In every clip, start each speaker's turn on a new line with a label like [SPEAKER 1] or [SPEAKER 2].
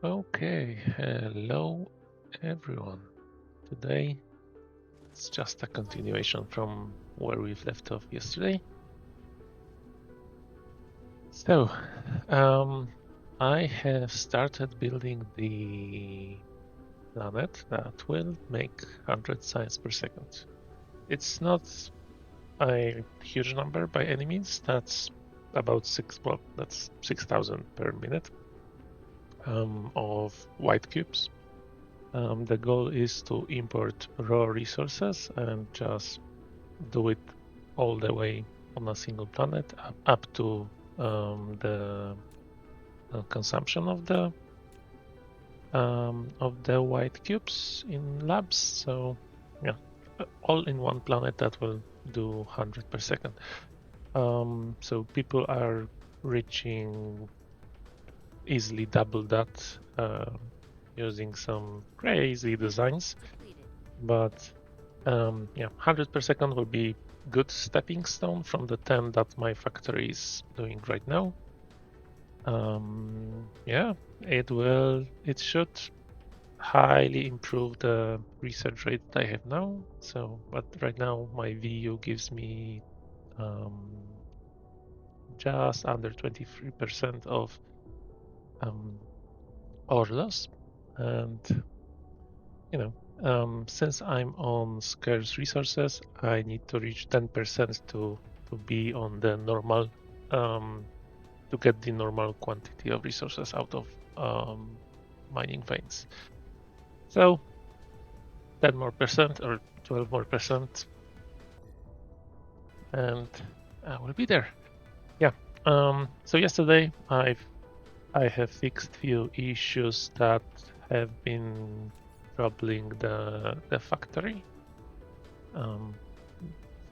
[SPEAKER 1] Okay, hello everyone. Today it's just a continuation from where we've left off yesterday. So, I have started building the planet that will make 100 science per second. It's not a huge number by any means. That's about that's 6,000 per minute of white cubes. The goal is to import raw resources and just do it all the way on a single planet up to the consumption of the white cubes in labs. So yeah, all in one planet that will do 100 per second. So people are reaching easily double that using some crazy designs, but yeah, 100 per second will be good stepping stone from the 10 that my factory is doing right now. Yeah, it should highly improve the research rate that I have now. So, but right now my VU gives me just under 23% of ore loss. And, you know, since I'm on scarce resources, I need to reach 10% to be on the normal, to get the normal quantity of resources out of mining veins. So 10 more percent or 12 more percent, and I will be there. Yeah. So yesterday I have fixed few issues that have been troubling the factory.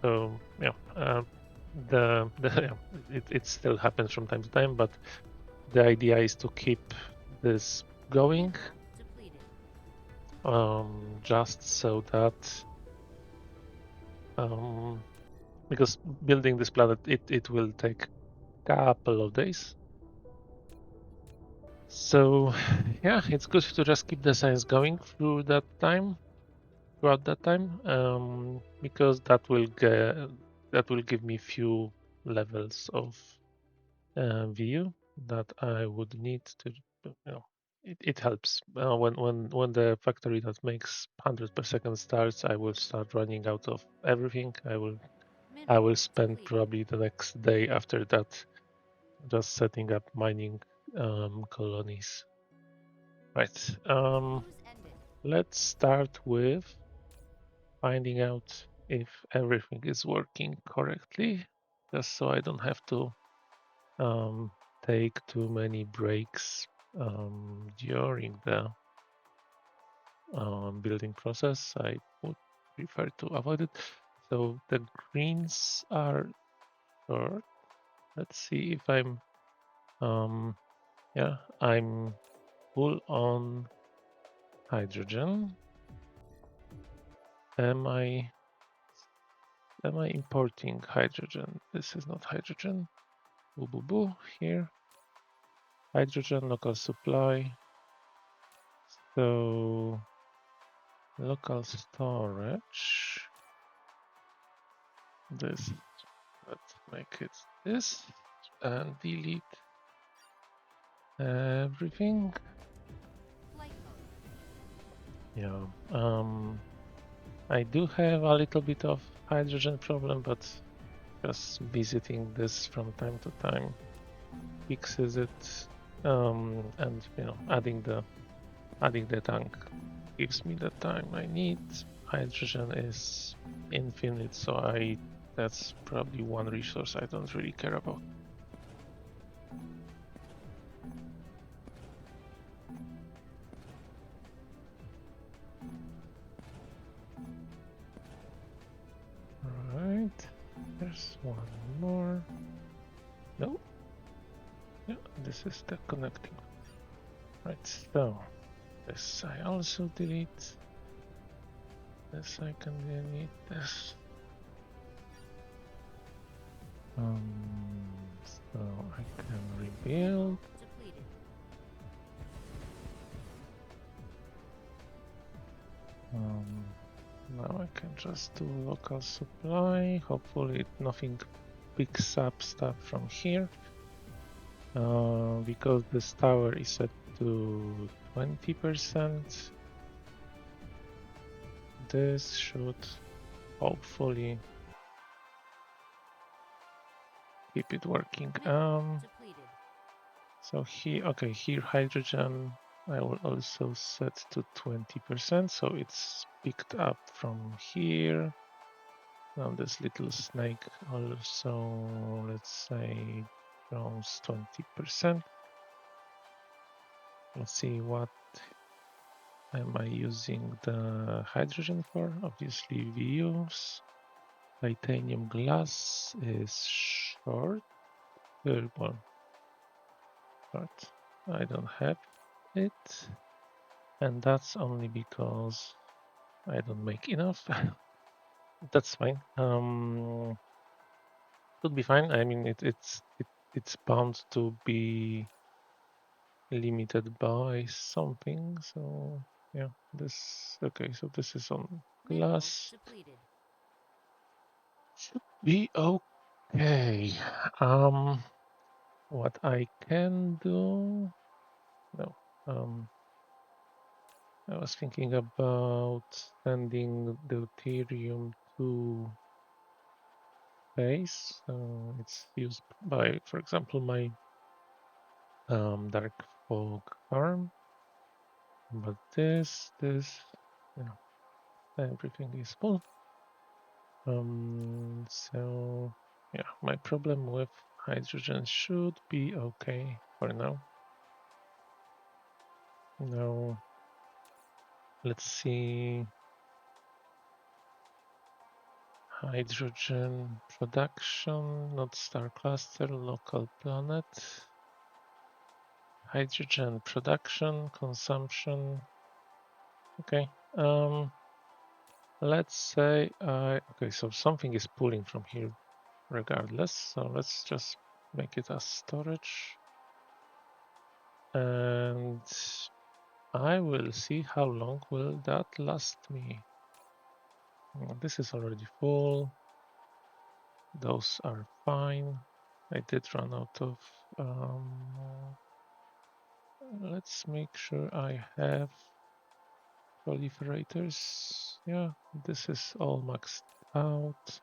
[SPEAKER 1] So yeah, it still happens from time to time, but the idea is to keep this going, just so that because building this planet it will take a couple of days. So yeah, it's good to just keep the science going through that time, throughout that time, because that will give me few levels of view that I would need to, it helps when the factory that makes 100 per second starts. I will start running out of everything. I will spend probably the next day after that just setting up mining colonies. Right. Let's start with finding out if everything is working correctly, just so I don't have to take too many breaks during the building process. I would prefer to avoid it. So the greens are short. Let's see if yeah, I'm full on hydrogen. Am I importing hydrogen? This is not hydrogen. Boo boo boo here. Hydrogen local supply. So local storage. This, let's make it this and delete everything. Yeah. I do have a little bit of hydrogen problem, but just visiting this from time to time fixes it. And adding the tank gives me the time I need. Hydrogen is infinite, so that's probably one resource I don't really care about. Alright, there's one more. No. Yeah, this is the connecting. Right, so this I also delete. This I can delete this. So I can rebuild. Now I can just do local supply. Hopefully nothing picks up stuff from here. Because this tower is set to 20%. This should hopefully keep it working. So here, okay, here hydrogen I will also set to 20%, so it's picked up from here. Now this little snake also, let's say, grows 20%. Let's see, what am I using the hydrogen for? Obviously views. Titanium glass is short. Well, but I don't have it. And that's only because I don't make enough. That's fine. Should be fine. I mean, it's bound to be limited by something. So yeah, this okay. So this is on glass. Should be okay. What I can do? No. I was thinking about sending deuterium to space. It's used by, for example, my dark fog farm. But this, yeah, everything is full. So yeah, my problem with hydrogen should be okay for now. Now, let's see. Hydrogen production, not star cluster, local planet. Hydrogen production, consumption. Okay. Let's say okay, so something is pulling from here regardless. So let's just make it as storage. And I will see how long will that last me. This is already full. Those are fine. I did run out of let's make sure I have proliferators. Yeah, this is all maxed out.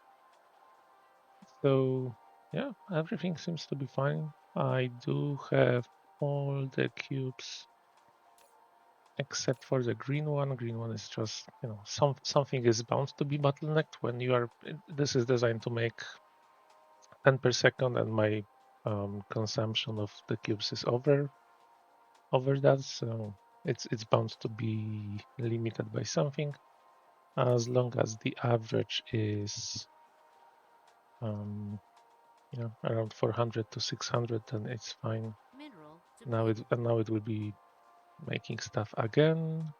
[SPEAKER 1] So yeah, everything seems to be fine. I do have all the cubes except for the green one. Green one is just, you know, something is bound to be bottlenecked when you are. This is designed to make 10 per second, and my consumption of the cubes is over that, so it's bound to be limited by something. As long as the average is around 400 to 600, then it's fine. Now it will be making stuff again.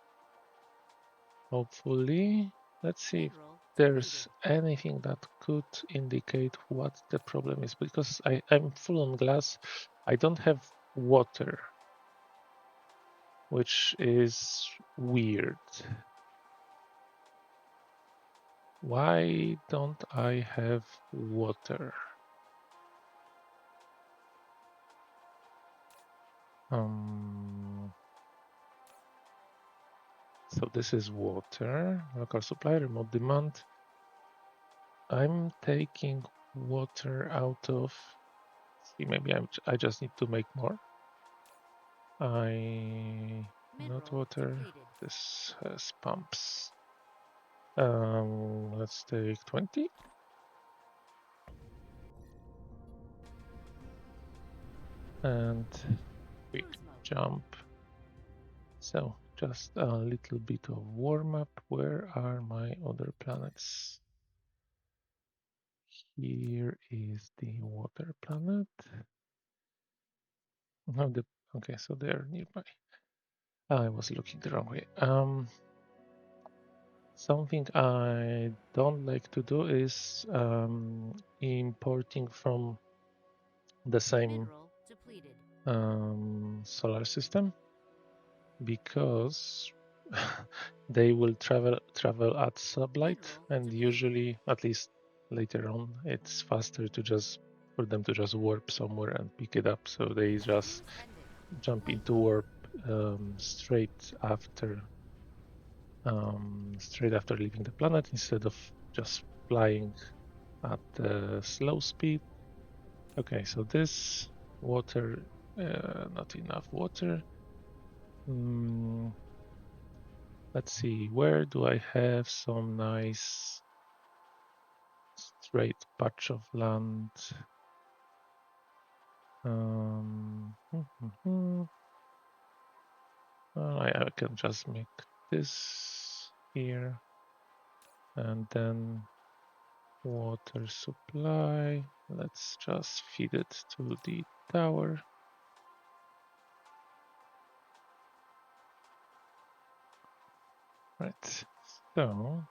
[SPEAKER 1] Hopefully, let's see if there's anything that could indicate what the problem is, because I'm full on glass. I don't have water, which is weird. Why don't I have water? So this is water, local supply, remote demand. I'm taking water out of, see, maybe I just need to make more. Not water, this has pumps. Let's take 20. And quick jump. So just a little bit of warm up. Where are my other planets? Here is the water planet. No, okay, so they're nearby. I was looking the wrong way. Something I don't like to do is importing from the same solar system, because they will travel at sublight, and usually, at least later on, it's faster to just for them to just warp somewhere and pick it up. So they just jump into warp straight after leaving the planet instead of just flying at slow speed. Okay, so this water, not enough water. Let's see, where do I have some nice straight patch of land? I can just make this here, and then water supply. Let's just feed it to the tower. Right, so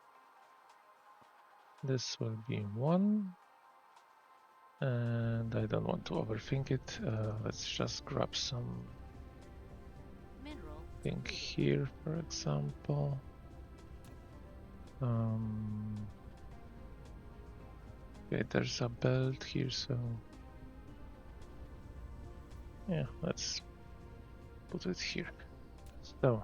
[SPEAKER 1] this will be 1, and I don't want to overthink it. Let's just grab some thing here, for example. Okay, there's a belt here, so yeah, let's put it here. So,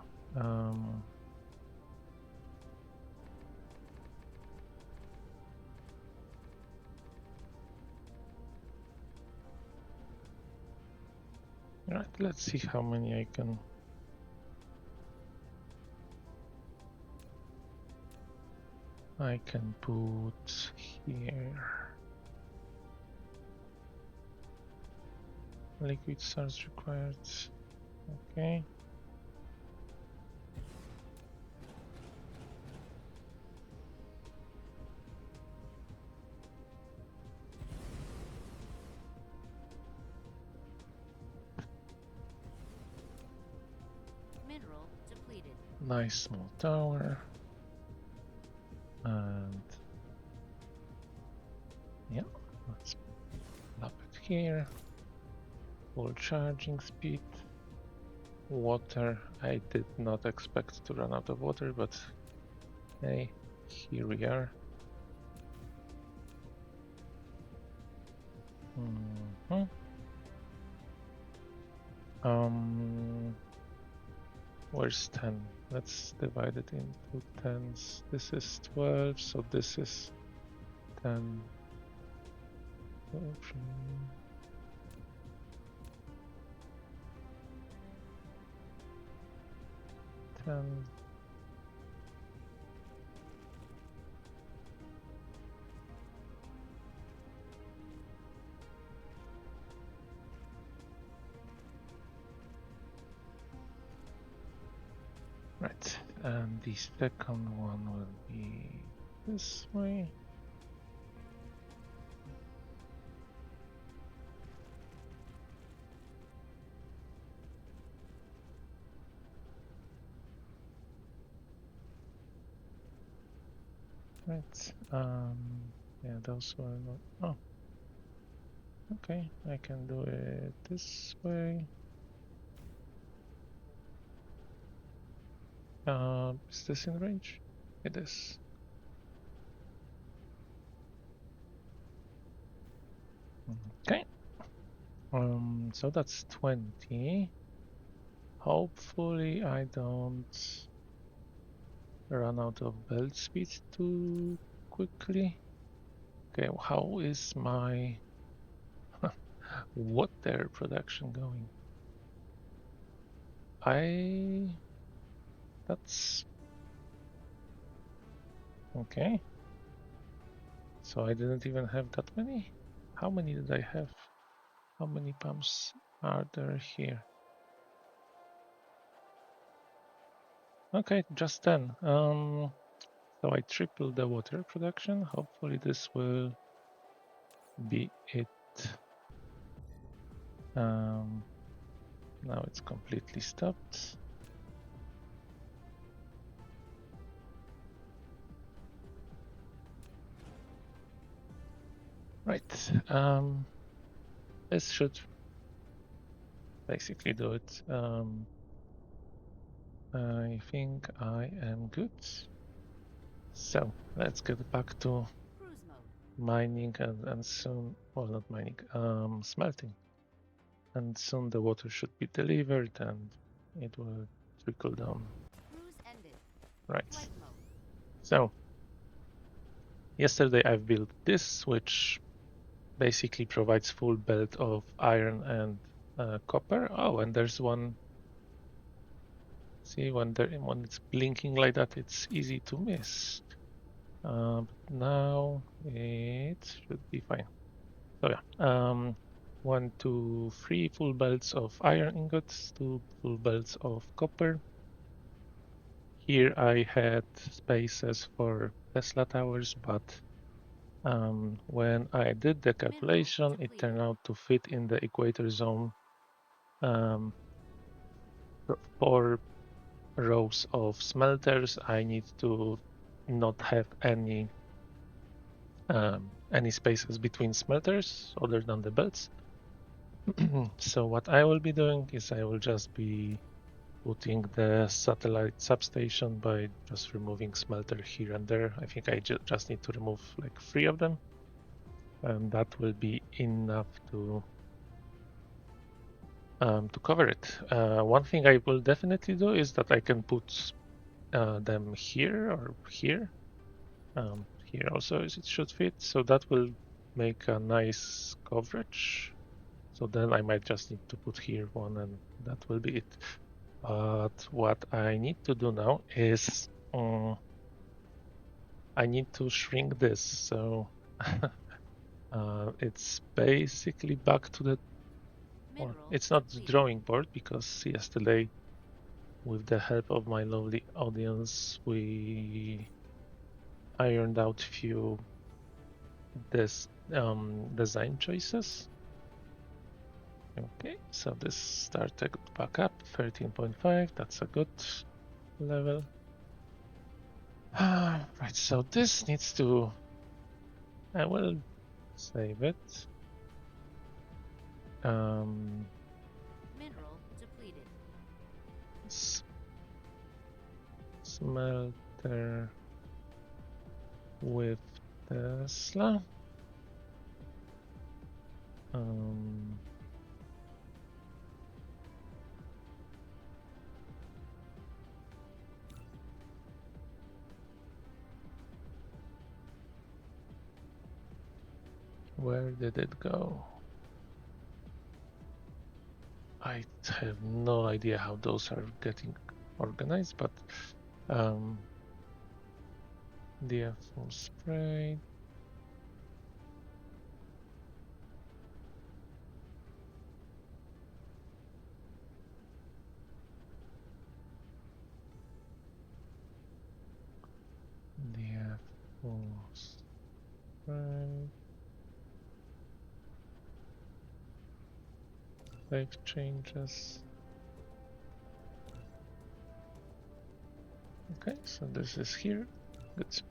[SPEAKER 1] right, let's see how many I can. I can put here. Liquid source required. Okay.
[SPEAKER 2] Mineral depleted.
[SPEAKER 1] Nice small tower. And yeah, let's plop it here. Full charging speed. Water. I did not expect to run out of water, but hey, here we are. Where's 10? Let's divide it into tens. This is 12, so this is 10. 10. Right, and the second one will be this way. Right, yeah, those were not. Oh, okay, I can do it this way. Is this in range? It is. Okay. So that's 20. Hopefully I don't run out of belt speed too quickly. Okay, how is my water production going? That's okay. So I didn't even have that many? How many did I have? How many pumps are there here? Okay, just 10. So I tripled the water production. Hopefully this will be it. Now it's completely stopped. Right. This should basically do it. I think I am good. So let's get back to mining and soon, well, not mining, smelting. And soon the water should be delivered and it will trickle down. Right. So yesterday I've built this, which basically provides full belt of iron and copper. Oh, and there's one. See, when it's blinking like that, it's easy to miss. But now it should be fine. So yeah, 1, 2, 3 full belts of iron ingots, 2 full belts of copper. Here I had spaces for Tesla towers, but when I did the calculation, it turned out to fit in the equator zone. 4 rows of smelters. I need to not have any spaces between smelters other than the belts. So what I will be doing is I will just be putting the satellite substation by just removing smelter here and there. I think I just need to remove like 3 of them, and that will be enough to cover it. One thing I will definitely do is that I can put them here or here. Here also it should fit, so that will make a nice coverage. So then I might just need to put here one and that will be it. But what I need to do now is I need to shrink this. So it's basically back to the, or it's not the drawing board, because yesterday with the help of my lovely audience, we ironed out few design choices. Okay, so this started back up, 13.5, that's a good level. Right, so this needs to, I will save it.
[SPEAKER 2] Mineral depleted.
[SPEAKER 1] Smelter with Tesla. Where did it go? I have no idea how those are getting organized, but the full spray. The full spray. Save changes. Okay, so this is here. Good.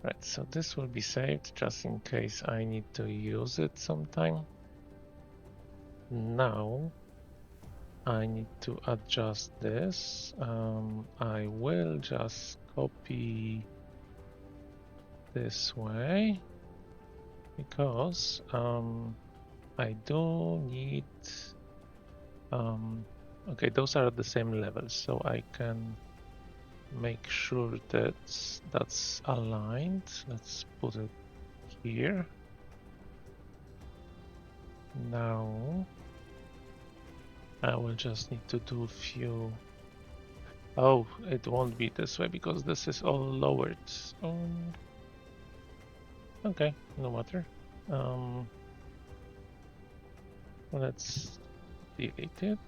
[SPEAKER 1] Right, so this will be saved just in case I need to use it sometime. Now I need to adjust this. I will just copy this way because I do need okay, those are at the same level, so I can make sure that that's aligned. Let's put it here. Now I will just need to do a few. Oh, it won't be this way because this is all lowered. Okay, no matter. Let's delete it.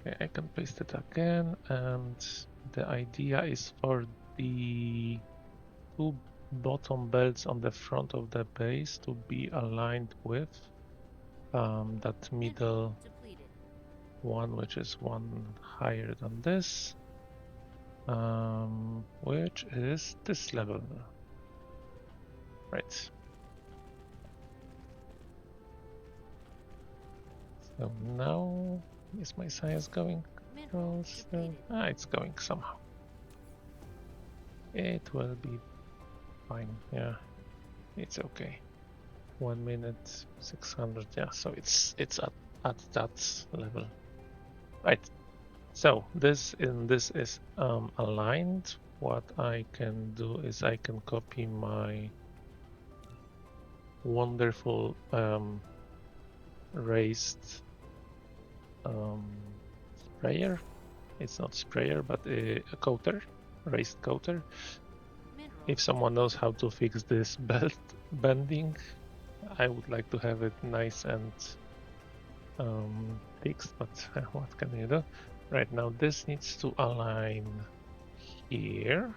[SPEAKER 1] Okay, I can paste it again, and the idea is for the 2 bottom belts on the front of the base to be aligned with that middle one, which is one higher than this, which is this level. Right. So now, is my science going closer? It's going somehow. It will be fine. Yeah, it's okay. 1 minute 600. Yeah, so it's at that level, right? So this is aligned. What I can do is I can copy my wonderful raised sprayer. It's not sprayer, but a coater, raised coater. If someone knows how to fix this belt bending, I would like to have it nice and fixed, but what can you do? Right now, this needs to align here.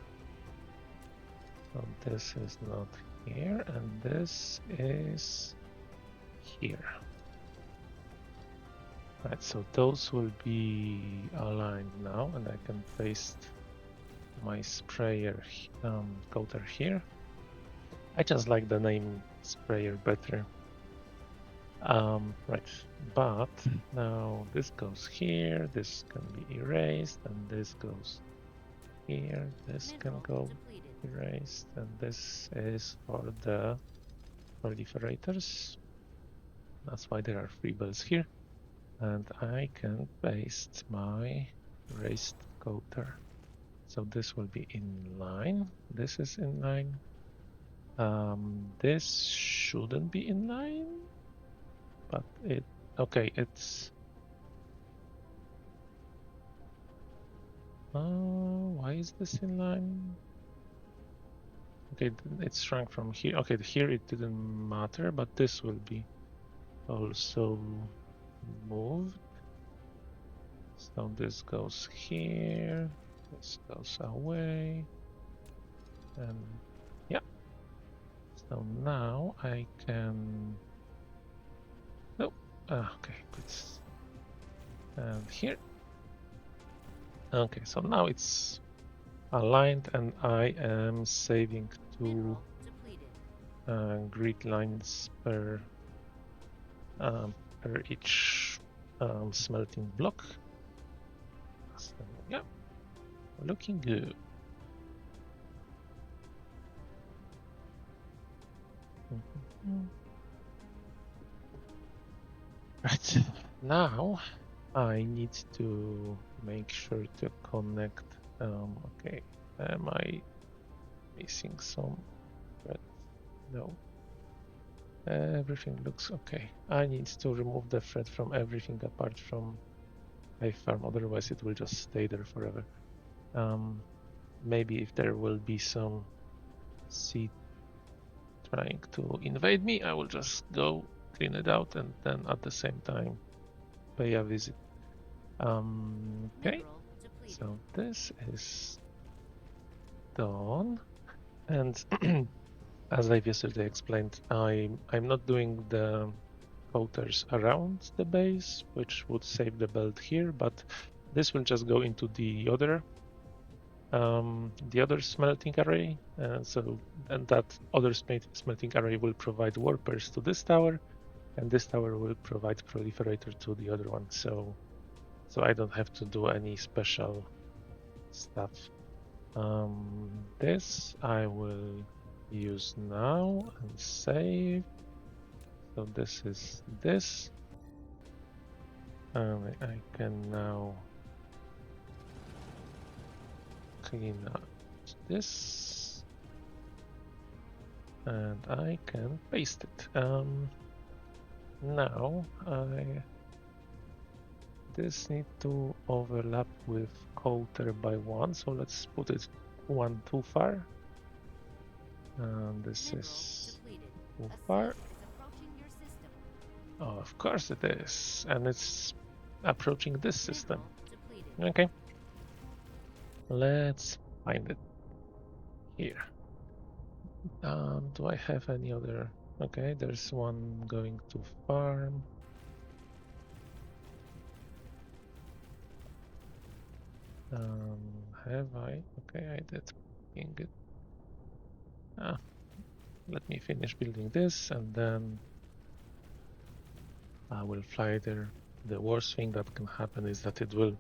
[SPEAKER 1] So this is not here, and this is here. Right, so those will be aligned now, and I can paste my sprayer coater here. I just like the name sprayer better. Right, but now this goes here, this can be erased, and this goes here, this can go erased, and this is for the proliferators. That's why there are 3 bells here. And I can paste my raised coater. So this will be in line. This is in line. This shouldn't be in line, but okay, it's, why is this in line? Okay, it's shrunk from here. Okay, here it didn't matter, but this will be also moved. So this goes here, this goes away, and yeah. So now I can, no, okay, it's, and here. Okay, so now it's aligned, and I am saving 2 grid lines per each smelting block. So yeah, looking good. Right, now I need to make sure to connect. Okay, am I missing some? No. Everything looks okay. I need to remove the thread from everything apart from my farm, otherwise it will just stay there forever. Maybe if there will be some seed trying to invade me, I will just go clean it out and then at the same time pay a visit. Okay, so this is done, and as I've yesterday explained, I'm not doing the coaters around the base, which would save the belt here, but this will just go into the other smelting array. And that other smelting array will provide warpers to this tower, and this tower will provide proliferator to the other one. So I don't have to do any special stuff. This I will use now and save. So this is this. And I can now clean up this. And I can paste it. Now this need to overlap with counter by 1, so let's put it 1 too far. And this is too far. Oh, of course it is, and it's approaching this system. Okay, let's find it here. Do I have any other? Okay, there's one going to farm. Have I? Okay, I did. It. Let me finish building this, and then I will fly there The worst thing that can happen is that it will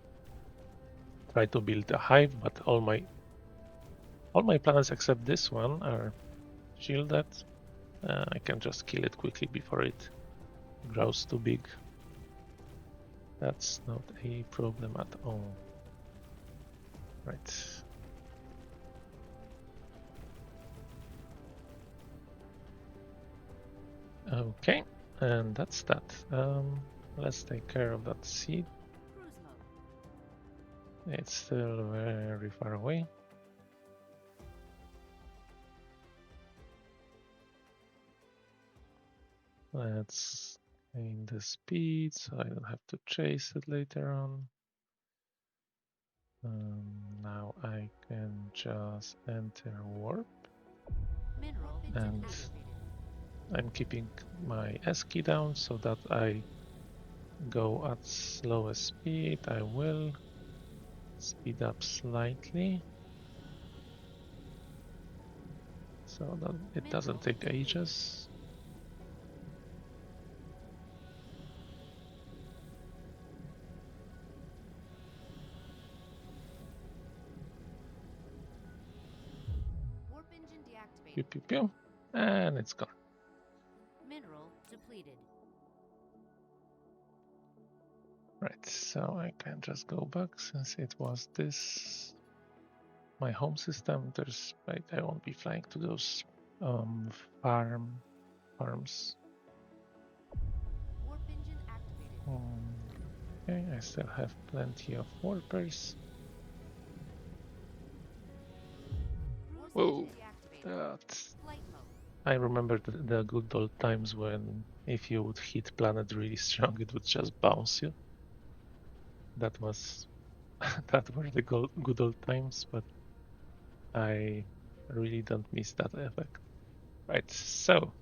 [SPEAKER 1] try to build a hive, but all my planets except this one are shielded. I can just kill it quickly before it grows too big. That's not a problem at all. Right. Okay, and that's that. Let's take care of that seed. It's still very far away. Let's gain the speed so I don't have to chase it later on. Now I can just enter warp. And I'm keeping my S key down so that I go at slowest speed. I will speed up slightly so that it doesn't take ages. Pew, pew, pew. And it's gone.
[SPEAKER 2] Mineral depleted.
[SPEAKER 1] Right, so I can just go back since it was this my home system. I won't be flying to those farms.
[SPEAKER 2] Warp engine activated.
[SPEAKER 1] Okay, I still have plenty of warpers. Whoa, I remember the good old times when if you would hit planet really strong, it would just bounce you. That was that were the good old times, but I really don't miss that effect. Right, so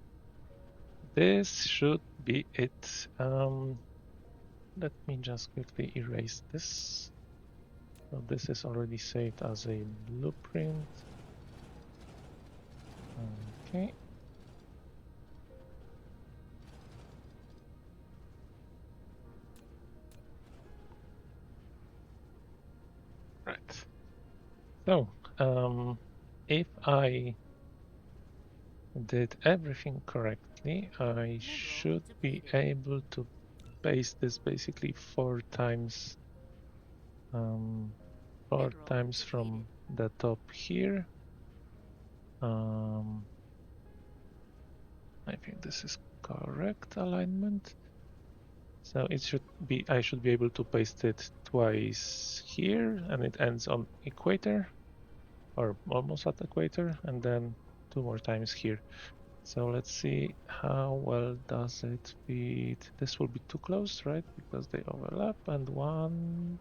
[SPEAKER 1] this should be it. Let me just quickly erase this. So this is already saved as a blueprint. Okay. Right. So, if I did everything correctly, I should be able to paste this basically 4 times, 4 times from the top here. I think this is correct alignment. So it should be, I should be able to paste it twice here, and it ends on equator, or almost at equator, and then 2 more times here. So let's see how well does it fit. This will be too close, right? Because they overlap, and 1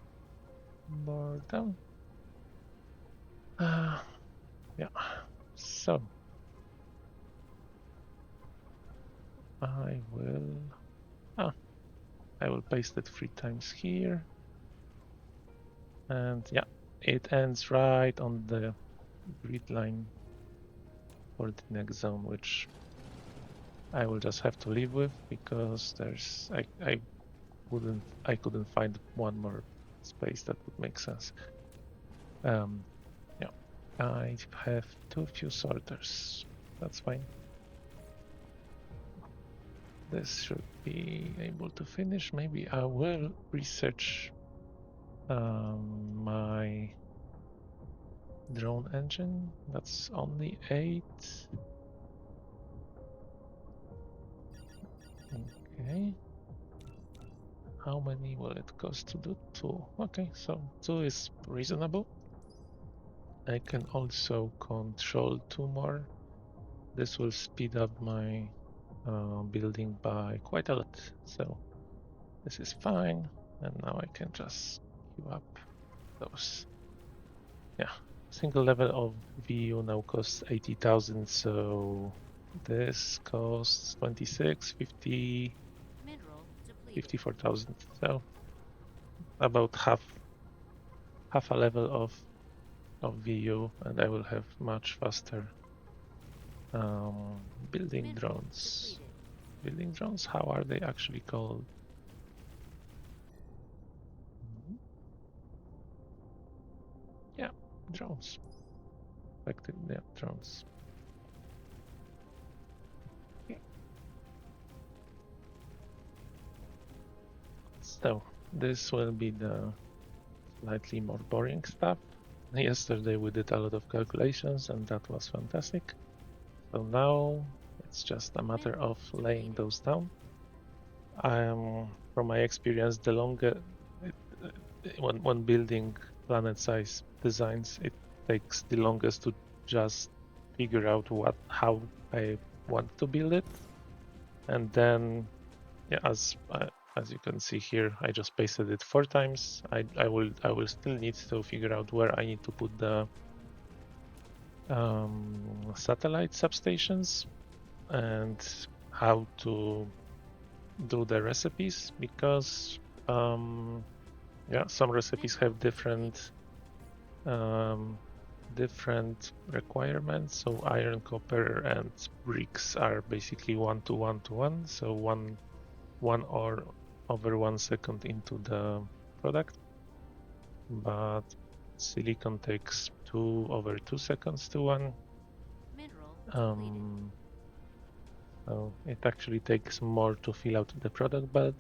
[SPEAKER 1] more down. Yeah, so I will, I will paste it 3 times here. And yeah, it ends right on the grid line for the next zone, which I will just have to live with because there's I couldn't find one more space that would make sense. Yeah, I have too few sorters. That's fine. This should be able to finish. Maybe I will research my drone engine. That's only 8. Okay. How many will it cost to do? 2. Okay, so 2 is reasonable. I can also control 2 more. This will speed up my building by quite a lot. So this is fine. And now I can just queue up those. Yeah, single level of VU now costs 80,000. So this costs 26, 50, 54,000. So about half a level of VU, and I will have much faster building drones. Building drones, how are they actually called? drones. Effectively, yeah, drones. So this will be the slightly more boring stuff. Yesterday we did a lot of calculations and that was fantastic. So now it's just a matter of laying those down. From my experience, the longer when building planet-size designs, it takes the longest to just figure out how I want to build it, and then yeah, as you can see here, I just pasted it 4 times. I will still need to figure out where I need to put the satellite substations and how to do the recipes, because yeah, some recipes have um, different requirements. So iron, copper, and bricks are basically 1 to 1 to 1. So one or over 1 second into the product, but silicon takes 2/2 seconds to 1.
[SPEAKER 2] Mineral depleted.
[SPEAKER 1] So it actually takes more to fill out the product bed.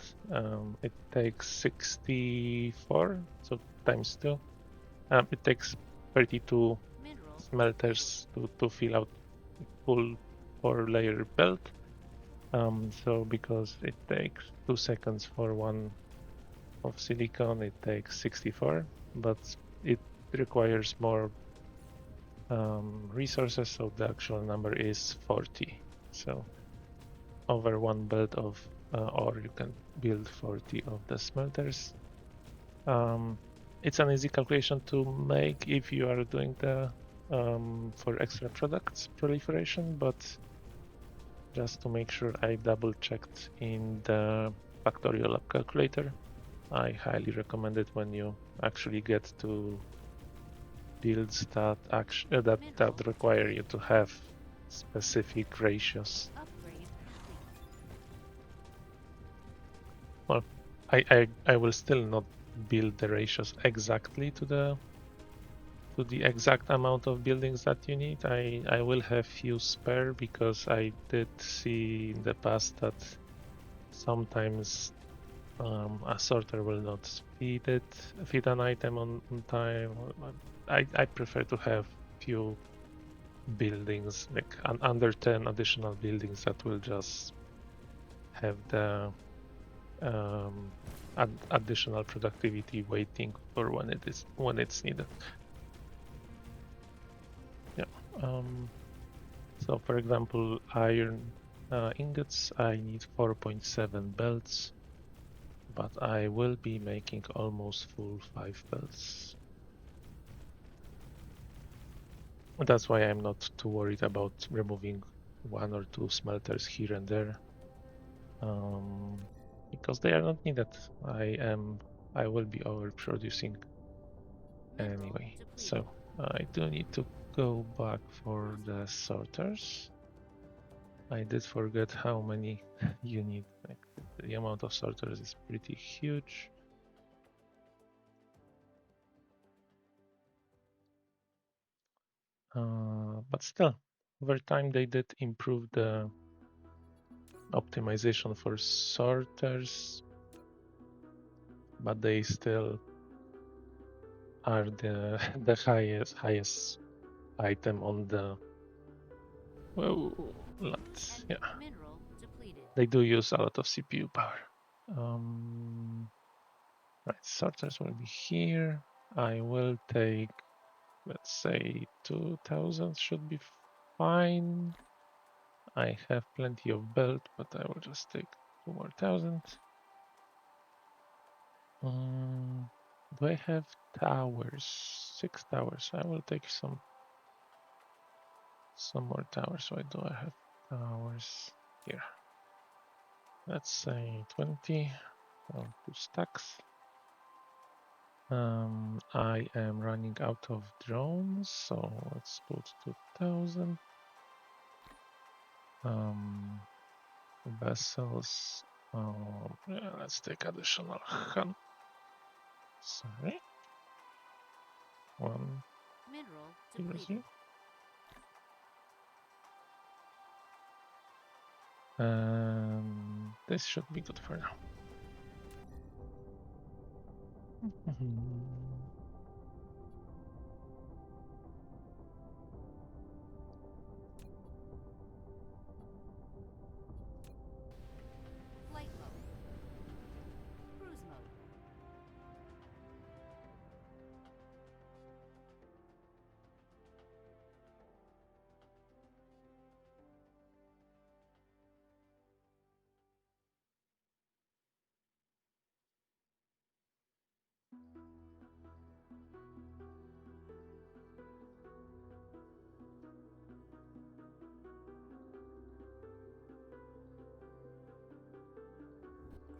[SPEAKER 1] It takes 64, so times 2. It takes 32
[SPEAKER 2] Mineral depleted.
[SPEAKER 1] smelters to fill out full 4-layer belt. So because it takes 2 seconds for one of silicon, it takes 64, but it requires more resources, so the actual number is 40. So over one belt of ore, you can build 40 of the smelters. It's an easy calculation to make if you are doing the for extra products proliferation, but just to make sure, I double checked in the factorial lab calculator. I highly recommend it when you actually get to builds that require you to have specific ratios.
[SPEAKER 2] Upgrade complete.
[SPEAKER 1] Well, I will still not build the ratios exactly to the exact amount of buildings that you need. I will have few spare, because I did see in the past that sometimes a sorter will not feed an item on time. I prefer to have few buildings, like under 10 additional buildings that will just have the additional productivity waiting for when it's needed. Yeah. So for example, iron ingots, I need 4.7 belts, but I will be making almost full 5 belts. That's why I'm not too worried about removing 1 or 2 smelters here and there, because they are not needed. I will be overproducing
[SPEAKER 2] Mineral
[SPEAKER 1] anyway.
[SPEAKER 2] depleted.
[SPEAKER 1] So I do need to go back for the sorters. I did forget how many you need. Like, the amount of sorters is pretty huge. But still, over time they did improve the optimization for sorters, but they still are the the highest item on the let's yeah.
[SPEAKER 2] Mineral depleted.
[SPEAKER 1] They do use a lot of CPU power. Right, sorters will be here. I will take, let's say, 2000 should be fine. I have plenty of belt, but I will just take 2 more thousand. Do I have towers? 6 towers. I will take some more towers. Why do I have towers here? Let's say 20. 2 stacks. I am running out of drones, so let's put 2000. Vessels. Yeah, let's take additional. Sorry. 1,
[SPEAKER 2] Mineral
[SPEAKER 1] Seriously?
[SPEAKER 2] depleted.
[SPEAKER 1] This should be good for now.
[SPEAKER 2] Flight mode. Cruise mode.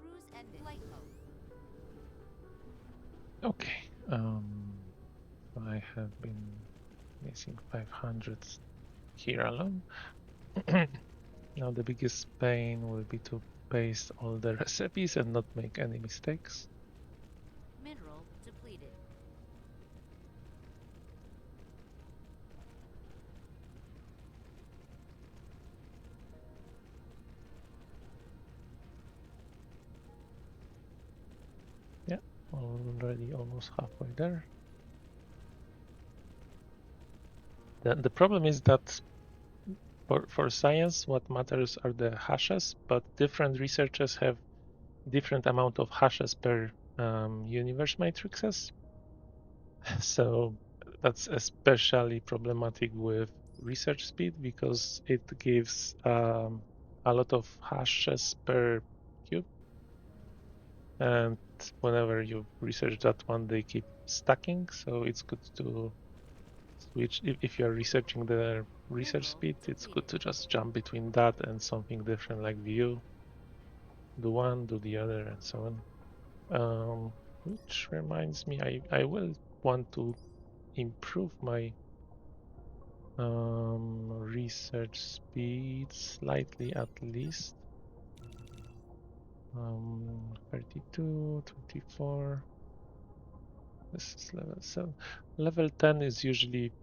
[SPEAKER 2] Cruise ended. Flight mode.
[SPEAKER 1] Okay. I have been missing 500 here alone. Now the biggest pain will be to paste all the recipes and not make any mistakes.
[SPEAKER 2] Mineral depleted.
[SPEAKER 1] Yeah, already almost halfway there. The problem is that for science, what matters are the hashes, but different researchers have different amount of hashes per universe matrices. So that's especially problematic with research speed because it gives a lot of hashes per cube. And whenever you research that one, they keep stacking. So it's good to switch. If you're researching the research
[SPEAKER 2] Mineral
[SPEAKER 1] speed, it's good
[SPEAKER 2] depleted.
[SPEAKER 1] to just jump between that and something different like view. Do one, do the other, and so on. Which reminds me, I will want to improve my research speed slightly at least. 32, 24. This is level 7. Level 10 is usually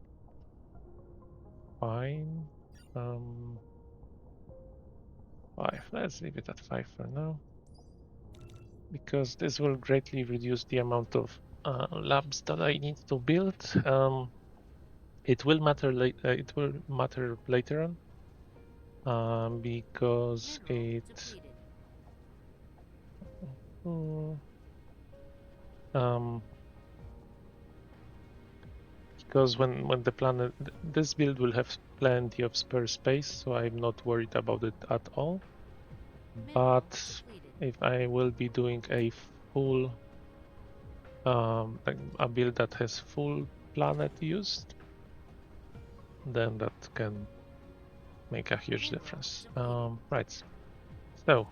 [SPEAKER 1] fine. 5. Let's leave it at 5 for now, because this will greatly reduce the amount of labs that I need to build. It will matter it will matter later on, because
[SPEAKER 2] Mineral
[SPEAKER 1] it
[SPEAKER 2] depleted.
[SPEAKER 1] mm, um, because when the planet, this build will have plenty of spare space, so I'm not worried about it at all.
[SPEAKER 2] Mineral
[SPEAKER 1] But
[SPEAKER 2] depleted.
[SPEAKER 1] if I will be doing a full a build that has full planet used, then that can make a huge
[SPEAKER 2] Mineral
[SPEAKER 1] difference.
[SPEAKER 2] depleted.
[SPEAKER 1] Right. So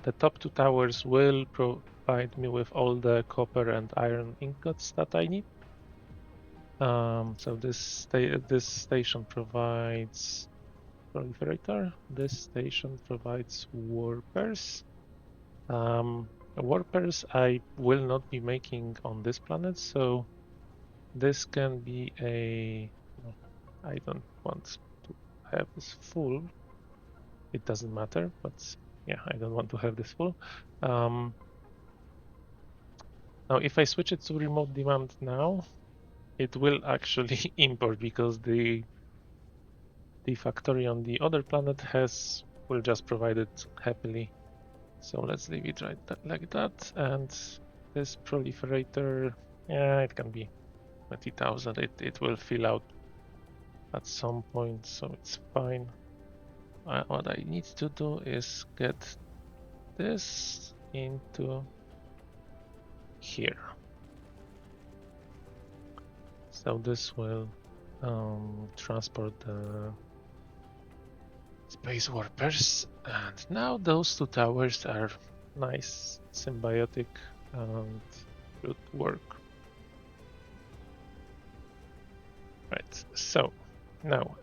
[SPEAKER 1] the top two towers will provide me with all the copper and iron ingots that I need. So this station provides proliferator. This station provides warpers. Warpers I will not be making on this planet, so this can be a. No, I don't want to have this full. It doesn't matter, but yeah, I don't want to have this full. Um, Now, if I switch it to remote demand now, it will actually import because the factory on the other planet will just provide it happily. So let's leave it like that. And this proliferator, yeah, it can be 20,000. It will fill out at some point, so it's fine. What I need to do is get this into here. So this will transport the space warpers, and now those two towers are nice, symbiotic, and should work. Right, so now,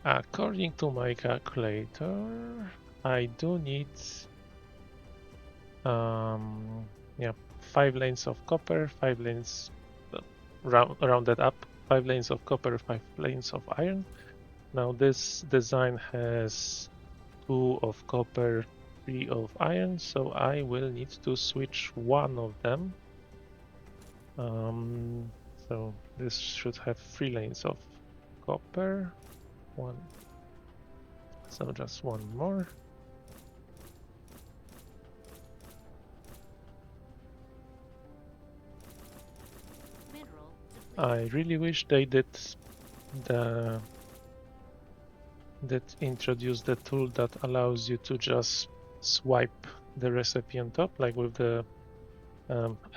[SPEAKER 1] according to my calculator, I do need yeah, 5 lanes of copper, 5 lanes, rounded up. 5 lanes of copper, 5 lanes of iron. Now this design has 2 of copper, 3 of iron, so I will need to switch one of them. So this should have 3 lanes of copper, 1. So just one more.
[SPEAKER 2] Mineral
[SPEAKER 1] I
[SPEAKER 2] depleted.
[SPEAKER 1] really wish they did introduce the tool that allows you to just swipe the recipe on top, like with the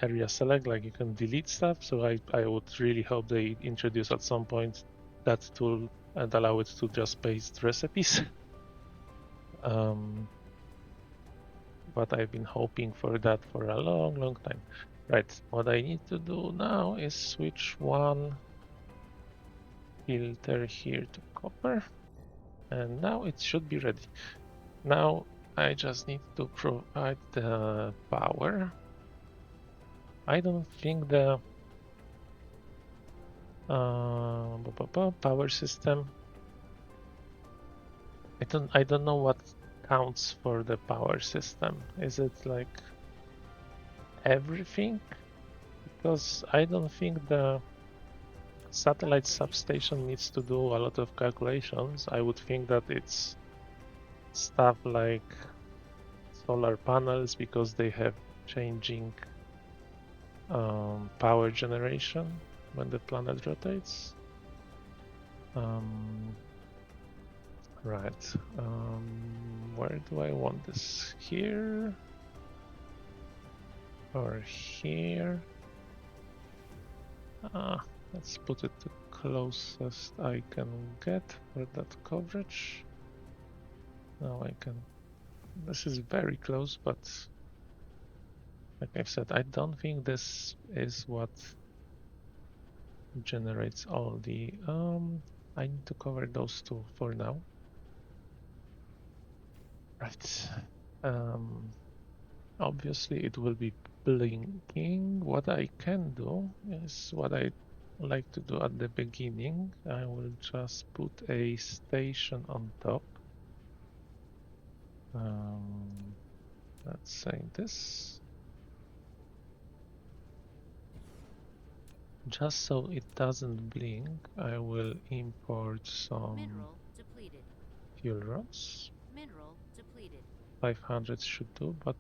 [SPEAKER 1] area select, like you can delete stuff. So I would really hope they introduce at some point that tool and allow it to just paste recipes. But I've been hoping for that for a long time. Right, what I need to do now is switch one filter here to copper, and now it should be ready. Now I just need to provide the power. I don't think the power system. I don't know what counts for the power system. Is it like everything? Because I don't think the satellite substation needs to do a lot of calculations. I would think that it's stuff like solar panels because they have changing power generation when the planet rotates. Right. Where do I want this? Here or here? Let's put it the closest I can get for that coverage. Now I can. This is very close, but like I've said, I don't think this is what generates all the. I need to cover those two for now. Right. Obviously, it will be blinking. What I can do is what I like to do at the beginning. I will just put a station on top. Let's say this. Just so it doesn't blink, I will import some
[SPEAKER 2] Mineral depleted.
[SPEAKER 1] fuel rods.
[SPEAKER 2] Mineral depleted.
[SPEAKER 1] 500 should do, but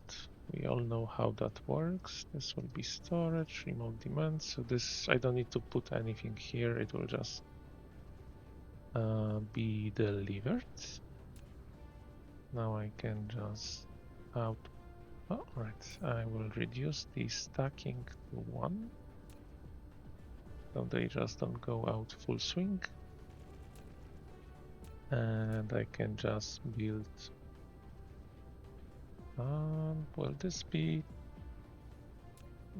[SPEAKER 1] we all know how that works. This will be storage, remote demand. So this, I don't need to put anything here. It will just be delivered. Now I can just out. Oh, right. I will reduce the stacking to 1. So they just don't go out full swing. And I can just build. Will this be?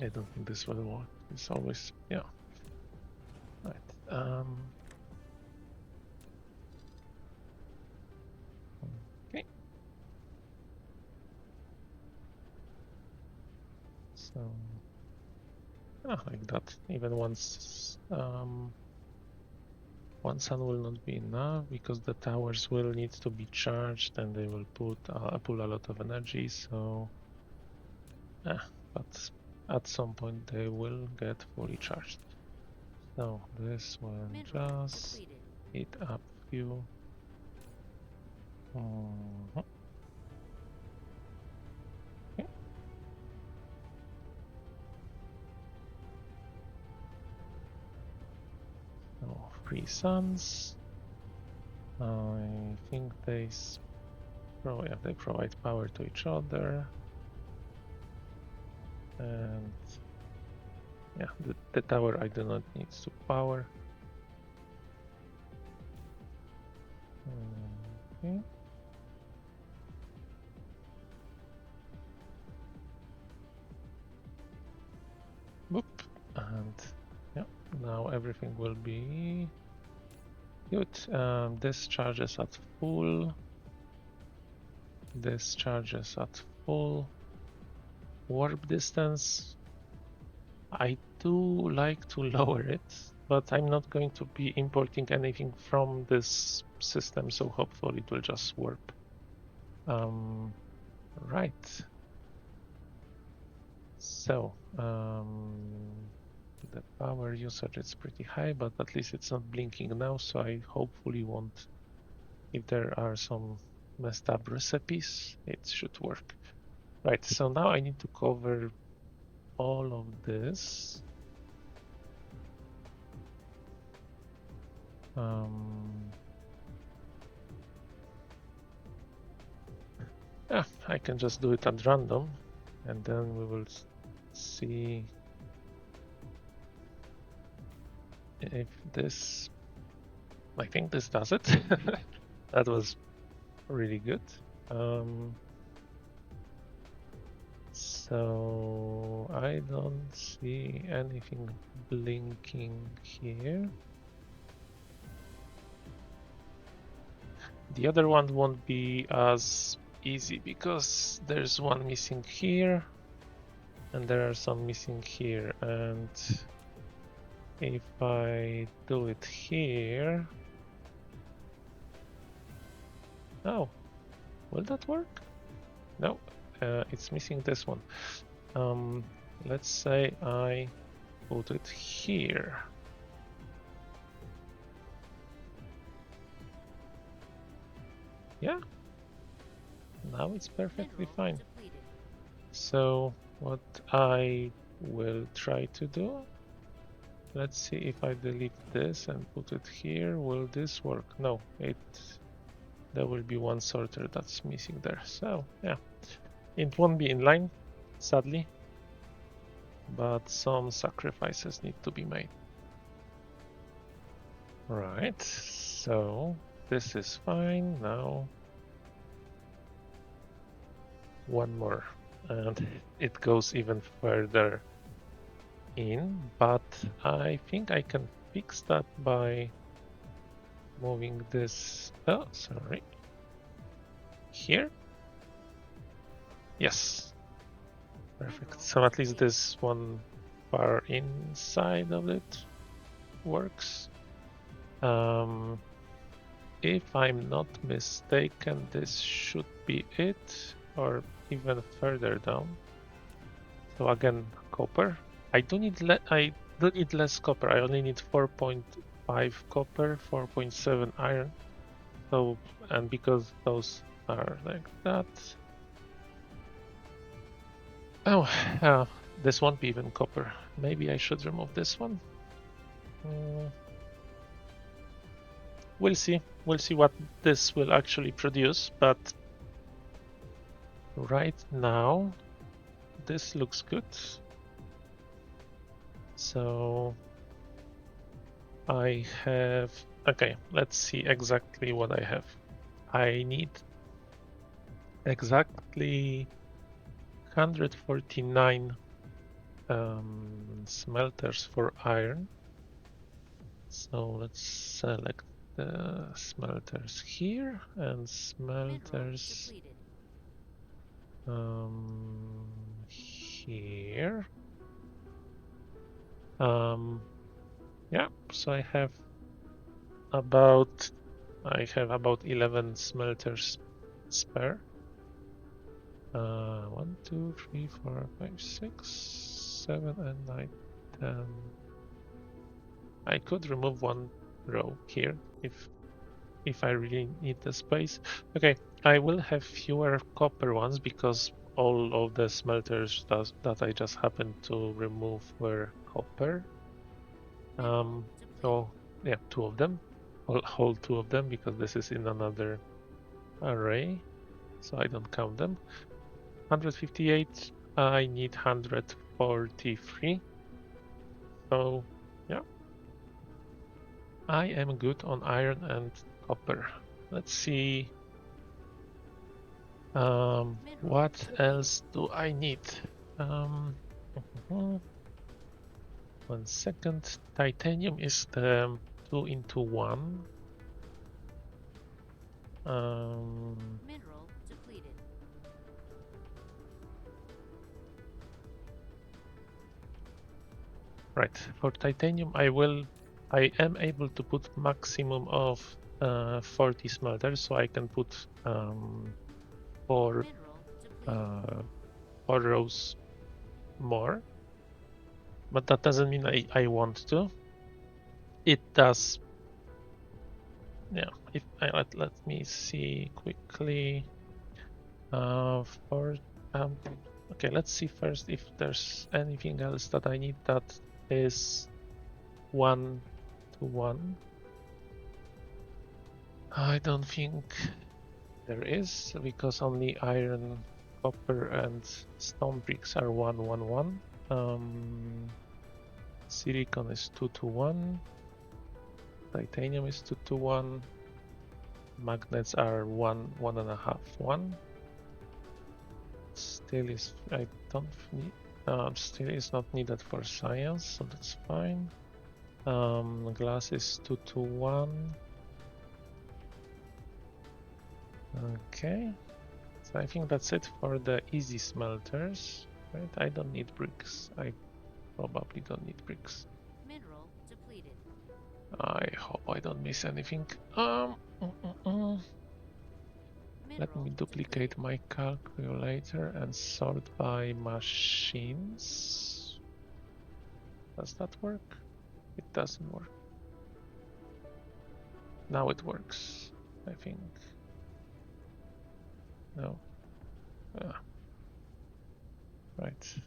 [SPEAKER 1] I don't think this will work. It's always, yeah. Right. Okay. So, like that. Even one sun will not be enough because the towers will need to be charged and they will pull a lot of energy. So, but at some point they will get fully charged. So this will
[SPEAKER 2] Mineral
[SPEAKER 1] just
[SPEAKER 2] depleted.
[SPEAKER 1] heat up fuel. Okay. So 3 suns. I think they provide power to each other. And yeah, the tower I do not need to power. Okay. Boop. And yeah, now everything will be good. This charges at full. This charges at full. Warp distance. I do like to lower it, but I'm not going to be importing anything from this system, so hopefully it will just warp. Right. So the power usage is pretty high, but at least it's not blinking now, so I hopefully won't. If there are some messed up recipes, it should work. Right, so now I need to cover all of this. Yeah, I can just do it at random, and then we will see if this, I think this does it. That was really good. So I don't see anything blinking here. The other one won't be as easy because there's one missing here and there are some missing here, and if I do it here, oh, will that work? No, it's missing this one. Let's say I put it here. Yeah, now it's perfectly fine.
[SPEAKER 2] Depleted.
[SPEAKER 1] So what I will try to do, let's see if I delete this and put it here, will this work? No, there will be one sorter that's missing there. So yeah, it won't be in line, sadly, but some sacrifices need to be made. Right, so this is fine. Now one more, and it goes even further in, but I think I can fix that by moving this, oh, sorry, here. Yes, perfect. So at least this one far inside of it works. If I'm not mistaken, this should be it, or even further down. So again, copper. I do need less copper. I only need 4.5 copper, 4.7 iron. So, and because those are like that. Oh, this won't be even copper. Maybe I should remove this one. We'll see. We'll see what this will actually produce, but right now this looks good. So I have, okay, let's see exactly what I have. I need exactly 149 smelters for iron. So let's select the smelters here and smelters here. Yeah, so I have about 11 smelters spare. 1, 2, 3, 4, 5, 6, 7, and 9, 10. I could remove one row here if I really need the space. Okay, I will have fewer copper ones because all of the smelters that I just happened to remove were copper. So yeah, two of them. I'll hold two of them because this is in another array, so I don't count them. 158, I need 143. So yeah, I am good on iron and copper. Let's see. What else do I need? 1 second. Titanium is the 2-in-1.
[SPEAKER 2] Mineral depleted.
[SPEAKER 1] Right. For titanium, I am able to put maximum of 40 smelters, so I can put four
[SPEAKER 2] Mineral depleted.
[SPEAKER 1] 4 rows more. But that doesn't mean I want to. It does. Yeah. If I let me see quickly. For okay, let's see first if there's anything else that I need that is 1-to-1. I don't think there is, because only iron, copper, and stone bricks are 1-1-1. Silicon is 2-to-1. Titanium is 2-to-1. Magnets are 1.5-1. Steel is, I don't need, steel is not needed for science, so that's fine. Glass is 2-to-1. Okay, so I think that's it for the easy smelters, right? I don't need bricks. I probably don't need bricks.
[SPEAKER 2] Mineral depleted.
[SPEAKER 1] I hope I don't miss anything. Let
[SPEAKER 2] Mineral
[SPEAKER 1] me duplicate
[SPEAKER 2] depleted.
[SPEAKER 1] my calculator and sort by machines. Does that work? It doesn't work. Now it works, I think. No. Right.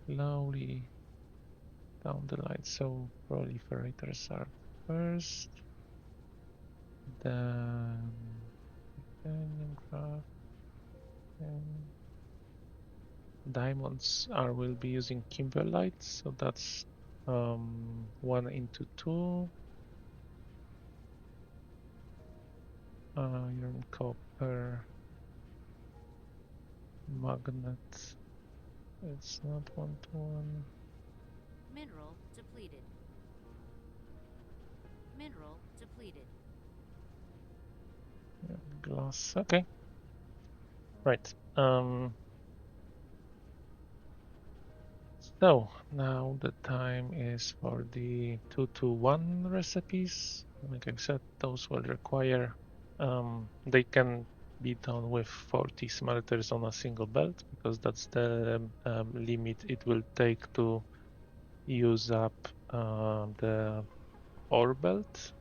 [SPEAKER 1] Slowly down the line. So proliferators are first, then titanium craft, and diamonds are will be using kimberlite. So that's 1 into 2. Iron, copper, magnet. It's not 1-to-1.
[SPEAKER 2] Mineral depleted. Mineral depleted.
[SPEAKER 1] Yeah, glass. Okay. Right. So now the time is for the 2-to-1 recipes. Like I said, those will require, they can be done with 40 smelters on a single belt, because that's the limit it will take to use up the ore belt.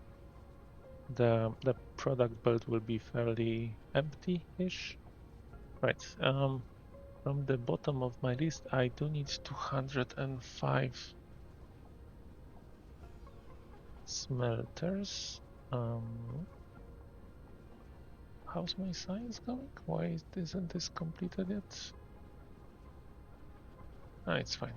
[SPEAKER 1] The product belt will be fairly empty-ish. Right. From the bottom of my list, I do need 205 smelters. How's my science going? Why isn't this completed yet? Ah, it's fine.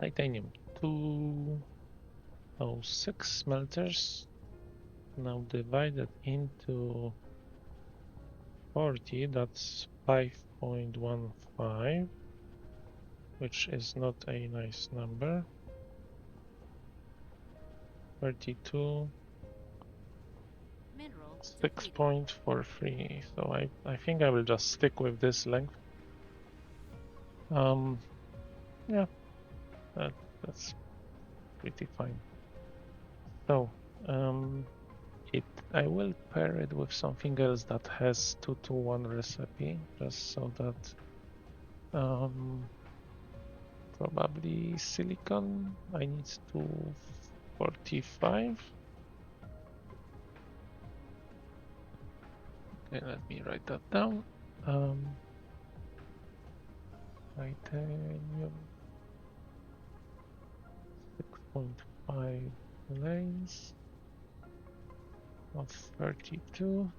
[SPEAKER 1] Titanium, 206 smelters. Now divided into 40, that's 5.15, which is not a nice number. 32,
[SPEAKER 2] Mineral depleted.
[SPEAKER 1] 6.43. So I think I will just stick with this length. Yeah, that's pretty fine. So I will pair it with something else that has 2-to-1 recipe, just so that probably silicon. I need 245. Okay, let me write that down. Titanium 6.5 lanes of 32.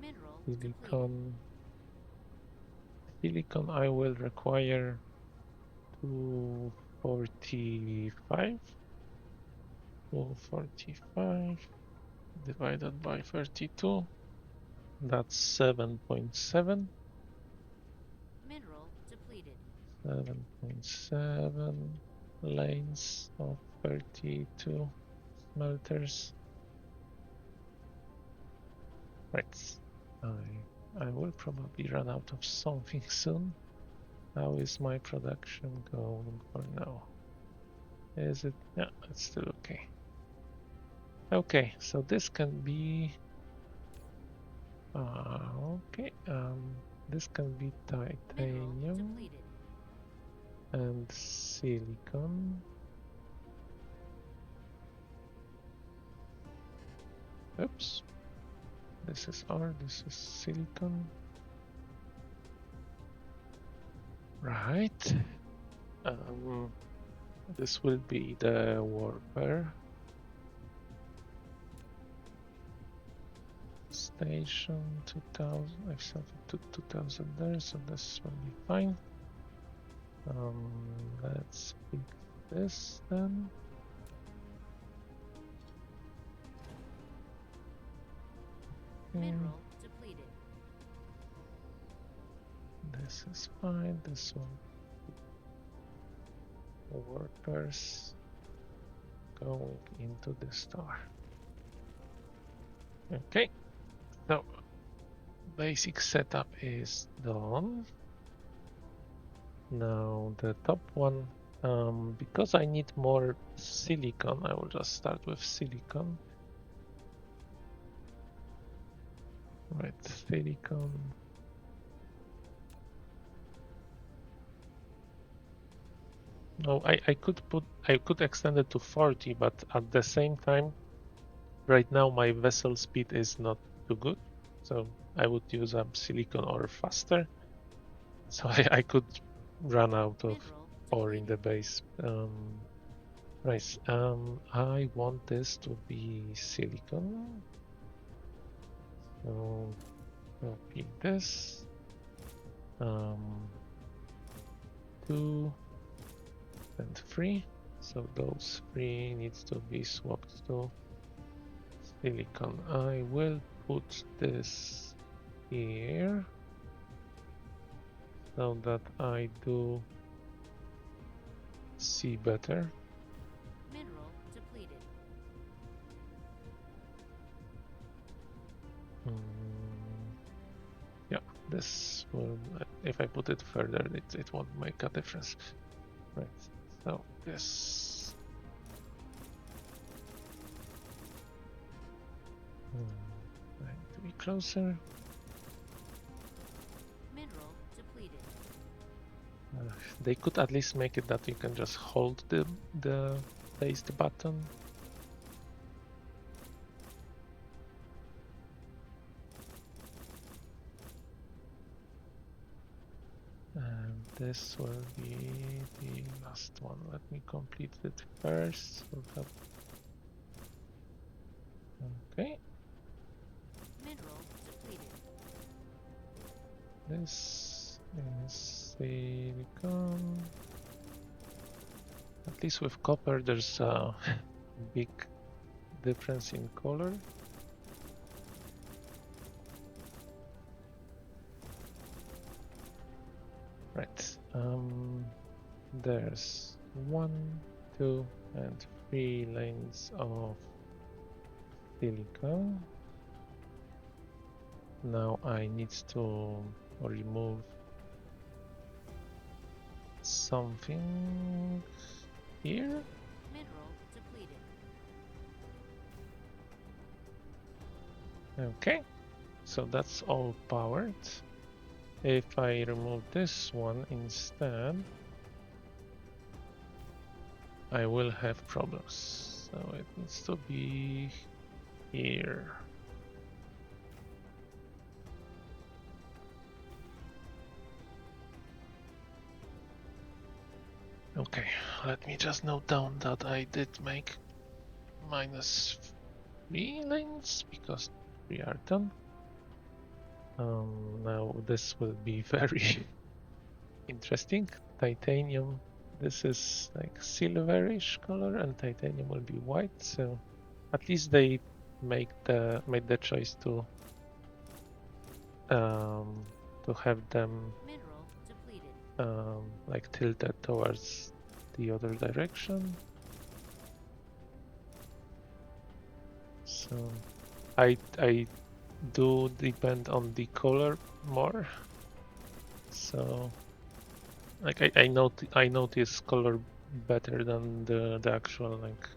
[SPEAKER 2] Mineral depleted.
[SPEAKER 1] Silicon I will require 245. 245 divided by 32. That's 7.7.
[SPEAKER 2] Mineral depleted.
[SPEAKER 1] 7.7 lanes of 32 smelters. Right. I will probably run out of something soon. How is my production going for now? Is it? Yeah, it's still okay. Okay, so this can be okay. This can be
[SPEAKER 2] Mineral
[SPEAKER 1] titanium
[SPEAKER 2] depleted.
[SPEAKER 1] and silicon. Oops. This is R, this is silicon. Right. This will be the warfare station 2000. I've set it to 2000 there, so this will be fine. Let's fix this then.
[SPEAKER 2] Mineral depleted.
[SPEAKER 1] This is fine. This one. Workers going into the star. Okay, so basic setup is done. Now the top one, because I need more silicon, I will just start with silicon. Right, silicon. No, I could extend it to 40, but at the same time, right now my vessel speed is not too good, so I would use silicon or faster. So I could run out of ore in the base. Right. I want this to be silicon. So copy this. 2 and 3. So those 3 needs to be swapped to silicon. I will put this here so that I do see better.
[SPEAKER 2] Mineral depleted.
[SPEAKER 1] Yeah, this will, if I put it further, it won't make a difference. Right, so this. I need to be closer.
[SPEAKER 2] Mineral depleted.
[SPEAKER 1] They could at least make it that you can just hold the paste button. And this will be the last one. Let me complete it first. So that... Okay.
[SPEAKER 2] Mineral depleted.
[SPEAKER 1] This is silicon. At least with copper, there's a big difference in color. Right. There's 1, 2, and 3 lanes of silicon. Now I need to remove something here.
[SPEAKER 2] Mineral depleted.
[SPEAKER 1] Okay, so that's all powered. If I remove this one instead, I will have problems. So it needs to be here. Okay, let me just note down that I did make -3 lanes because 3 are done. Now this will be very interesting. Titanium, this is like silverish color, and titanium will be white. So at least they made the choice to have them
[SPEAKER 2] Mineral depleted.
[SPEAKER 1] like tilted towards the other direction. So I do depend on the color more. So, like I notice color better than the actual like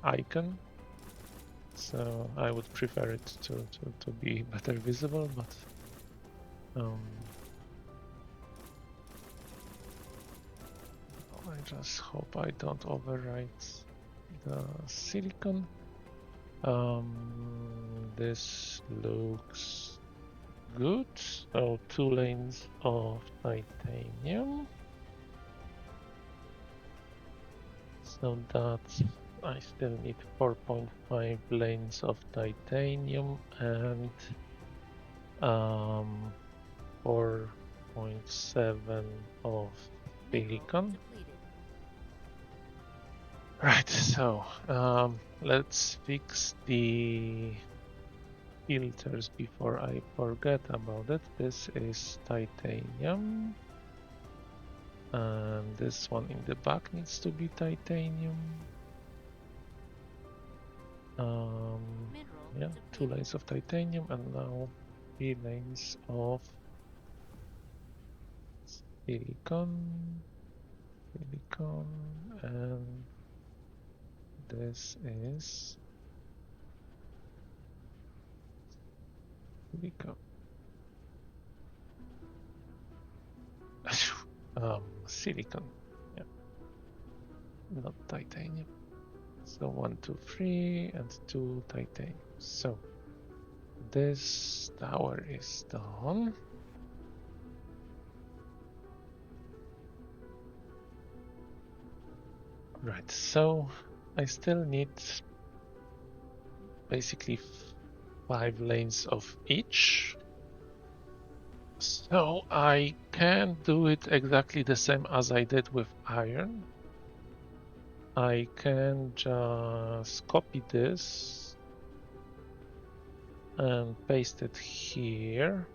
[SPEAKER 1] icon. So I would prefer it to be better visible, but I just hope I don't overwrite the silicon. This looks good. So 2 lanes of titanium. So that's, I still need 4.5 lanes of titanium and 4.7 of silicon. Right, so let's fix the filters before I forget about it. This is titanium. And this one in the back needs to be titanium. Yeah, 2 lanes of titanium and now 3 lanes of silicon, and this is silicon. Silicon, yeah, not titanium. So 1, 2, 3, and 2 titanium. So this tower is done. Right, so I still need basically 5 lanes of each. So I can do it exactly the same as I did with iron. I can just copy this and paste it here.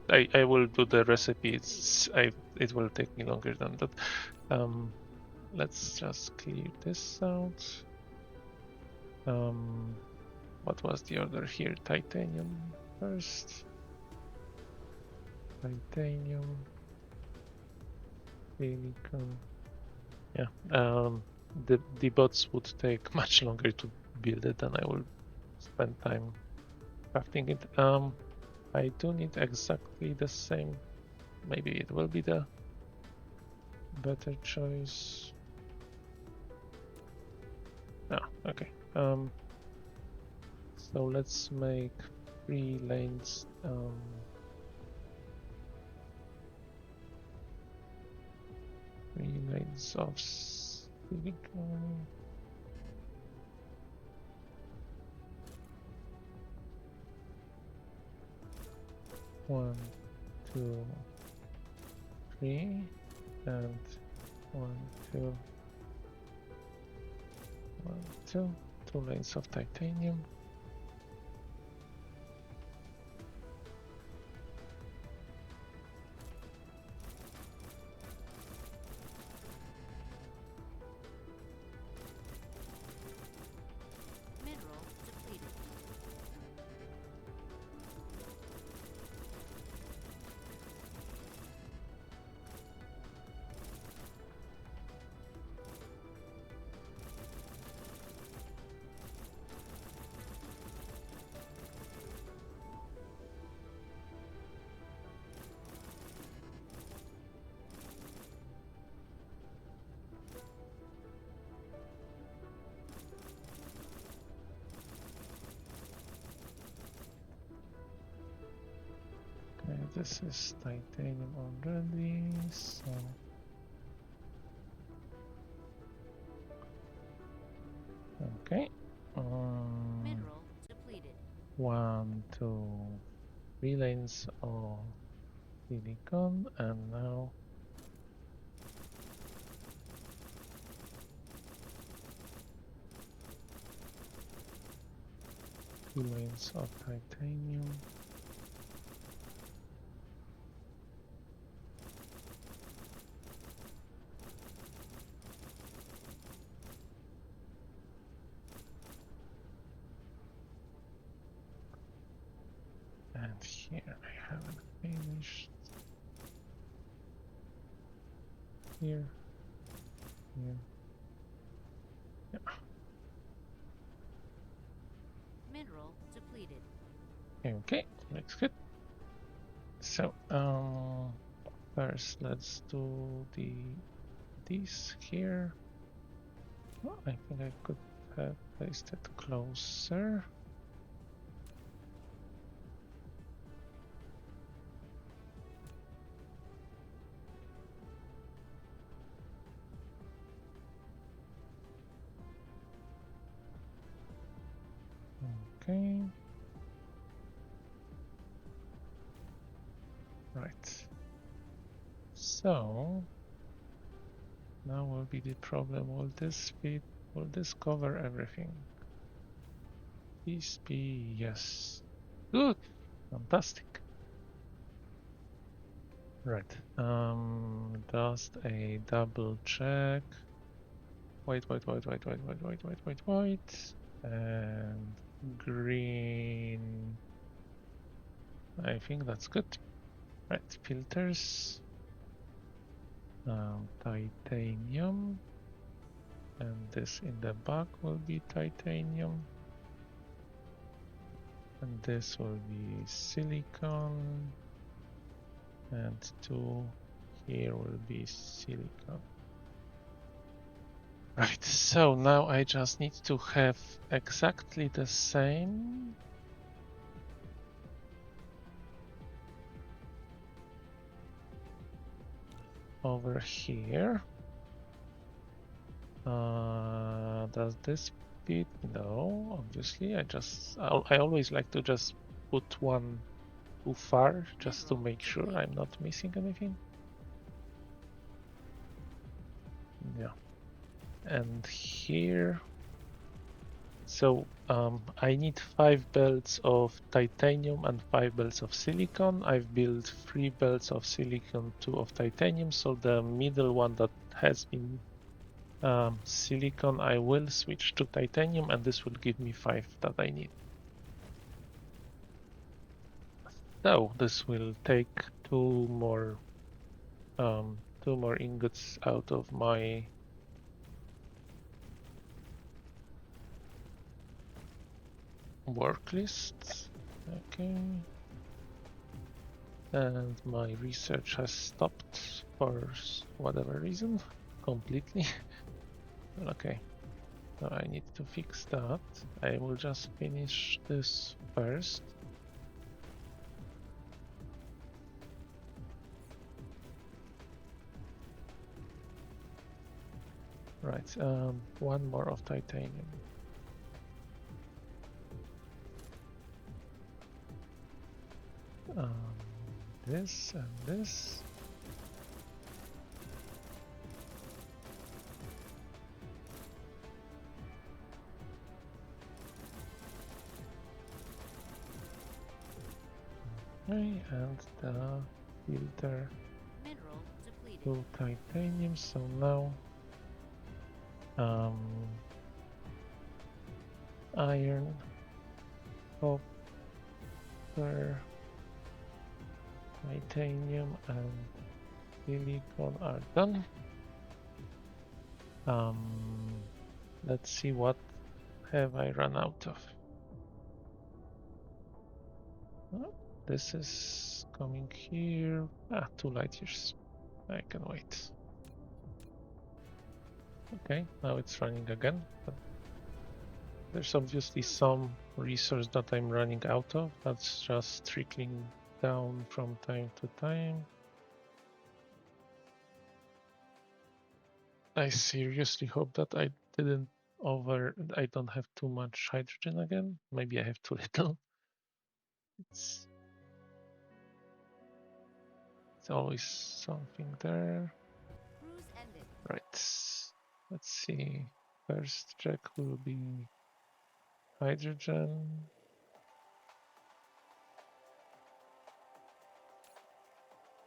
[SPEAKER 1] I will do the recipe. It will take me longer than that. Let's just clear this out. What was the order here? Titanium first. Titanium. Silicon. Yeah. The bots would take much longer to build it than I will spend time crafting it. I do need exactly the same. Maybe it will be the better choice. Ah, okay. So let's make 3 lanes. 3 lanes of silicon. One, 2, 3, and 1, 2, 1, 2. 2 lanes of titanium. Okay, this is titanium already, so okay.
[SPEAKER 2] Mineral depleted.
[SPEAKER 1] 1, 2, 3 lanes of silicon, and now 2 lanes of titanium. here I haven't finished. Here. Here. Yeah.
[SPEAKER 2] Mineral depleted.
[SPEAKER 1] Okay, looks good. So first let's do this here. Oh, I think I could have placed it closer. Okay. Right. So now will be the problem. Will this cover everything? Please be yes. Good. Fantastic. Right. Just a double check. White. And green. I think that's good. Right. Filters. Titanium. And this in the back will be titanium. And this will be silicon. And two here will be silicon. Right, so now I just need to have exactly the same. Over here. Does this fit? No, obviously. I always like to just put one too far just to
[SPEAKER 2] Mineral
[SPEAKER 1] make sure
[SPEAKER 2] depleted.
[SPEAKER 1] I'm not missing anything. Yeah. And here, so I need 5 belts of titanium and 5 belts of silicon. I've built 3 belts of silicon, 2 of titanium. So the middle one that has been silicon, I will switch to titanium, and this will give me 5 that I need. So this will take two more ingots out of my work list. Okay. And my research has stopped for whatever reason completely. Okay, so I need to fix that. I will just finish this first. Right, one more of titanium. This and this. Okay, and the filter
[SPEAKER 2] Mineral depleted.
[SPEAKER 1] to titanium. So now iron, copper, titanium, and silicon are done. Let's see what have I run out of. Oh, this is coming here. 2 light years. I can wait. Okay, now it's running again. But there's obviously some resource that I'm running out of. That's just trickling down from time to time. I seriously hope that I don't have too much hydrogen again. Maybe I have too little. It's always something there.
[SPEAKER 2] Cruise ended.
[SPEAKER 1] Right. Let's see. First check will be hydrogen.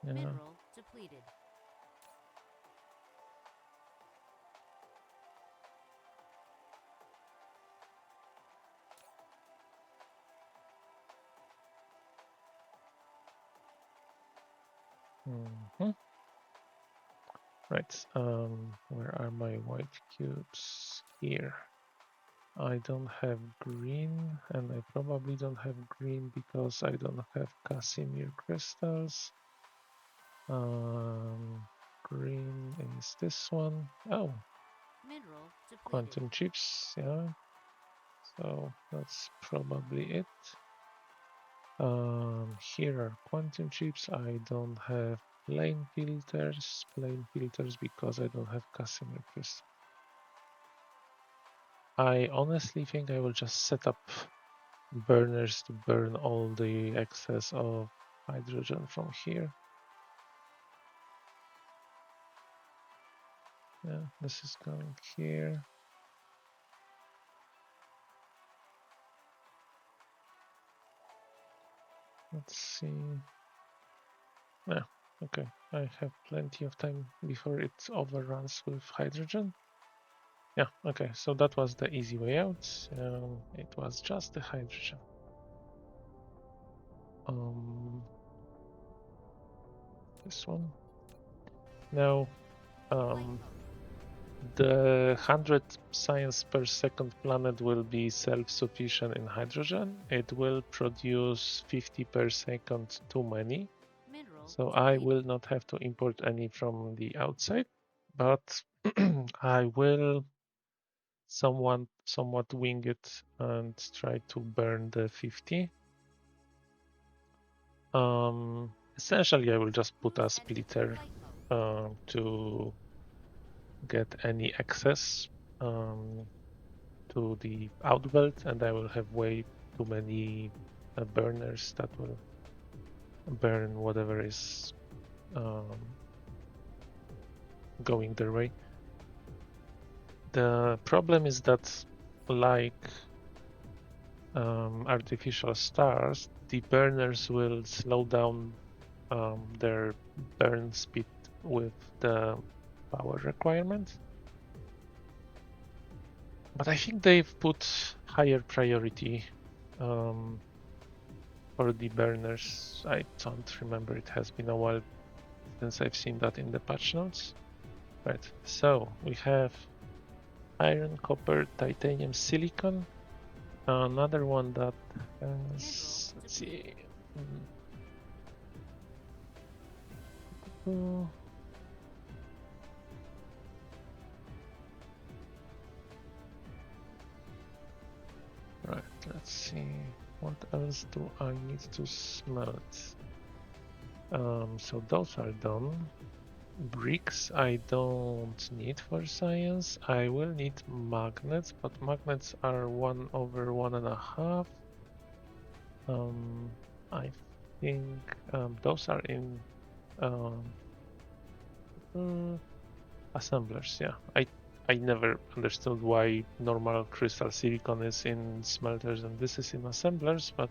[SPEAKER 1] Yeah.
[SPEAKER 2] Mineral depleted.
[SPEAKER 1] Mhm. Right. Where are my white cubes? Here. I don't have green, and I probably don't have green because I don't have Casimir crystals. Green is this one. Oh,
[SPEAKER 2] Mineral depleted.
[SPEAKER 1] quantum chips, yeah. So that's probably it. Here are quantum chips. I don't have plain filters because I don't have Casimir crystal. I honestly think I will just set up burners to burn all the excess of hydrogen from here. Yeah, this is going here. Let's see. Yeah, okay. I have plenty of time before it overruns with hydrogen. Yeah, okay. So that was the easy way out. It was just the hydrogen. This one. Now,
[SPEAKER 2] Flight mode.
[SPEAKER 1] the 100 science per second planet will be self-sufficient in hydrogen. It will produce 50 per second too many.
[SPEAKER 2] Mineral
[SPEAKER 1] So I
[SPEAKER 2] depleted.
[SPEAKER 1] will not have to import any from the outside, but I will somewhat wing it and try to burn the 50. Essentially, I will just put a
[SPEAKER 2] Cruise ended.
[SPEAKER 1] splitter
[SPEAKER 2] Flight mode.
[SPEAKER 1] to get any excess to the outbelt, and I will have way too many burners that will burn whatever is going their way. The problem is that, like artificial stars, the burners will slow down their burn speed with the power requirement. But I think they've put higher priority for the burners. I don't remember. It has been a while since I've seen that in the patch notes. Right. So we have iron, copper, titanium, silicon. Another one that has, let's see. Right, let's see. What else do I need to smelt? So those are done. Bricks I don't need for science. I will need magnets, but magnets are 1/1.5. I think those are in um, assemblers. Yeah, I never understood why normal crystal silicon is in smelters and this is in assemblers, but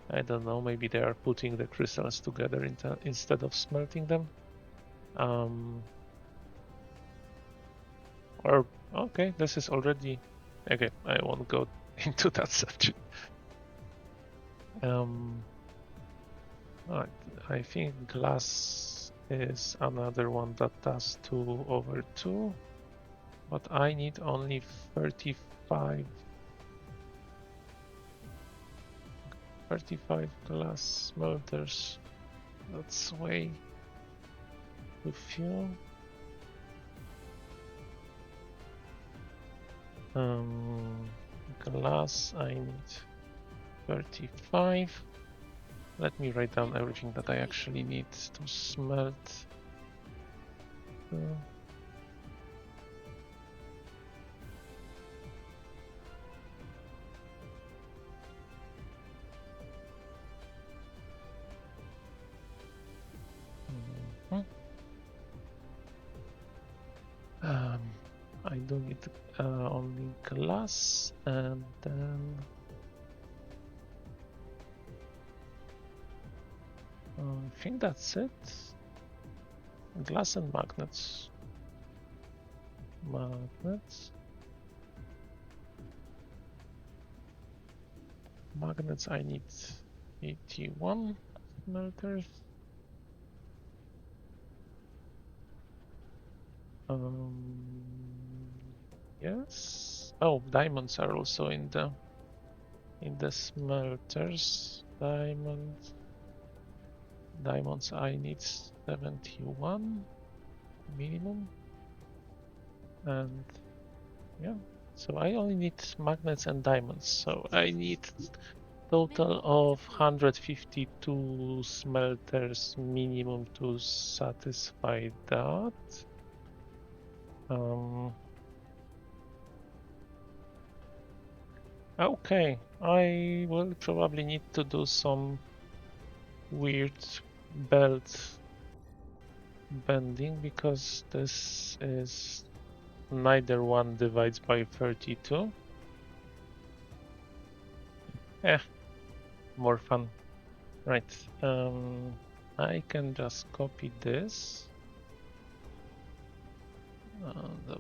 [SPEAKER 1] I don't know. Maybe they are putting the crystals together instead of smelting them. Or okay, this is already okay. I won't go into that subject. I think glass is another one that does 2/2, but I need only 35 glass smelters. That's way too few. Glass I need 35. Let me write down everything that I actually need to smelt. I do need only glass, and then I think that's it. Glass and magnets. Magnets I need 81 smelters. Yes. Oh, diamonds are also in the smelters. Diamonds. I need 71 minimum, and yeah. So I only need magnets and diamonds. So I need total of 152 smelters minimum to satisfy that. Okay, I will probably need to do some weird belt bending because this is neither one divides by 32. More fun. Right. I can just copy this.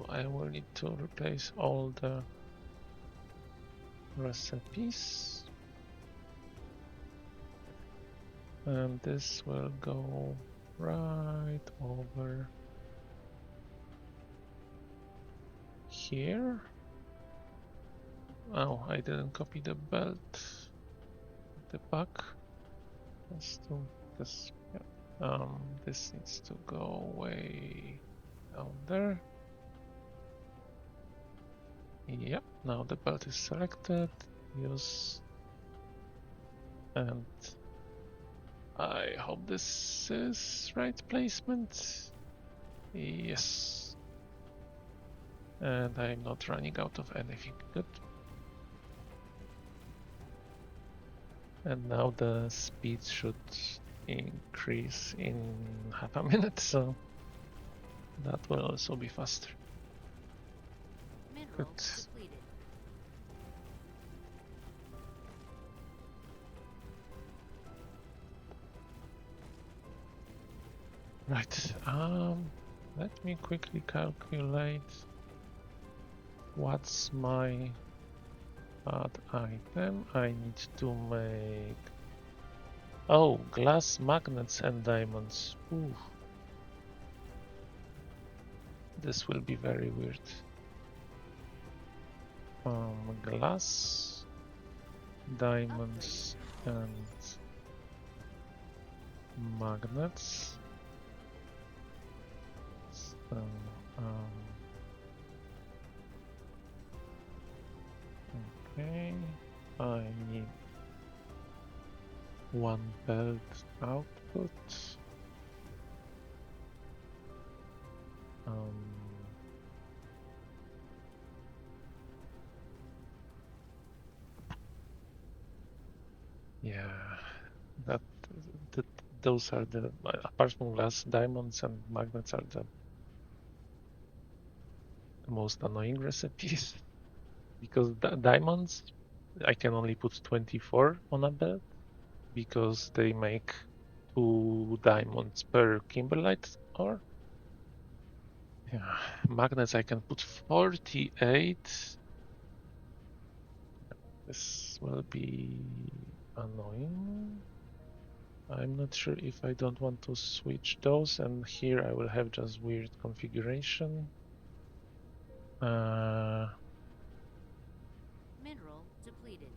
[SPEAKER 1] I will need to replace all the recipes. And this will go right over here. Oh, I didn't copy the belt. The back. Just to this. Yeah. This needs to go way down there. Yep. Now the belt is selected. Use. And I hope this is right placement. Yes. And I'm not running out of anything. Good. And now the speed should increase in half a minute, so that will also be faster.
[SPEAKER 2] Mineral
[SPEAKER 1] Good.
[SPEAKER 2] depleted.
[SPEAKER 1] Right. Let me quickly calculate what's my add item. I need to make glass magnets and diamonds. Ooh. This will be very weird. Glass, diamonds, and magnets. So, okay, I need one belt output. Yeah, that those are the, apart from glass, diamonds and magnets are the most annoying recipes because diamonds I can only put 24 on a belt because they make 2 diamonds per kimberlite ore. Yeah, magnets I can put 48. This will be annoying. I'm not sure if I don't want to switch those, and here I will have just weird configuration.
[SPEAKER 2] Mineral depleted.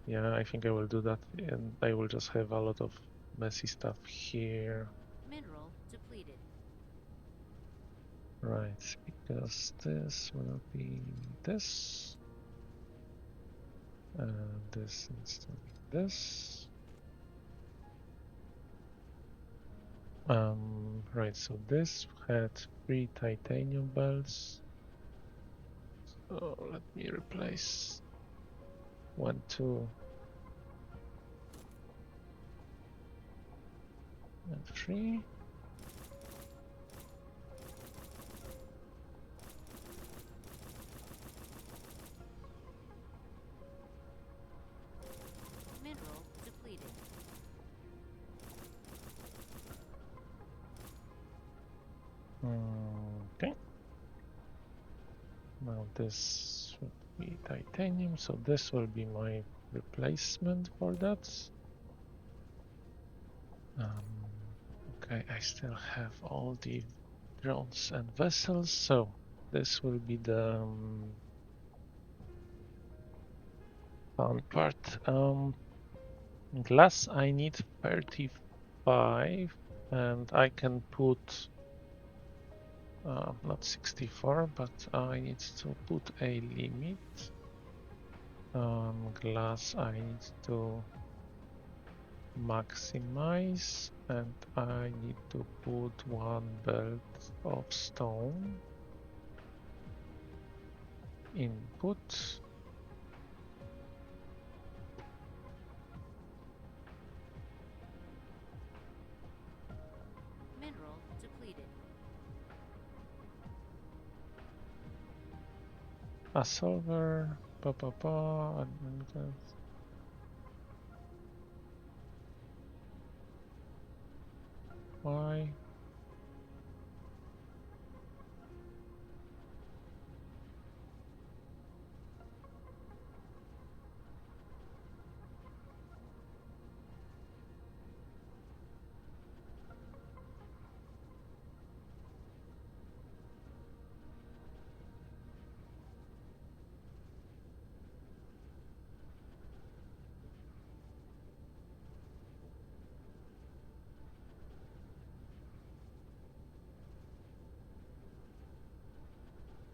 [SPEAKER 1] Yeah, I think I will do that, and I will just have a lot of messy stuff here.
[SPEAKER 2] Mineral depleted.
[SPEAKER 1] Right, because this will be this, and this needs to be this. Right, so this had 3 titanium belts. So let me replace 1, 2, and 3.
[SPEAKER 2] Mineral depleted.
[SPEAKER 1] Okay. Now this should be titanium, so this will be my replacement for that. Okay, I still have all the drones and vessels. So this will be the fun part. Glass, I need 35, and I can put not 64, but I need to put a limit. Glass, I need to maximize, and I need to put one belt of stone. Input.
[SPEAKER 2] Mineral depleted.
[SPEAKER 1] A solver. Why?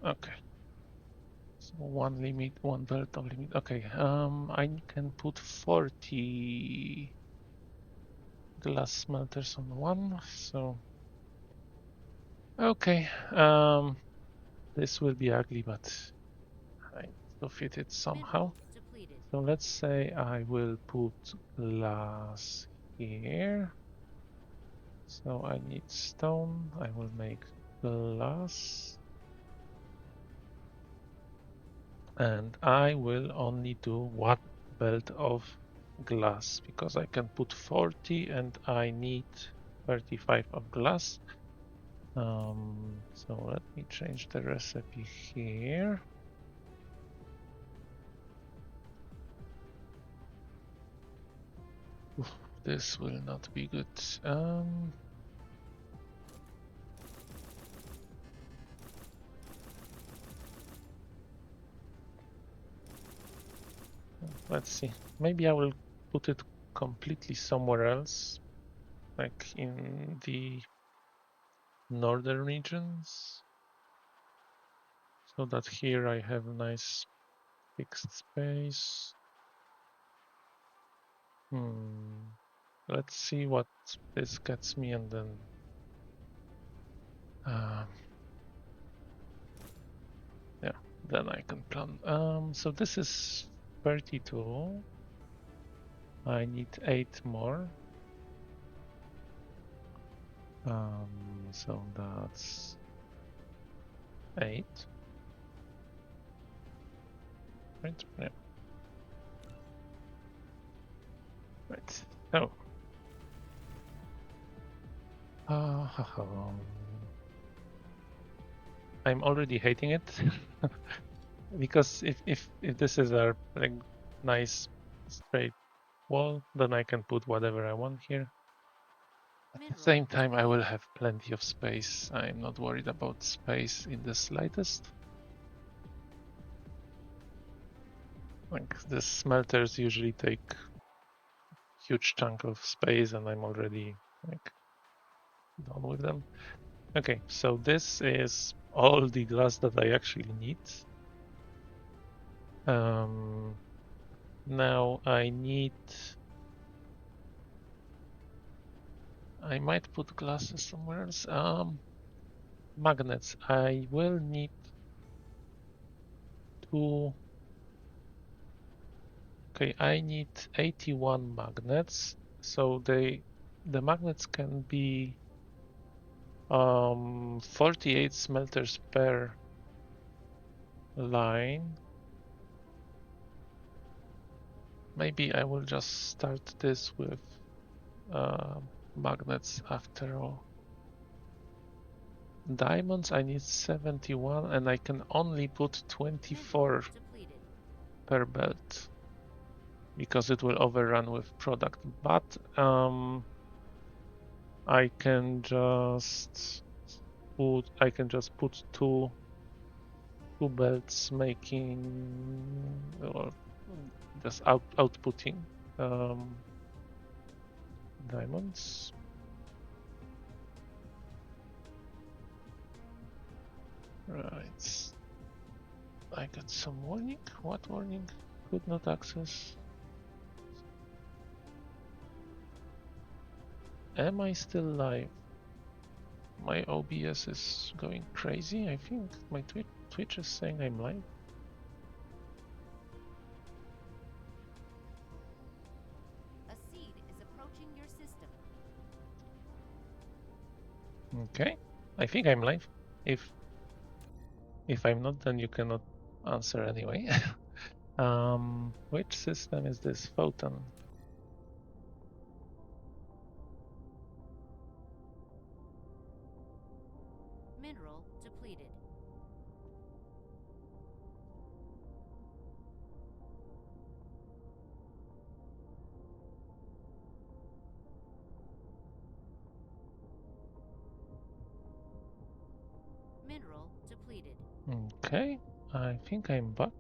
[SPEAKER 1] Okay. So one limit, one belt of limit. Okay. I can put 40 glass smelters on one. So okay. This will be ugly, but I need to fit it somehow.
[SPEAKER 2] Mineral depleted.
[SPEAKER 1] So let's say I will put glass here. So I need stone. I will make glass. And I will only do one belt of glass because I can put 40 and I need 35 of glass. So let me change the recipe here. Oof, this will not be good. Let's see. Maybe I will put it completely somewhere else, like in the northern regions, so that here I have nice fixed space. Let's see what this gets me, and then yeah, then I can plan. So this is 32. I need 8 more. So that's 8. Right? Yeah. Right. So I'm already hating it because if this is a like nice straight wall, then I can put whatever I want here. At the
[SPEAKER 2] Mineral
[SPEAKER 1] same time, I will
[SPEAKER 2] depleted.
[SPEAKER 1] have plenty of space. I'm not worried about space in the slightest. Like the smelters usually take huge chunk of space, and I'm already like done with them. Okay, so this is all the glass that I actually need. Now I might put glasses somewhere else. Magnets. I will need two. Okay, I need 81 magnets. So the magnets can be 48 smelters per line. Maybe I will just start this with magnets after all. Diamonds, I need 71, and I can only put 24 per belt because it will overrun with product. But I can just put two belts making or just outputting diamonds. Right. I got some warning. What warning? Could not access. Am I still live? My OBS is going crazy. I think my Twitch is saying I'm live.
[SPEAKER 2] A seed is approaching your system.
[SPEAKER 1] Okay, I think I'm live. If I'm not, then you cannot answer anyway. Which system is this? Photon.
[SPEAKER 2] Mineral depleted. Mineral depleted.
[SPEAKER 1] Okay, I think I'm back.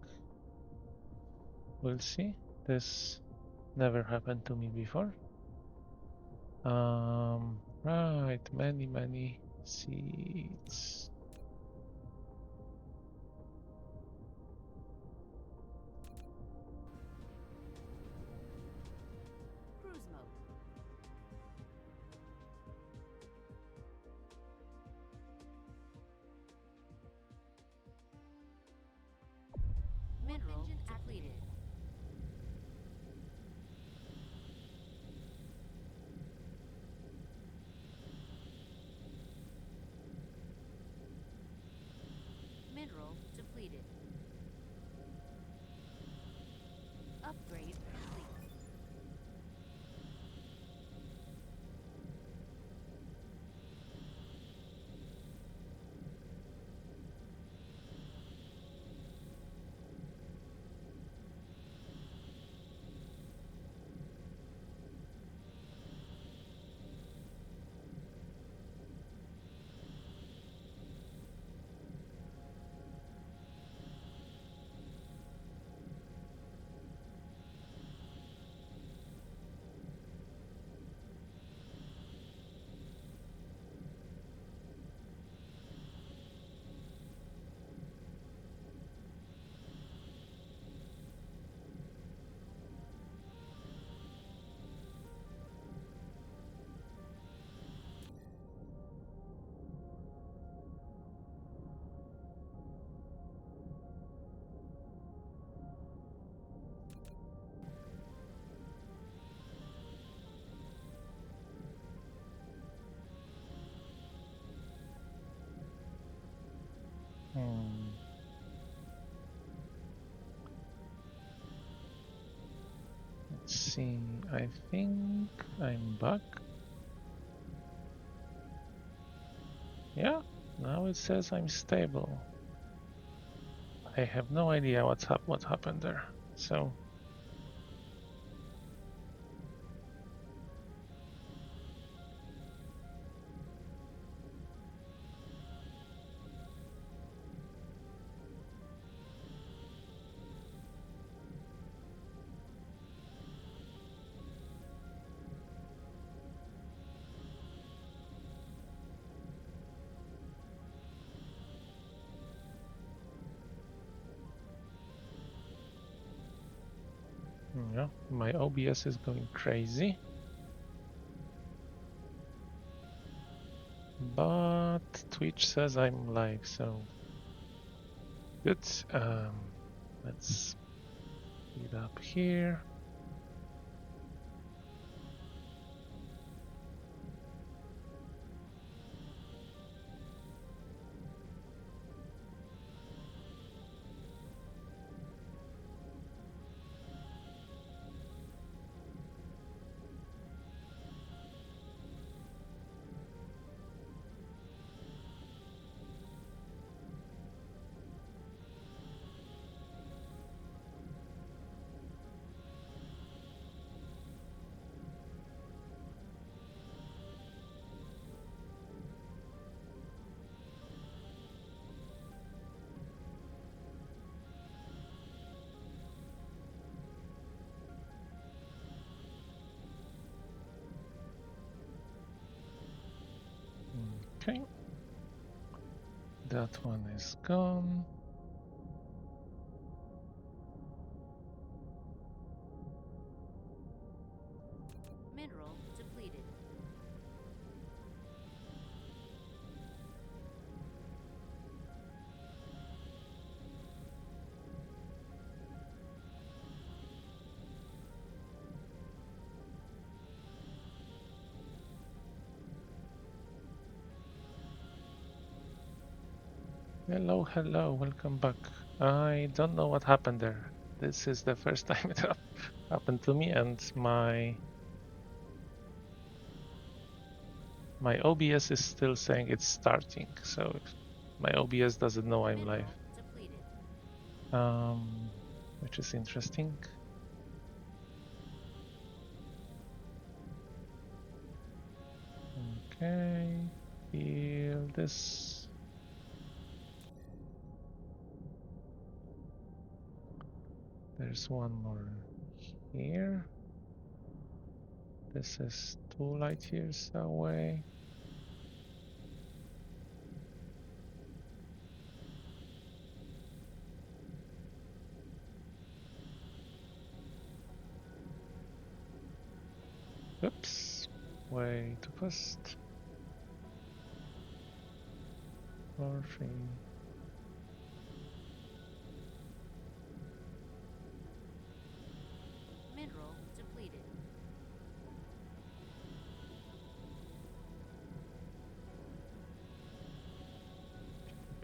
[SPEAKER 1] We'll see. This never happened to me before. Right, many seeds.
[SPEAKER 2] Cruise mode. Mineral depleted. Mineral depleted. Upgrade complete.
[SPEAKER 1] Hmm. Let's see. I think I'm back. Yeah, now it says I'm stable. I have no idea what happened there. So yeah, my OBS is going crazy. But Twitch says I'm live, so good. Let's speed up here. Okay. That one is gone.
[SPEAKER 2] Mineral depleted.
[SPEAKER 1] Hello, hello, welcome back. I don't know what happened there. This is the first time it happened to me, and my OBS is still saying it's starting, so my OBS doesn't know I'm
[SPEAKER 2] Mineral
[SPEAKER 1] live,
[SPEAKER 2] depleted.
[SPEAKER 1] which is interesting. Okay, heal this. There's one more here. This is 2 light years away. Oops, way too fast. Morphine.
[SPEAKER 2] Mineral depleted.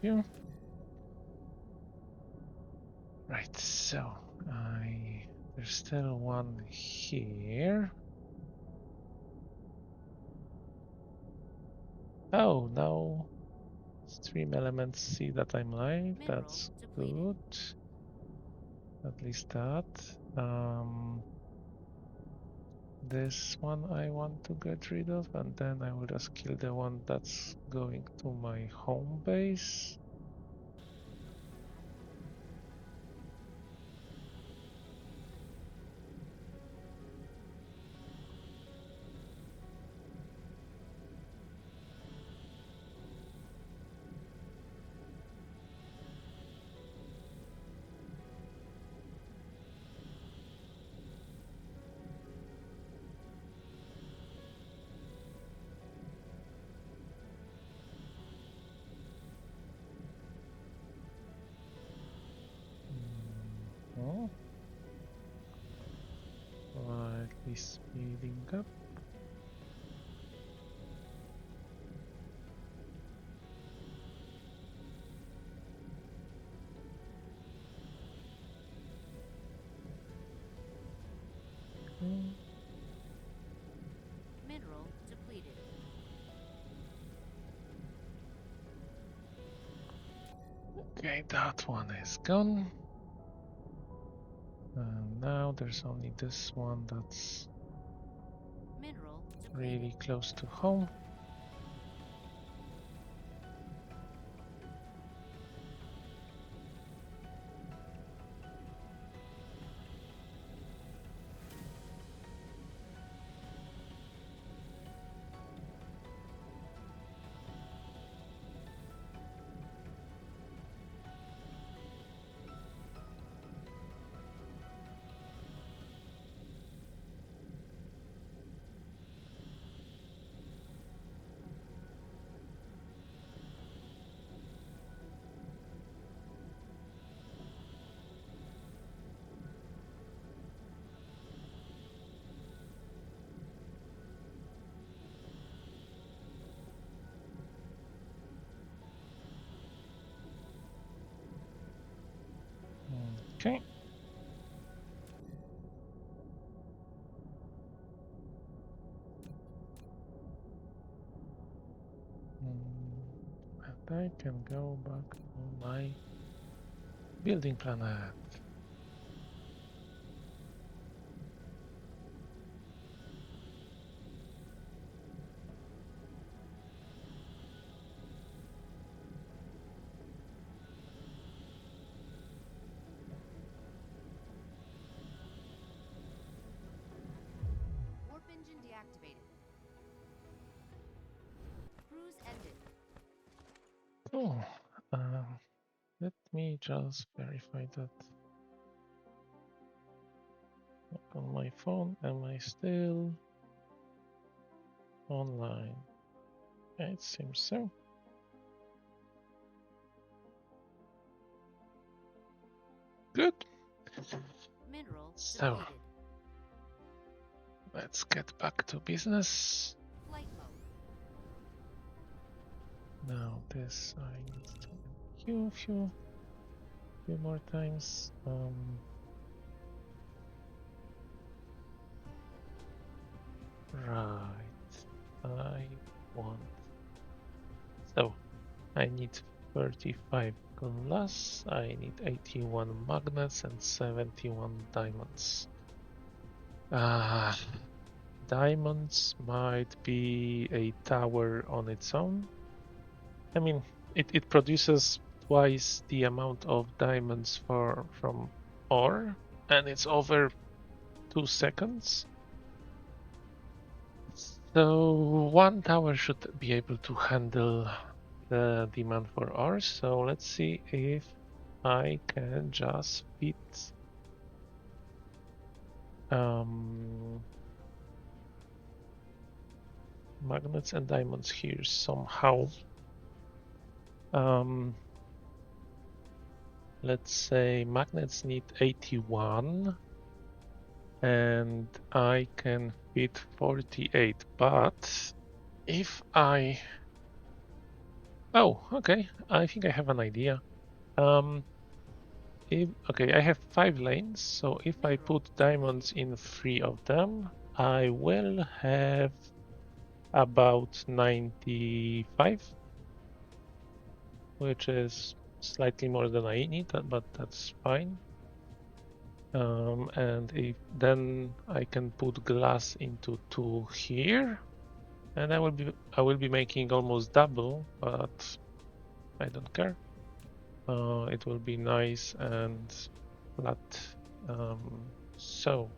[SPEAKER 1] Yeah. Right, so there's still one here. Oh, now stream elements see that I'm live.
[SPEAKER 2] Mineral
[SPEAKER 1] That's
[SPEAKER 2] depleted.
[SPEAKER 1] good. At least that. This one I want to get rid of, and then I will just kill the one that's going to my home base. Oh, slightly speeding up.
[SPEAKER 2] Mineral depleted.
[SPEAKER 1] Okay, that one is gone. And now there's only this one that's
[SPEAKER 2] Mineral depleted.
[SPEAKER 1] really close to home. Okay. And I can go back to my building planet.
[SPEAKER 2] Warp engine deactivated. Cruise ended.
[SPEAKER 1] Oh, let me just verify that on my phone. Am I still online? It seems so. Good.
[SPEAKER 2] Mineral
[SPEAKER 1] So
[SPEAKER 2] depleted.
[SPEAKER 1] let's get back to business.
[SPEAKER 2] Flight mode.
[SPEAKER 1] Now this I need to queue few more times. Right. I want. So I need 35 glass. I need 81 magnets and 71 diamonds. Diamonds might be a tower on its own. I mean, it produces twice the amount of diamonds from ore, and it's over 2 seconds. So one tower should be able to handle the demand for ore. So let's see if I can just fit magnets and diamonds here somehow. Let's say magnets need 81 and I can fit 48, but if I... Oh, okay, I think I have an idea. Okay, I have 5 lanes, so if I put diamonds in 3 of them, I will have about 95, which is slightly more than I need, but that's fine. And if then I can put glass into 2 here, and I will be making almost double, but I don't care. It will be nice and flat. So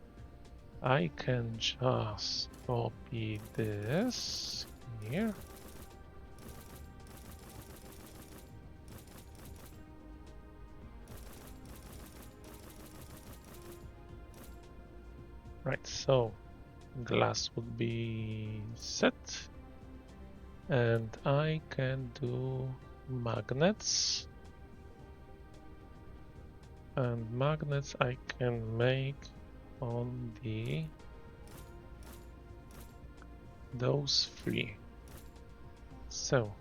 [SPEAKER 1] I can just copy this here. Right, so glass would be set. And I can do magnets. And magnets I can make on those 3. So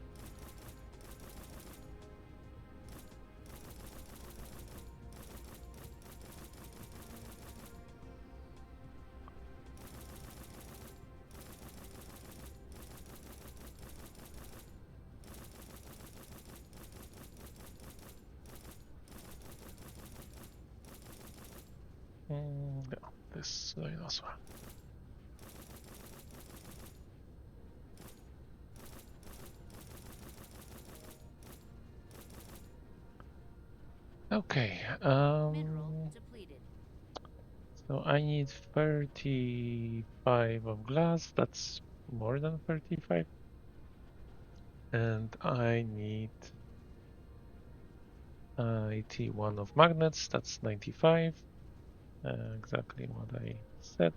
[SPEAKER 1] no, this as well. Okay.
[SPEAKER 2] Mineral depleted.
[SPEAKER 1] So I need 35 of glass. That's more than 35. And I need 81 of magnets. That's 95. Exactly what I said.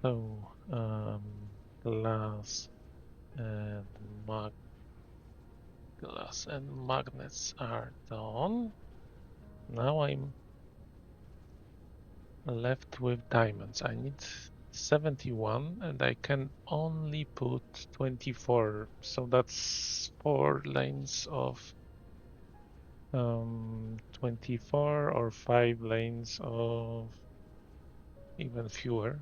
[SPEAKER 1] So glass and glass and magnets are done. Now I'm left with diamonds. I need 71 and I can only put 24. So that's 4 lanes of 24 or 5 lanes of even fewer.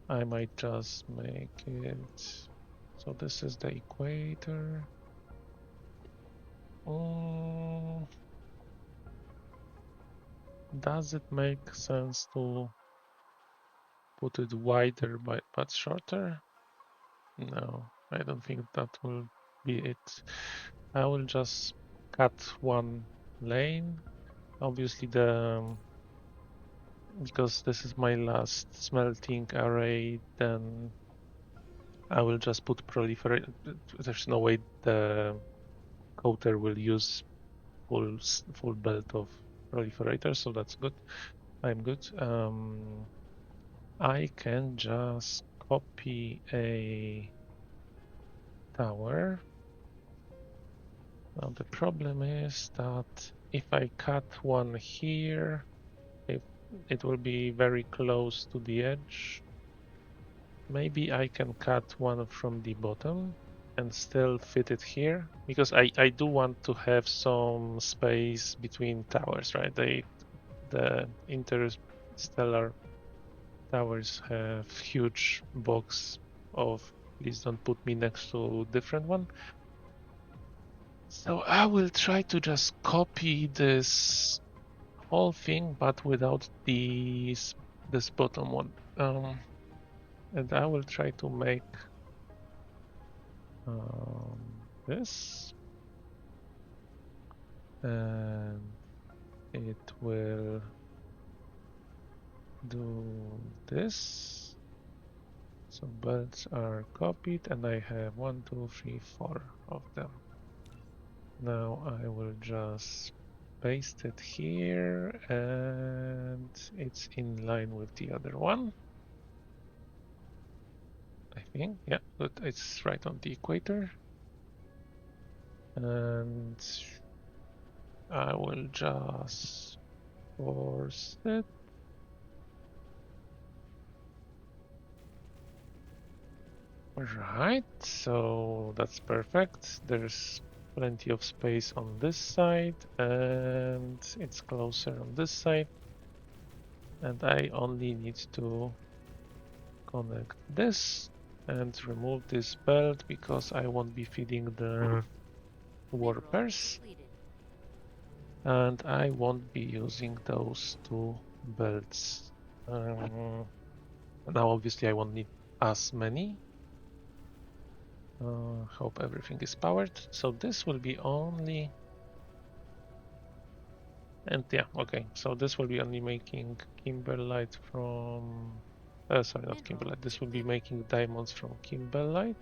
[SPEAKER 1] I might just make it. So this is the equator. Does it make sense to put it wider but shorter? No, I don't think that will be it. I will just cut 1 lane. Obviously because this is my last smelting array, then I will just put proliferate. There's no way coater will use full belt of proliferators, so that's good. I'm good. I can just copy a tower. Now the problem is that if I cut one here, it will be very close to the edge. Maybe I can cut one from the bottom and still fit it here, because I do want to have some space between towers, right? The interstellar towers have huge box of please don't put me next to different one. So I will try to just copy this whole thing, but without this bottom one. And I will try to make this, and it will do this. So belts are copied, and I have 1, 2, 3, 4 of them. Now I will just paste it here, and it's in line with the other one. I think, yeah, good. It's right on the equator. And I will just force it. Right, so that's perfect. There's plenty of space on this side, and it's closer on this side. And I only need to connect this and remove this belt because I won't be feeding the warpers. And I won't be using those two belts. Now, obviously, I won't need as many. Hope everything is powered. So this will be only... And yeah, okay. So this will be only making kimberlite from... sorry, not kimberlite. This will be making diamonds from kimberlite.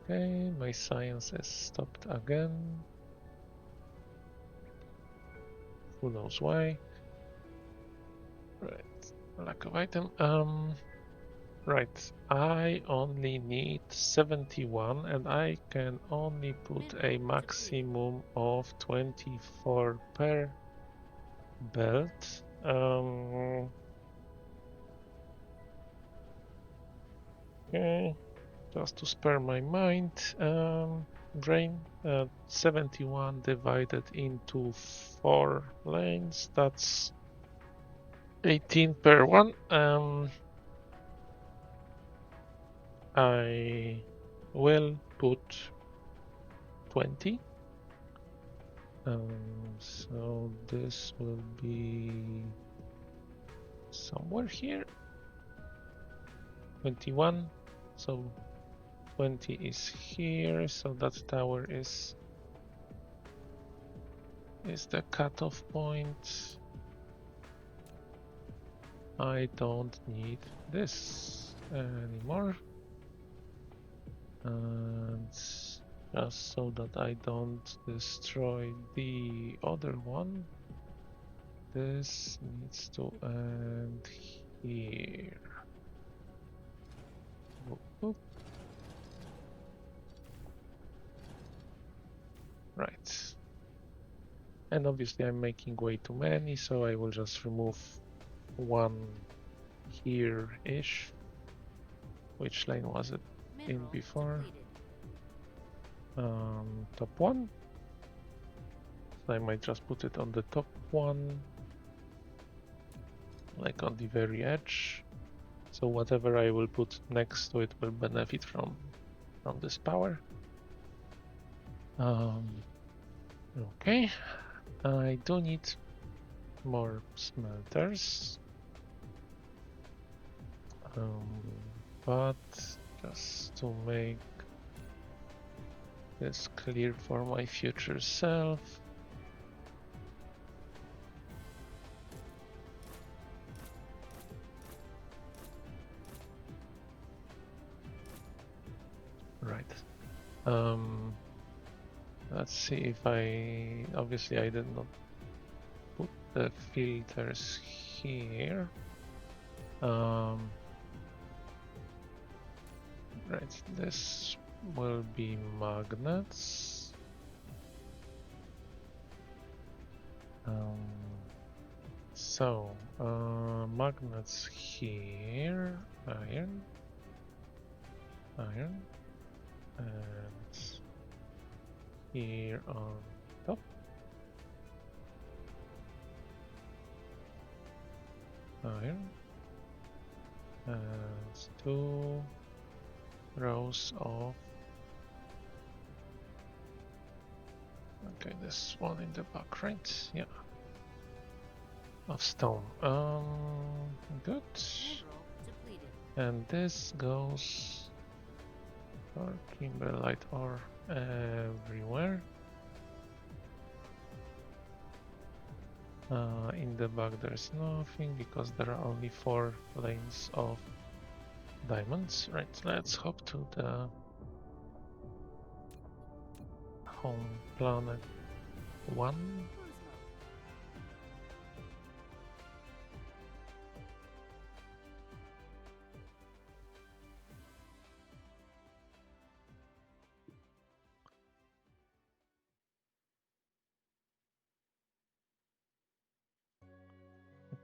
[SPEAKER 1] Okay, my science has stopped again. Who knows why? Right, lack of item. Right, I only need 71, and I can only put a maximum of 24 per belt. Okay, just to spare my mind, brain. 71 divided into 4 lanes. That's 18 per one. I will put 20. So this will be somewhere here. 21. So 20 is here. So that tower is the cutoff point. I don't need this anymore. And just so that I don't destroy the other one, this needs to end here. Oop. Right. And obviously I'm making way too many, so I will just remove one here-ish. Which lane was it in before? Top one. So I might just put it on the top one, like on the very edge. So whatever I will put next to it will benefit from this power. Okay, I do need more smelters, but just to make this clear for my future self, right, Let's see if obviously I did not put the filters here. Right, this will be magnets. Magnets here, iron, and here on top. Iron, and 2 rows of, okay, this one in the back, right? Yeah, of stone. Good. And this goes for kimberlite ore everywhere. In the back there's nothing because there are only 4 lanes of diamonds. Right, let's hop to the home planet 1.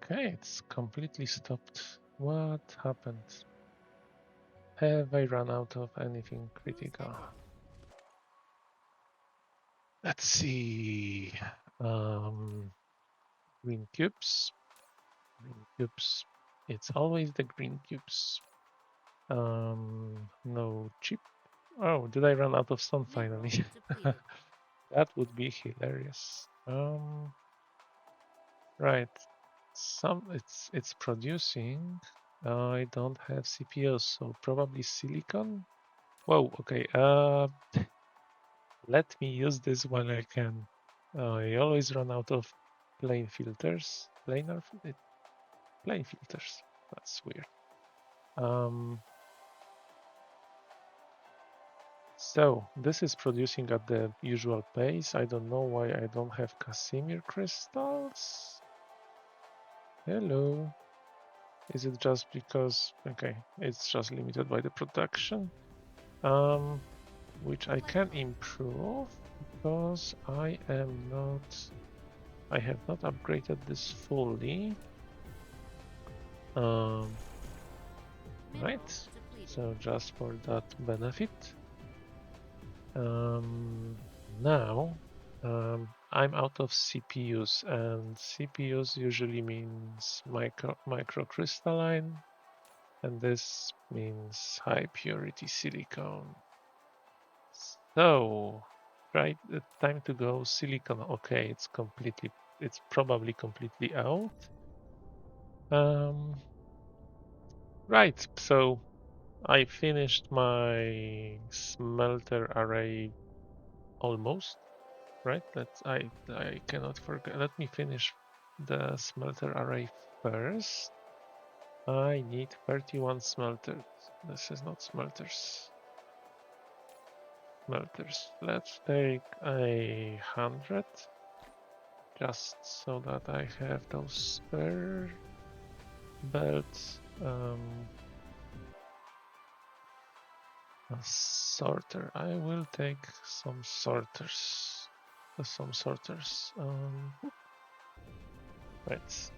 [SPEAKER 1] Okay, it's completely stopped. What happened? Have I run out of anything critical? Let's see. Green cubes. Green cubes. It's always the green cubes. No chip. Oh, did I run out of stone finally? That would be hilarious. Right. It's producing. I don't have CPUs, so probably silicon. Whoa, okay. Let me use this while I can. I always run out of plain filters. Plain filters. That's weird. So this is producing at the usual pace. I don't know why I don't have Casimir crystals. Hello. Is it just because, okay, it's just limited by the production, which I can improve because I have not upgraded this fully. Right, so just for that benefit. Now, I'm out of CPUs, and CPUs usually means microcrystalline, and this means high purity silicon. So, right, time to go silicon. Okay, it's probably completely out. Right, so I finished my smelter array almost. Right, I cannot forget. Let me finish the smelter array first. I need 31 smelters. This is not smelters. Let's take 100, just so that I have those spare belts. A sorter. I will take some sorters. Right.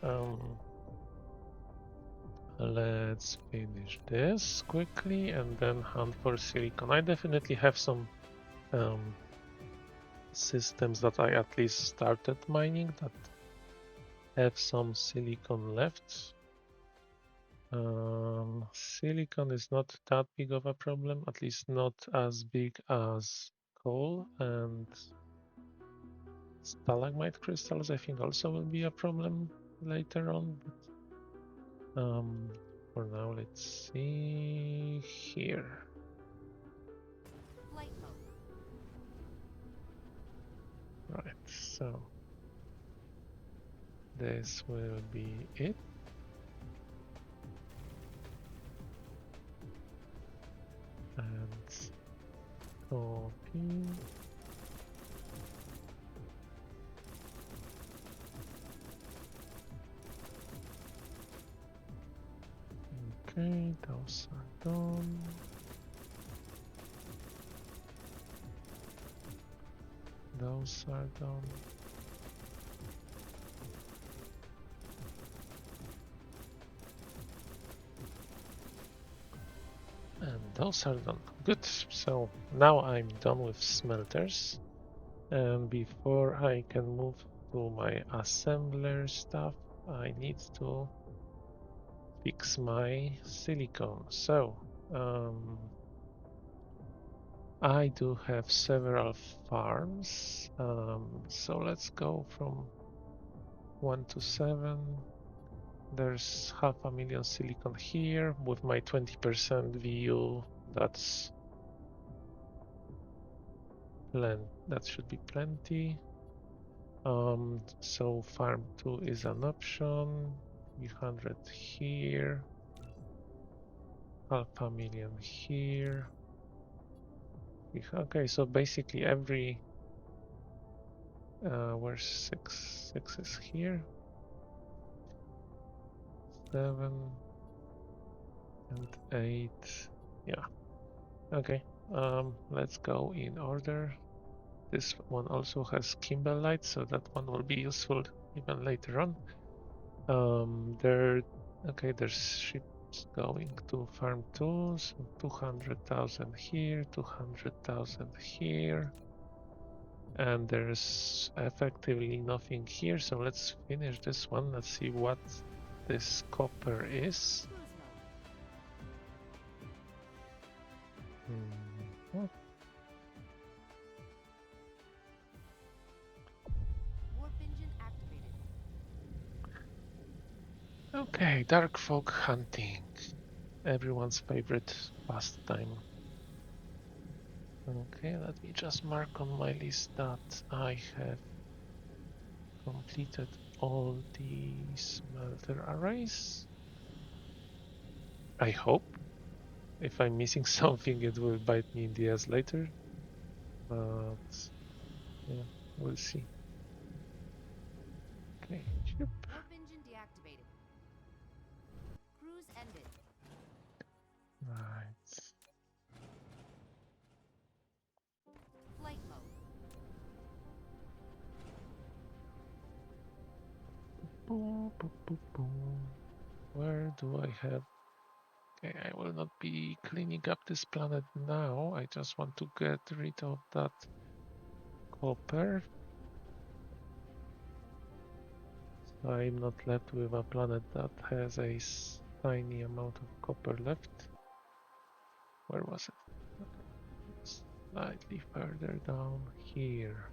[SPEAKER 1] Let's finish this quickly and then hunt for silicon. I definitely have some systems that I at least started mining that have some silicon left. Silicon is not that big of a problem, at least not as big as coal, and stalagmite crystals I think also will be a problem later on. But, for now, let's see here. Right, so this will be it. And go Okay, those are done. Those are done. And those are done. Good. So now I'm done with smelters. And before I can move to my assembler stuff, I need to fix my silicon. So I do have several farms. So let's go from 1 to 7. There's 500,000 silicon here with my 20% VU. That's that should be plenty. So farm 2 is an option. 300 here. 500,000 here. Okay, so basically every where's 6 is here. 7 and 8. Yeah. Okay. Let's go in order. This one also has Kimball light, so that one will be useful even later on. There's ships going to farm 2, so 200,000 here, 200,000 here. And there's effectively nothing here, so let's finish this one. Let's see what this copper is. Mhm.
[SPEAKER 2] Warp engine activated.
[SPEAKER 1] Okay, dark fog hunting. Everyone's favorite pastime. Okay, let me just mark on my list that I have completed all the smelter arrays. I hope. If I'm missing something, it will bite me in the ass later. But yeah, we'll see. Okay.
[SPEAKER 2] Warp engine deactivated. Cruise ended.
[SPEAKER 1] Right.
[SPEAKER 2] Flight mode.
[SPEAKER 1] Boom, boom, boom, boom. Where do I have? Okay, I will not be cleaning up this planet now. I just want to get rid of that copper. So I'm not left with a planet that has a tiny amount of copper left. Where was it? Okay. Slightly further down here.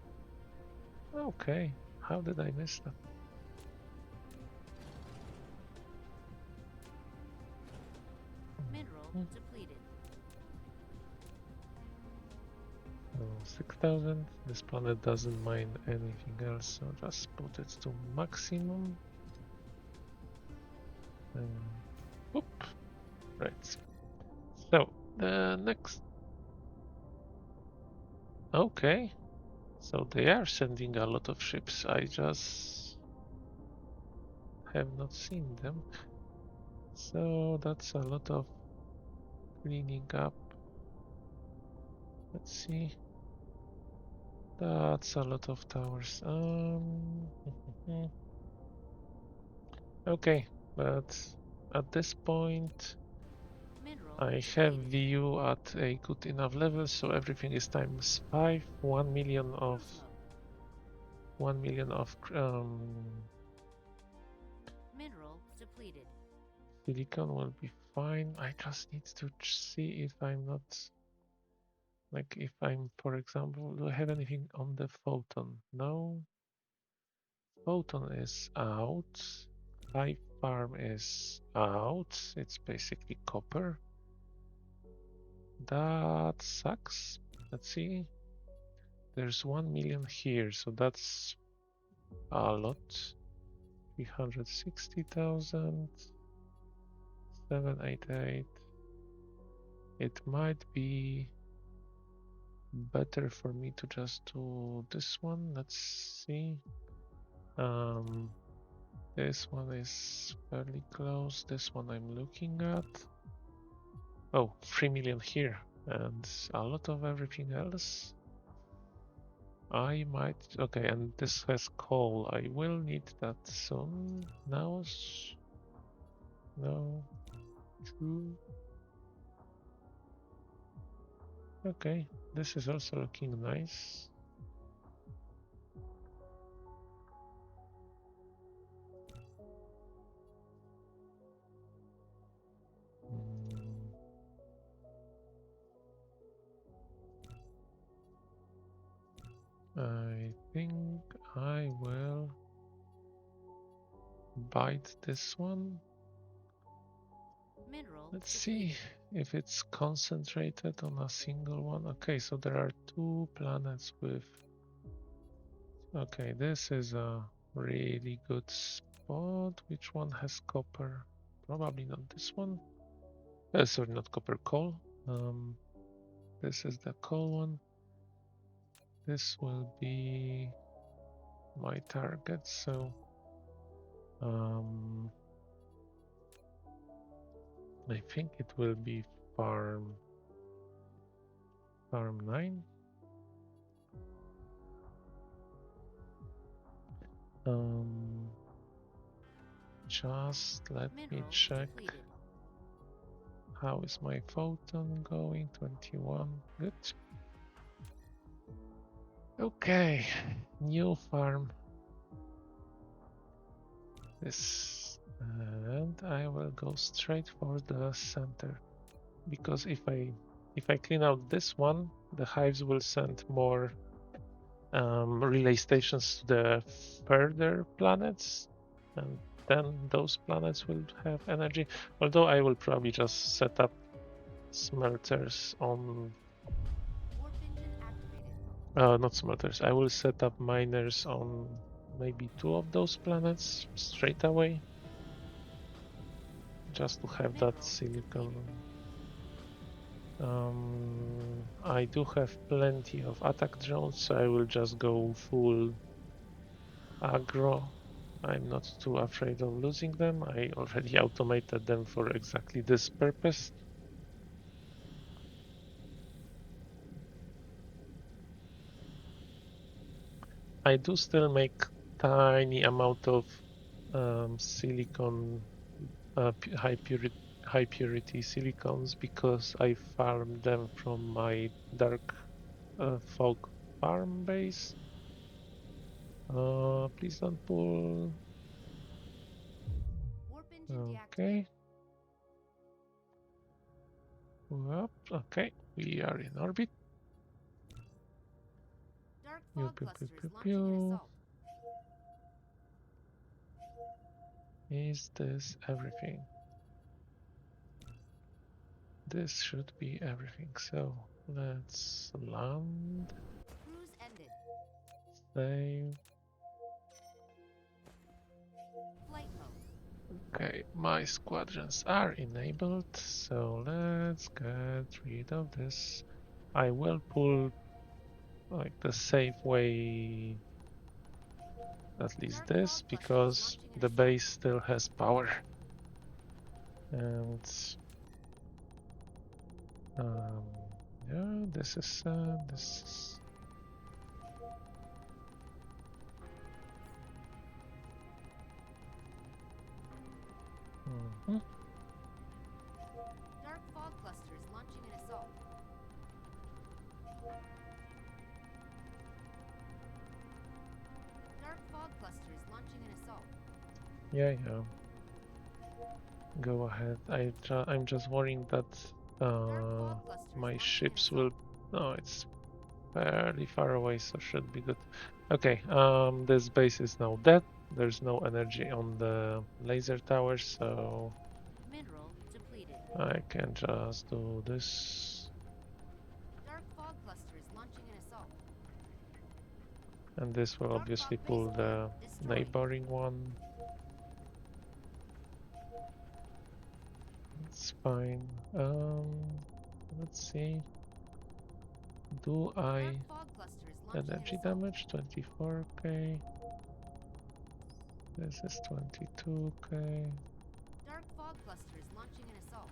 [SPEAKER 1] Okay, how did I miss that?
[SPEAKER 2] Mineral depleted.
[SPEAKER 1] So 6,000. This planet doesn't mind anything else, so just put it to maximum. And whoop. Right. So the next. Okay. So they are sending a lot of ships. I just have not seen them. So that's a lot of cleaning up. Let's see. That's a lot of towers. Okay, but at this point,
[SPEAKER 2] Mineral
[SPEAKER 1] I have
[SPEAKER 2] depleted.
[SPEAKER 1] VU at a good enough level, so everything is times 5. 1 million of
[SPEAKER 2] Cruise mode.
[SPEAKER 1] 1 million of
[SPEAKER 2] Mineral depleted.
[SPEAKER 1] silicon will be fine. I just need to see if I'm not like if I'm, for example, do I have anything on the photon? No. Photon is out. High farm is out. It's basically copper. That sucks. Let's see. There's 1 million here, so that's a lot. 360,000. 788. It might be better for me to just do this one. Let's see. This one is fairly close. This one I'm looking at. Oh, 3 million here and a lot of everything else. I might. Okay, and this has coal. I will need that soon. Now, no, 2. Okay, this is also looking nice. I think I will bite this one.
[SPEAKER 2] Mineral
[SPEAKER 1] Let's
[SPEAKER 2] depleted.
[SPEAKER 1] see if it's concentrated on a single one. Okay, so there are 2 planets with. Okay, this is a really good spot. Which one has copper? Probably not this one. Sorry, not copper, coal. This is the coal one. This will be my target. So I think it will be farm 9. Just let me
[SPEAKER 2] Mineral
[SPEAKER 1] check.
[SPEAKER 2] depleted.
[SPEAKER 1] How is my photon going? 21. Good. Okay. New farm. This. And I will go straight for the center. Because if I clean out this one, the hives will send more relay stations to the further planets, and then those planets will have energy. Although I will probably just set up smelters on,
[SPEAKER 2] Warp engine activated.
[SPEAKER 1] not smelters. I will set up miners on maybe 2 of those planets straight away, just to have that
[SPEAKER 2] Mineral
[SPEAKER 1] silicon.
[SPEAKER 2] depleted.
[SPEAKER 1] I do have plenty of attack drones, so I will just go full aggro. I'm not too afraid of losing them. I already automated them for exactly this purpose. I do still make tiny amount of silicon, high purity silicons, because I farmed them from my dark fog farm base. Please don't pull.
[SPEAKER 2] Warp engine
[SPEAKER 1] Okay.
[SPEAKER 2] deactivated.
[SPEAKER 1] Up. Okay, we are in orbit.
[SPEAKER 2] Dark
[SPEAKER 1] Pew,
[SPEAKER 2] fog
[SPEAKER 1] pew, pew,
[SPEAKER 2] clusters
[SPEAKER 1] pew,
[SPEAKER 2] launching an
[SPEAKER 1] pew.
[SPEAKER 2] assault.
[SPEAKER 1] Is this everything? This should be everything. So let's land,
[SPEAKER 2] Cruise ended.
[SPEAKER 1] save.
[SPEAKER 2] Flight mode.
[SPEAKER 1] Okay, my squadrons are enabled, so let's get rid of this. I will pull like the safe way, at least
[SPEAKER 2] Dark
[SPEAKER 1] this,
[SPEAKER 2] fog clusters
[SPEAKER 1] because
[SPEAKER 2] launching an
[SPEAKER 1] the
[SPEAKER 2] assault.
[SPEAKER 1] base still has power. And um, yeah, this is mhm.
[SPEAKER 2] Dark fog clusters launching an assault. Dark fog clusters launching an assault.
[SPEAKER 1] Yeah, yeah. Go ahead. I'm just worrying that
[SPEAKER 2] Dark fog clusters
[SPEAKER 1] my
[SPEAKER 2] launching an
[SPEAKER 1] ships
[SPEAKER 2] assault.
[SPEAKER 1] will. No, it's fairly far away, so should be good. Okay. This base is now dead. There's no energy on the laser towers, so
[SPEAKER 2] Mineral depleted.
[SPEAKER 1] I can just do this,
[SPEAKER 2] Dark fog clusters launching an assault.
[SPEAKER 1] and this will
[SPEAKER 2] Dark fog
[SPEAKER 1] obviously
[SPEAKER 2] base
[SPEAKER 1] pull
[SPEAKER 2] core
[SPEAKER 1] the
[SPEAKER 2] destroyed.
[SPEAKER 1] neighboring one. It's fine. Let's see. Do
[SPEAKER 2] Dark
[SPEAKER 1] I
[SPEAKER 2] fog clusters launching an
[SPEAKER 1] energy
[SPEAKER 2] assault.
[SPEAKER 1] damage 24k? This is 22k.
[SPEAKER 2] Dark fog clusters launching an assault.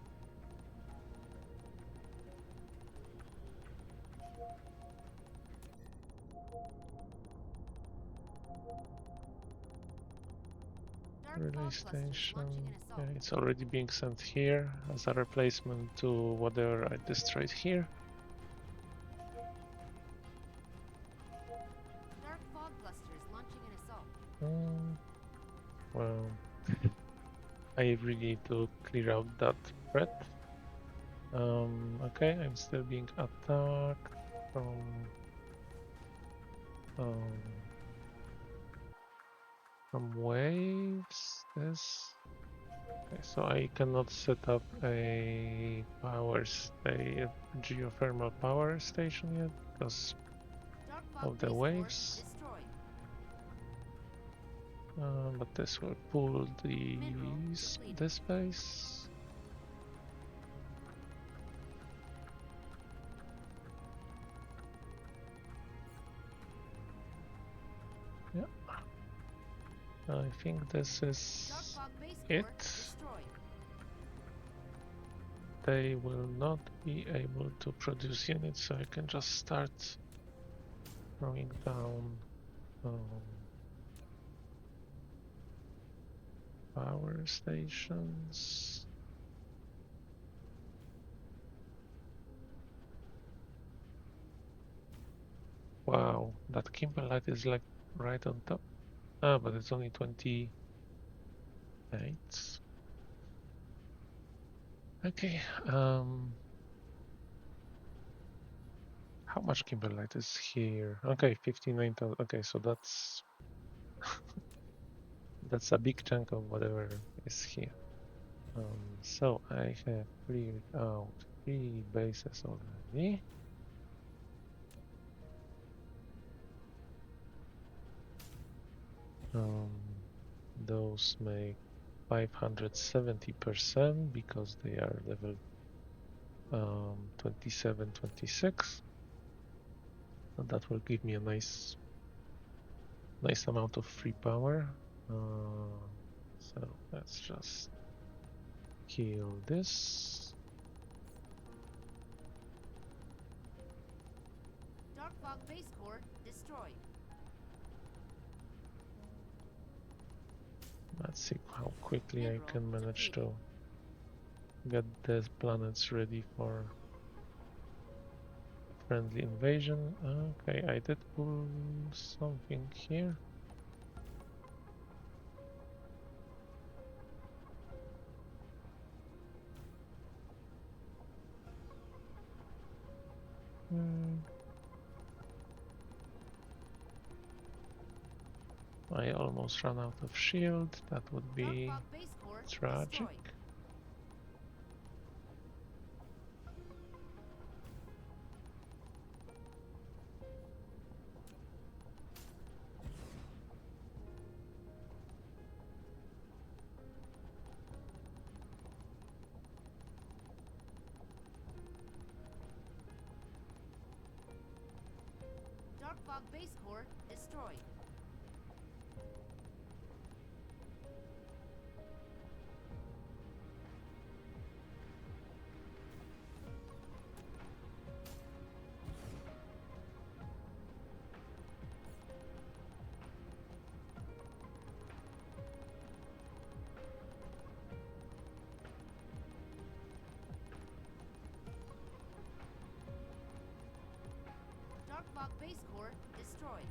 [SPEAKER 2] Dark
[SPEAKER 1] Relay
[SPEAKER 2] fog clusters launching
[SPEAKER 1] station.
[SPEAKER 2] an assault.
[SPEAKER 1] Yeah, it's already being sent here as a replacement to whatever I destroyed here.
[SPEAKER 2] Dark fog clusters launching an assault.
[SPEAKER 1] Well, I really need to clear out that threat. Okay, I'm still being attacked um, from waves. This. Okay, so I cannot set up a geothermal power station yet because
[SPEAKER 2] Dark fog
[SPEAKER 1] of the
[SPEAKER 2] base core
[SPEAKER 1] waves.
[SPEAKER 2] destroyed.
[SPEAKER 1] But this will pull
[SPEAKER 2] Mineral depleted.
[SPEAKER 1] this space. Yeah. I think this
[SPEAKER 2] Dark
[SPEAKER 1] is
[SPEAKER 2] fog base core
[SPEAKER 1] it.
[SPEAKER 2] destroyed.
[SPEAKER 1] They will not be able to produce units, so I can just start throwing down power stations. Wow, that kimberlite is like right on top. Ah, but it's only 28. Okay, how much kimberlite is here? Okay, 59,000. Okay, so that's a big chunk of whatever is here. So I have cleared out 3 bases already. Those make 570% because they are level 27, 26. And that will give me a nice amount of free power. So let's just kill this.
[SPEAKER 2] Dark fog base core destroyed.
[SPEAKER 1] Let's see how quickly I
[SPEAKER 2] Mineral
[SPEAKER 1] can manage
[SPEAKER 2] depleted.
[SPEAKER 1] to get the planets ready for friendly invasion. Okay, I did pull something here. I almost ran out of shield. That would
[SPEAKER 2] Dark
[SPEAKER 1] be
[SPEAKER 2] fog base core
[SPEAKER 1] tragic.
[SPEAKER 2] destroyed. Dark fog base core destroyed. Dark fog base core destroyed.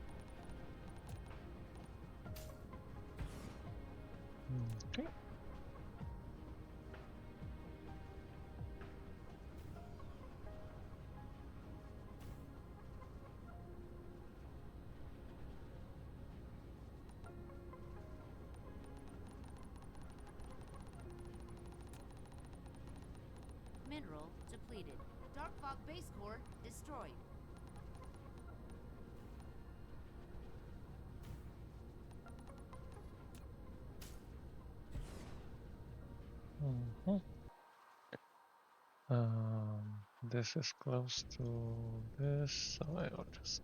[SPEAKER 1] Okay.
[SPEAKER 2] Mineral depleted. Dark fog base core destroyed.
[SPEAKER 1] Mhm. This is close to this, so I will just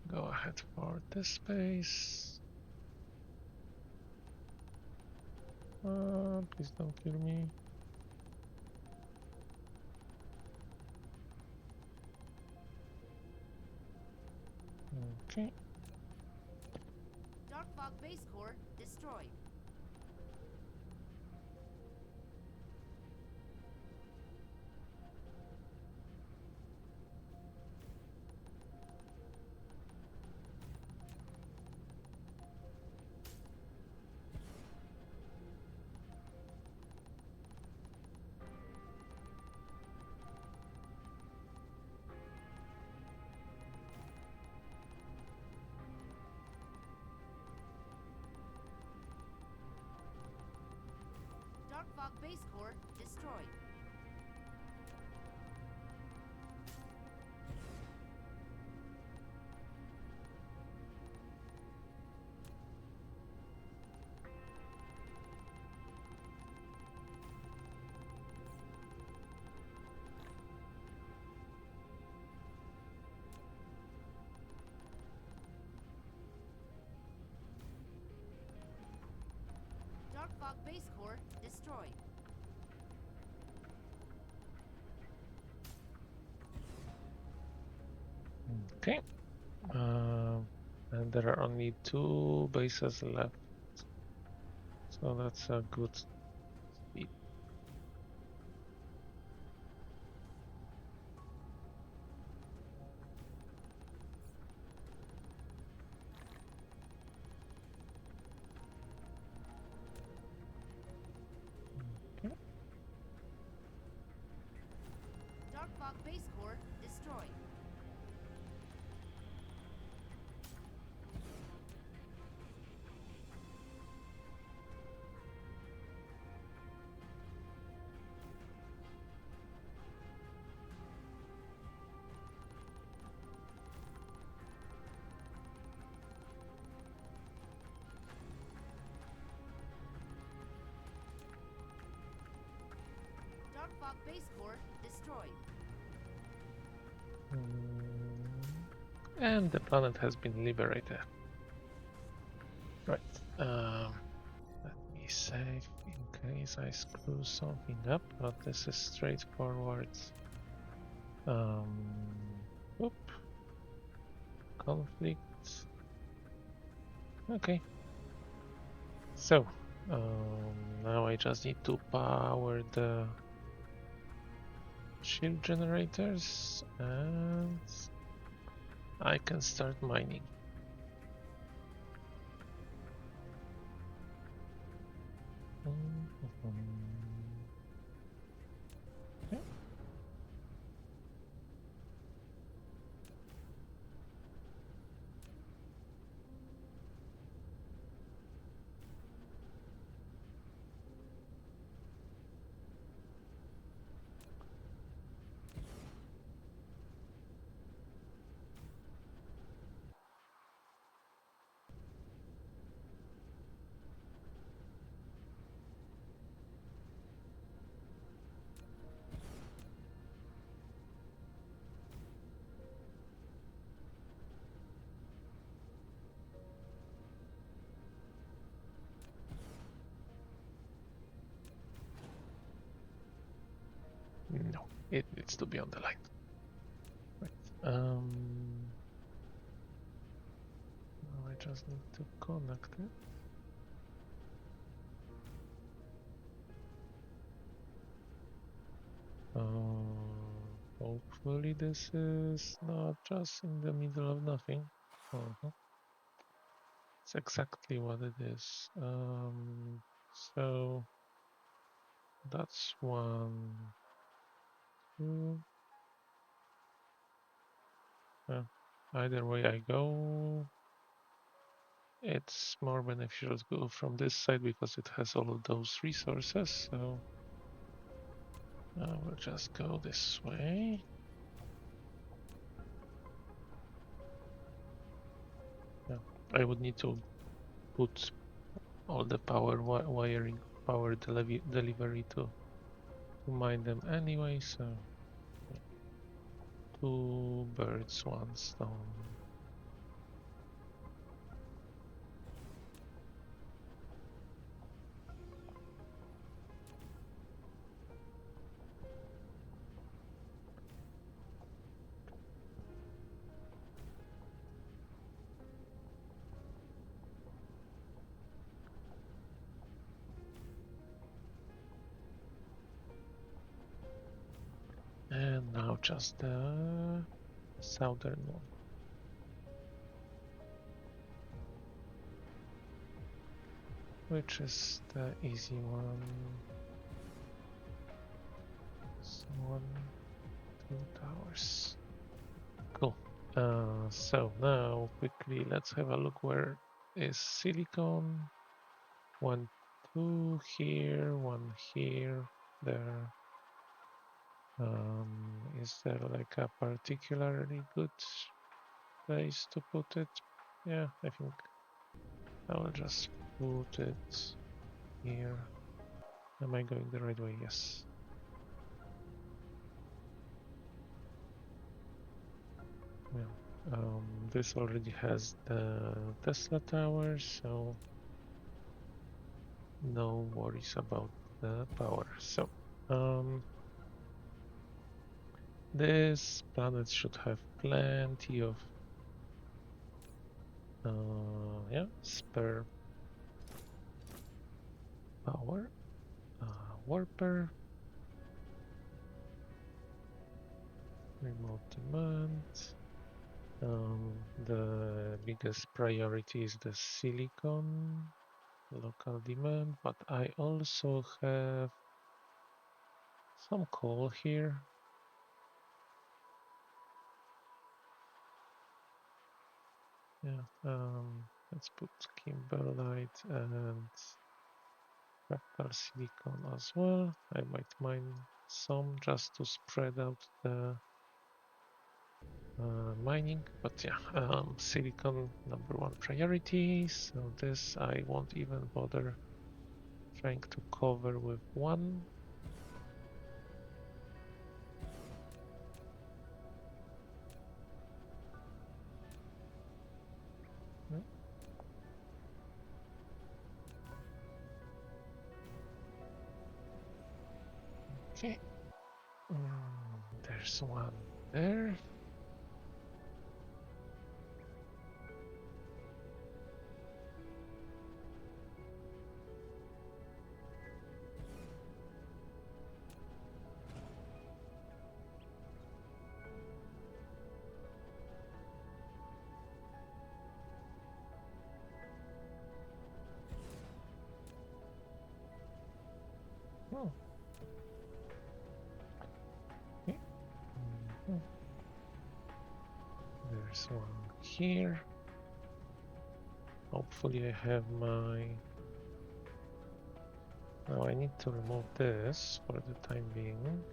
[SPEAKER 1] go ahead for this space. Please don't kill me. Okay.
[SPEAKER 2] Dark Fog Base Core destroyed. Dark Fog Base Core destroyed. Dark Fog Base Core destroyed.
[SPEAKER 1] Okay. And there are only 2 bases left. So that's a good speed. Okay.
[SPEAKER 2] Dark Fog Base Core destroyed. Dark Fog Base Core destroyed.
[SPEAKER 1] And the planet has been liberated. Right. Let me save in case I screw something up, but this is straightforward. Whoop. Conflict. Okay. So, now I just need to power the shield generators and I can start mining. Okay. No, it needs to be on the line. Right. Now I just need to connect it. Hopefully this is not just in the middle of nothing. It's exactly what it is. So that's 1, 2. Either way I go, it's more beneficial to go from this side because it has all of those resources. So we'll just go this way. Yeah, I would need to put all the power wiring, power delivery to mine them anyway. So yeah. 2 birds, 1 stone. just the southern one. Which is the easy one? So 1, 2 towers. Cool. So now quickly let's have a look where is silicon. 1, 2 here, 1 here, there. Is there like a particularly good place to put it? Yeah, I think I will just put it here. Am I going the right way? Yes. Yeah. This already has the Tesla tower, so no worries about the power. So, this planet should have plenty of yeah, spare power. Warper, remote demand. The biggest priority is the silicon local demand, but I also have some coal here. Yeah, let's put kimberlite and fractal silicon as well. I might mine some just to spread out the mining, but yeah, silicon number one priority. So this I won't even bother trying to cover with one. Okay, there's one there. Oh, okay. There's one here. Hopefully I have my... Now I need to remove this for the time being.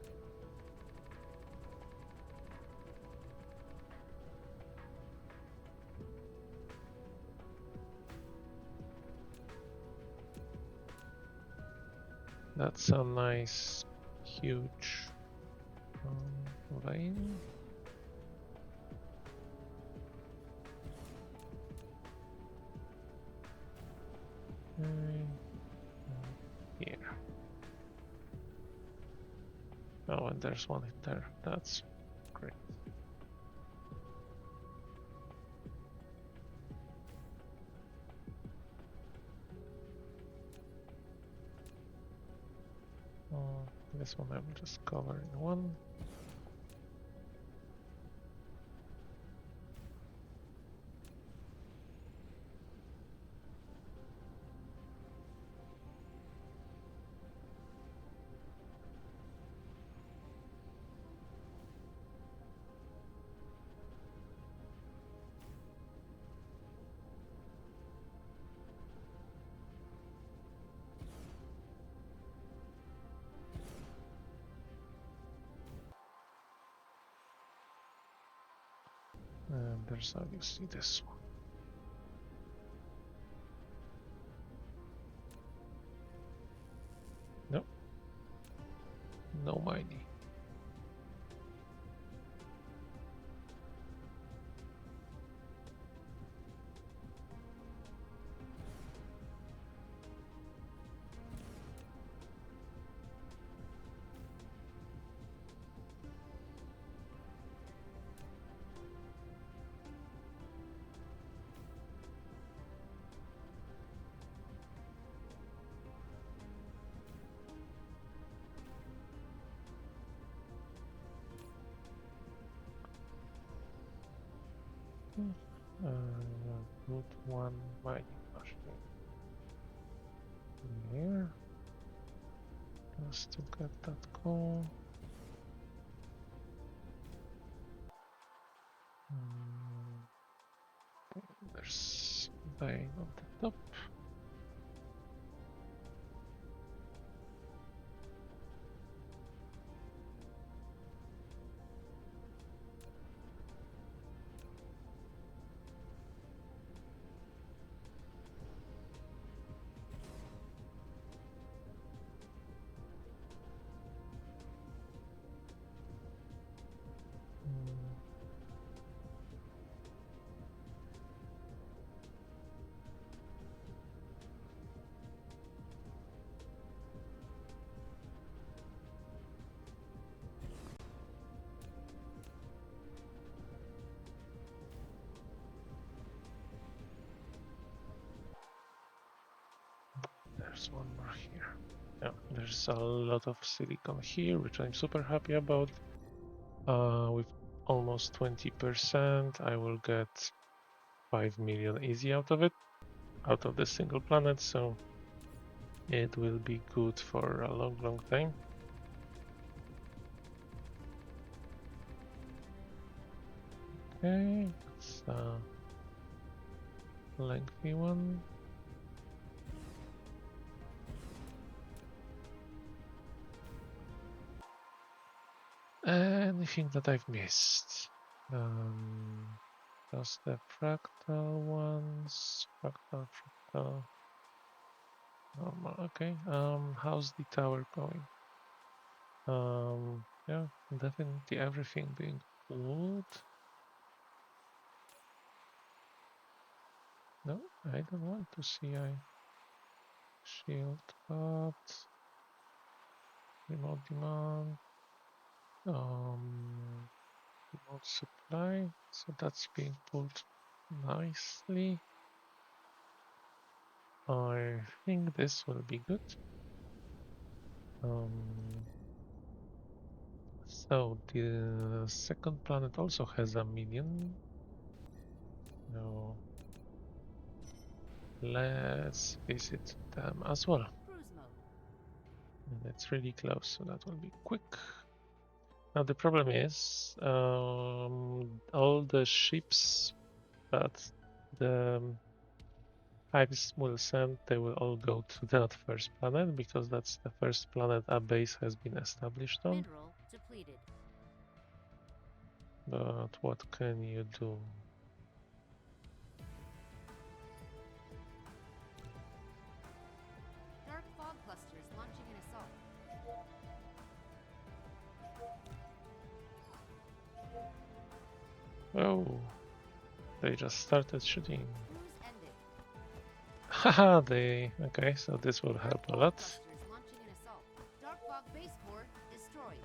[SPEAKER 1] That's a nice, huge vein. Here. Oh, and there's one in there. That's great. This one I will just cover in one. And there's obviously this one. Nope. No mining. Put one mining machine here just to get that coal. There's vein on the top. There's one more here. Yeah, there's a lot of silicon here, which I'm super happy about. With almost 20%, I will get 5 million easy out of it, out of the single planet, so it will be good for a long time. Okay, it's a lengthy one. Anything that I've missed? Just the fractal ones. Fractal. Normal. Okay. How's the tower going? Yeah, definitely everything being good. No, I don't want to see I shield, but remote demand. Remote supply. So that's being pulled nicely. I think this will be good. So the second planet also has a minion. No. Let's visit them as well.
[SPEAKER 2] Cruise mode.
[SPEAKER 1] And it's really close, so that will be quick. Now the problem is all the ships that the Hives will send, they will all go to that first planet because that's the first planet a base has been established on.
[SPEAKER 2] Mineral depleted.
[SPEAKER 1] But what can you do?
[SPEAKER 2] Dark fog clusters launching an assault.
[SPEAKER 1] Oh, they just started shooting.
[SPEAKER 2] Cruise ended.
[SPEAKER 1] Haha, okay, so this will help a lot.
[SPEAKER 2] Clusters launching an assault. Dark fog base core destroyed.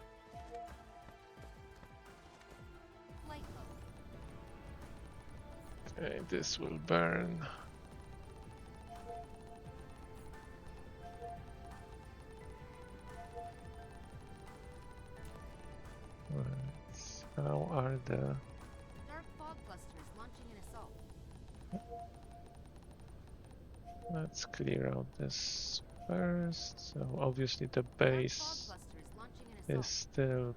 [SPEAKER 2] Flight mode.
[SPEAKER 1] Okay, this will burn. Right. How are the
[SPEAKER 2] Dark fog clusters launching an assault.
[SPEAKER 1] Let's clear out this first. So obviously the
[SPEAKER 2] Dark fog
[SPEAKER 1] base
[SPEAKER 2] clusters launching an
[SPEAKER 1] is
[SPEAKER 2] assault.
[SPEAKER 1] still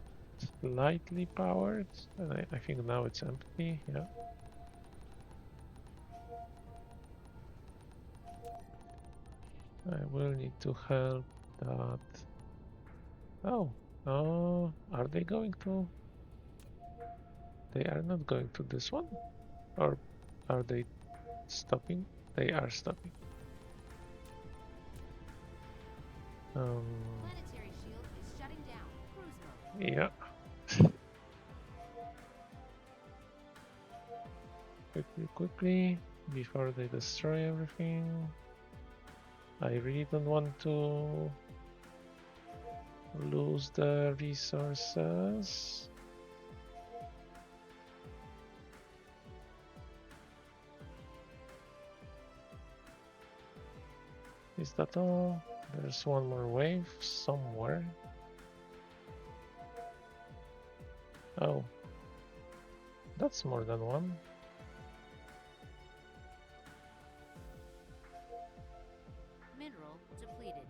[SPEAKER 1] slightly powered, and I think now it's empty. Yeah. I will need to help that. Oh, are they going to? They are not going to this one, or are they stopping? They are stopping.
[SPEAKER 2] Planetary shield is shutting down. Cruise mode.
[SPEAKER 1] Yeah. Quickly, before they destroy everything. I really don't want to lose the resources. Is that all? There's one more wave somewhere. Oh, that's more than one.
[SPEAKER 2] depleted.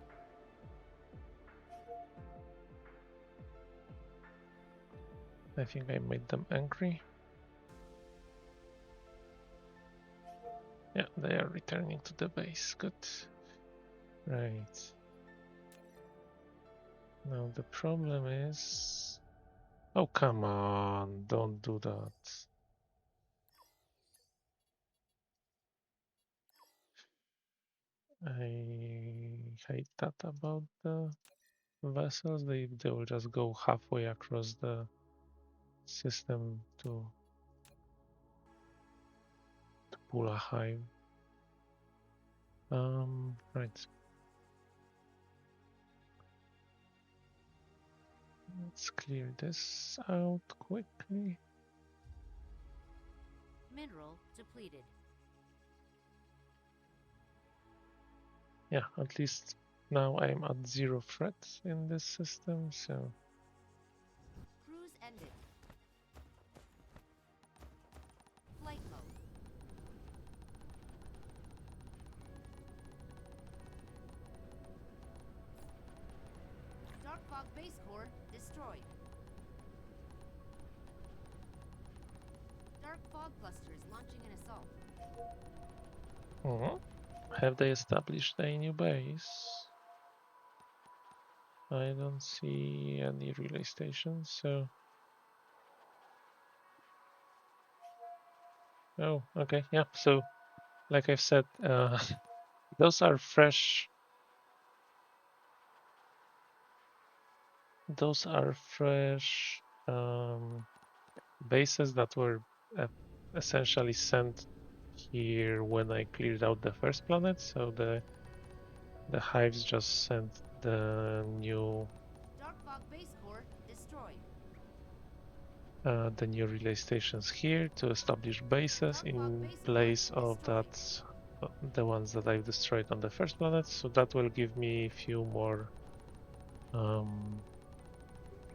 [SPEAKER 1] I think I made them angry. Yeah, they are returning to the base. Good. Right. Now the problem is... Oh, come on. Don't do that. I hate that about the vessels. They will just go halfway across the system to pull a hive. Right. Let's clear this out quickly.
[SPEAKER 2] Mineral depleted.
[SPEAKER 1] Yeah, at least now I'm at 0 threat in this system, so...
[SPEAKER 2] Cruise ended. Flight mode. Dark fog base core destroyed. Dark fog clusters launching an assault.
[SPEAKER 1] Have they established a new base? I don't see any relay stations, so... Oh, okay, yeah, so like I've said, those are fresh... Those are fresh bases that were essentially sent here when I cleared out the first planet, so the hives just sent the new
[SPEAKER 2] Dark fog base core destroyed.
[SPEAKER 1] the new relay stations here to establish bases
[SPEAKER 2] Dark fog
[SPEAKER 1] in
[SPEAKER 2] base core
[SPEAKER 1] place of
[SPEAKER 2] destroyed.
[SPEAKER 1] that the ones that I've destroyed on the first planet. So that will give me a few more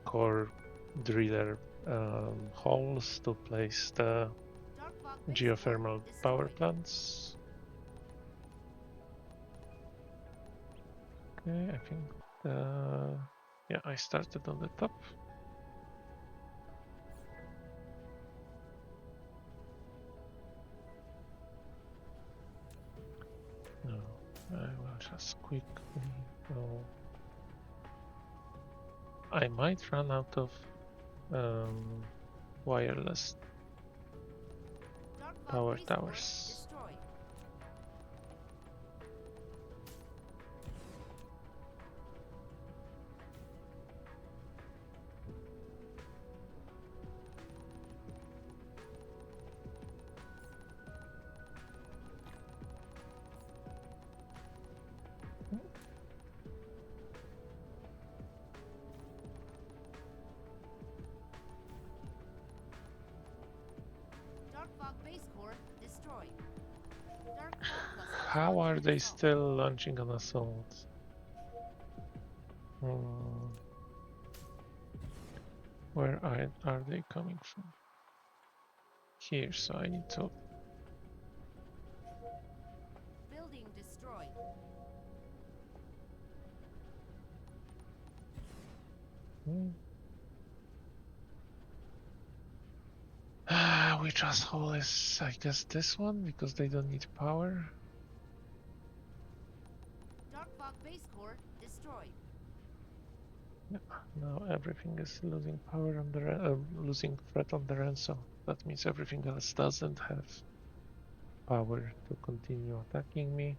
[SPEAKER 1] core driller holes to place the
[SPEAKER 2] Dark fog base core
[SPEAKER 1] geothermal power
[SPEAKER 2] destroyed.
[SPEAKER 1] plants. Okay, I think yeah, I started on the top. No, I will just quickly go. I might run out of wireless
[SPEAKER 2] Dark fog
[SPEAKER 1] power
[SPEAKER 2] base core
[SPEAKER 1] towers.
[SPEAKER 2] destroyed. Dark fog base core destroyed. Dark fog clusters
[SPEAKER 1] How
[SPEAKER 2] launching
[SPEAKER 1] are
[SPEAKER 2] an
[SPEAKER 1] they
[SPEAKER 2] assault.
[SPEAKER 1] still launching an assault? Where are they coming from? Here, so I need to...
[SPEAKER 2] Building destroyed.
[SPEAKER 1] Which asshole is, I guess, this one, because they don't need power?
[SPEAKER 2] Dark fog base core destroyed.
[SPEAKER 1] Yeah, now everything is losing power on the losing threat on the end, so that means everything else doesn't have power to continue attacking me.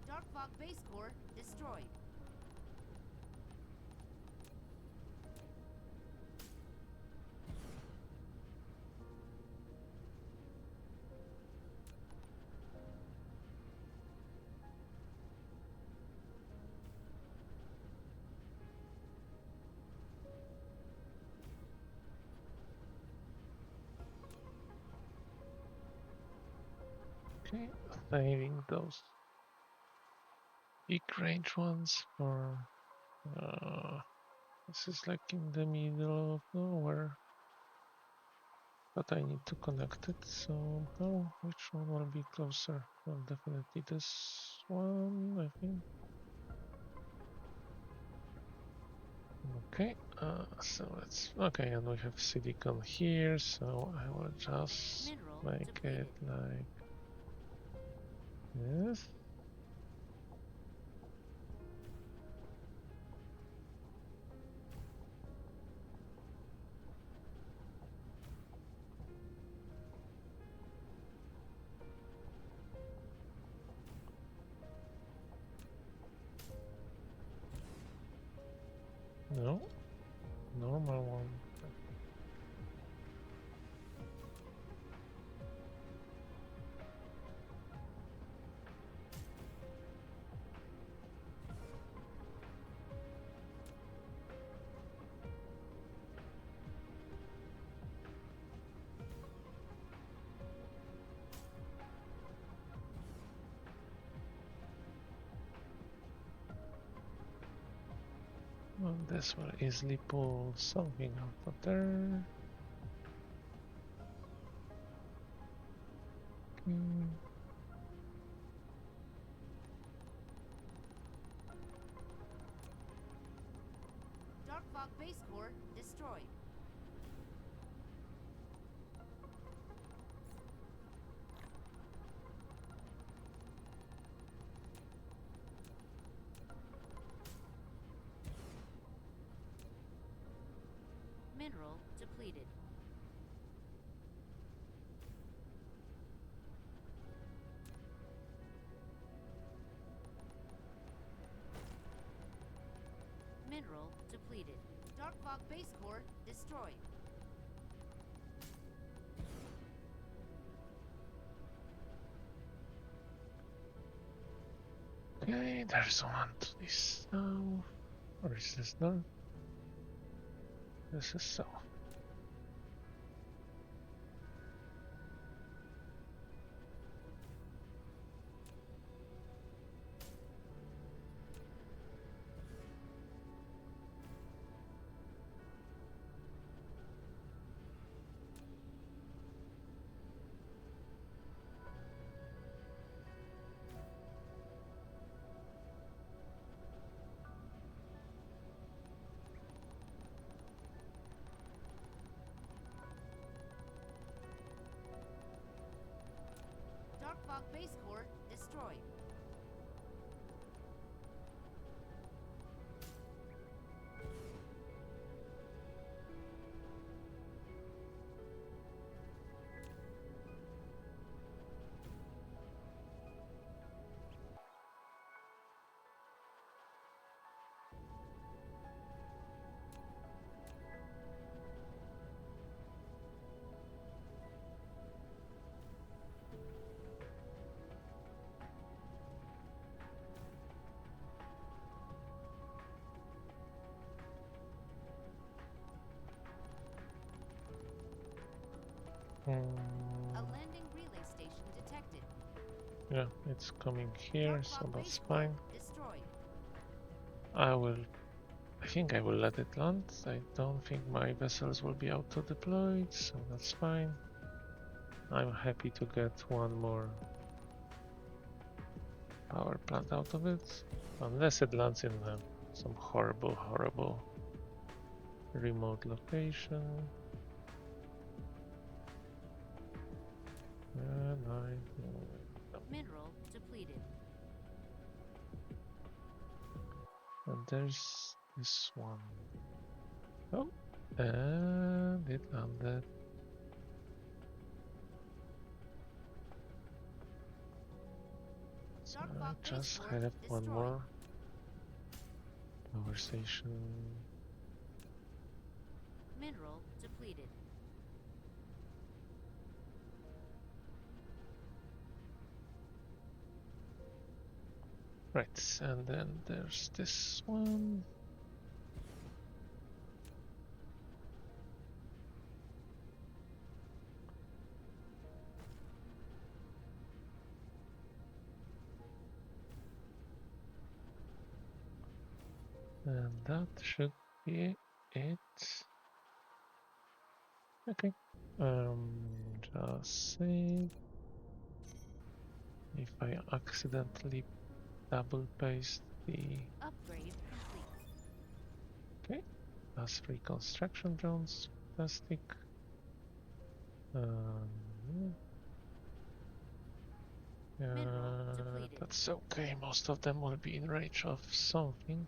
[SPEAKER 2] Dark fog base core destroyed.
[SPEAKER 1] Okay, saving those big range ones for this is like in the middle of nowhere, but I need to connect it somehow. Which one will be closer? Well, definitely this one, I think. Okay, so let's okay, and we have silicon here, so I will just
[SPEAKER 2] Mineral
[SPEAKER 1] make
[SPEAKER 2] depleted.
[SPEAKER 1] it like this. No, normal one. Well, this will easily pull something out of there. Okay.
[SPEAKER 2] Dark fog base core destroyed. Mineral depleted. Mineral depleted. Dark fog base core destroyed.
[SPEAKER 1] Okay, there's one to this south. Or is this north? This is south.
[SPEAKER 2] Dark fog base core destroyed. A landing relay station detected.
[SPEAKER 1] Yeah, it's coming here,
[SPEAKER 2] Dark
[SPEAKER 1] so
[SPEAKER 2] fog
[SPEAKER 1] that's
[SPEAKER 2] base core
[SPEAKER 1] fine.
[SPEAKER 2] destroyed.
[SPEAKER 1] I think I will let it land. I don't think my vessels will be auto-deployed, so that's fine. I'm happy to get one more power plant out of it. Unless it lands in some horrible remote location. And
[SPEAKER 2] Mineral depleted.
[SPEAKER 1] and there's this one. Oh, and it landed. So
[SPEAKER 2] Dark
[SPEAKER 1] I
[SPEAKER 2] fog base
[SPEAKER 1] just
[SPEAKER 2] core
[SPEAKER 1] have one
[SPEAKER 2] destroyed.
[SPEAKER 1] more power station.
[SPEAKER 2] Mineral depleted.
[SPEAKER 1] Right, and then there's this one. And that should be it. Okay. Just save. If I accidentally double paste the
[SPEAKER 2] Upgrade complete.
[SPEAKER 1] okay, that's reconstruction drones. Fantastic. Um,
[SPEAKER 2] Mineral depleted.
[SPEAKER 1] that's okay. Most of them will be in range of something.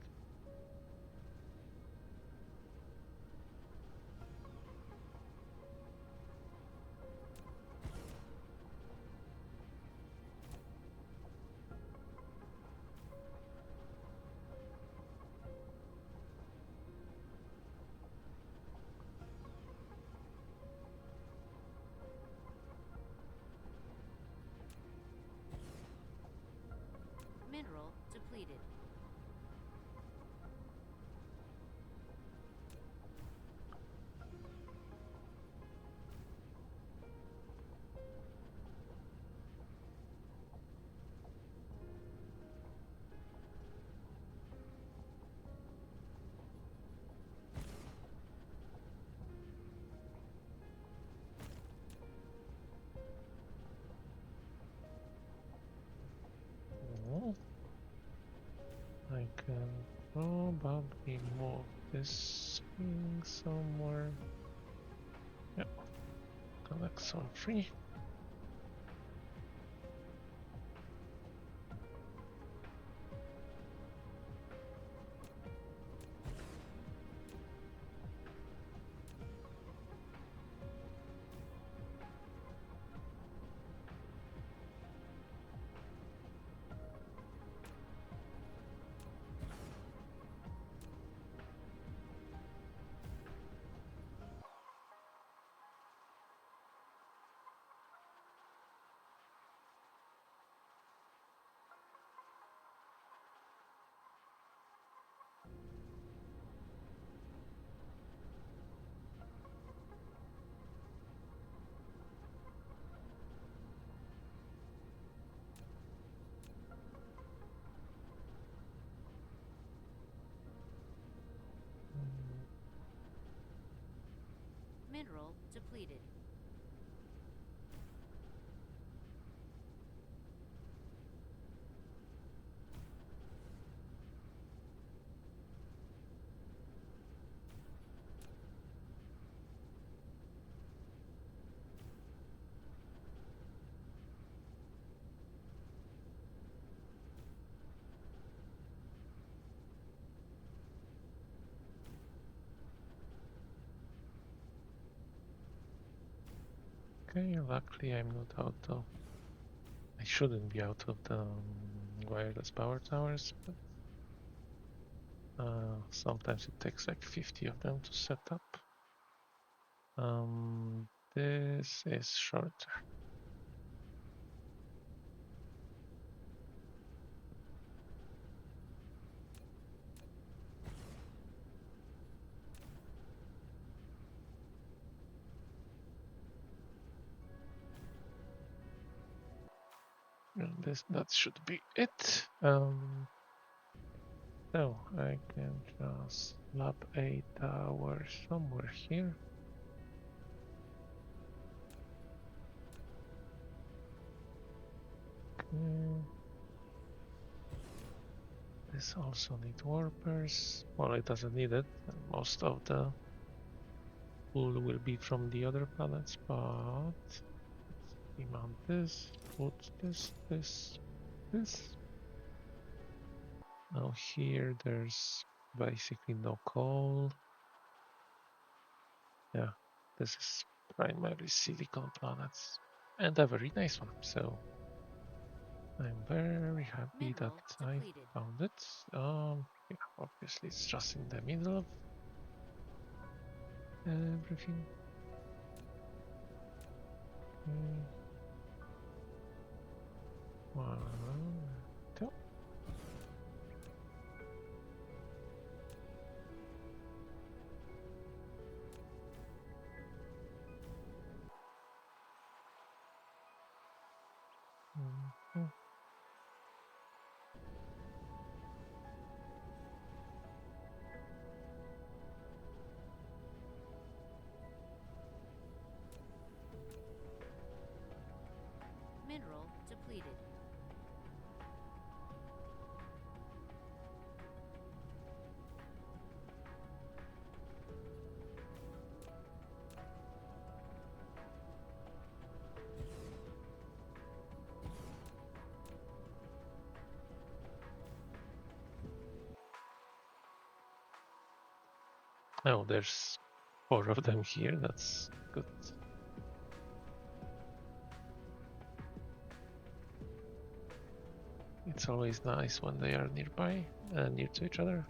[SPEAKER 2] Mineral depleted.
[SPEAKER 1] Oh, I can probably move this thing somewhere. Yeah, collect some free. Mm,
[SPEAKER 2] Mineral depleted.
[SPEAKER 1] Okay, luckily I'm not out of. I shouldn't be out of the wireless power towers, but sometimes it takes like 50 of them to set up. This is shorter. And that should be it. So I can just slap a tower somewhere here. Okay. This also needs warpers. Well, it doesn't need it. Most of the pool will be from the other planets, but let's demount this, put this. Now here there's basically no coal. Yeah, this is primarily silicon planets and a very nice one. So I'm very happy that
[SPEAKER 2] Mineral
[SPEAKER 1] I
[SPEAKER 2] depleted.
[SPEAKER 1] found it. Yeah, obviously it's just in the middle of everything. Okay. One, two. Mhm. Oh, there's 4 of them here. That's good. It's always nice when they are nearby, near to each other.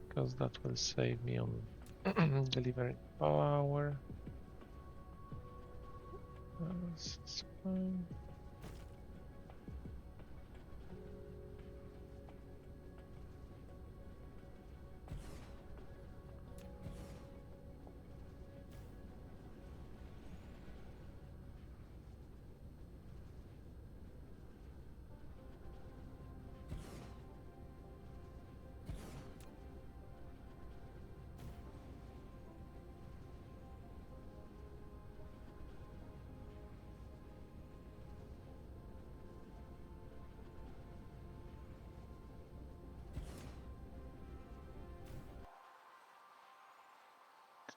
[SPEAKER 1] Because that will save me on delivering power. That's fine.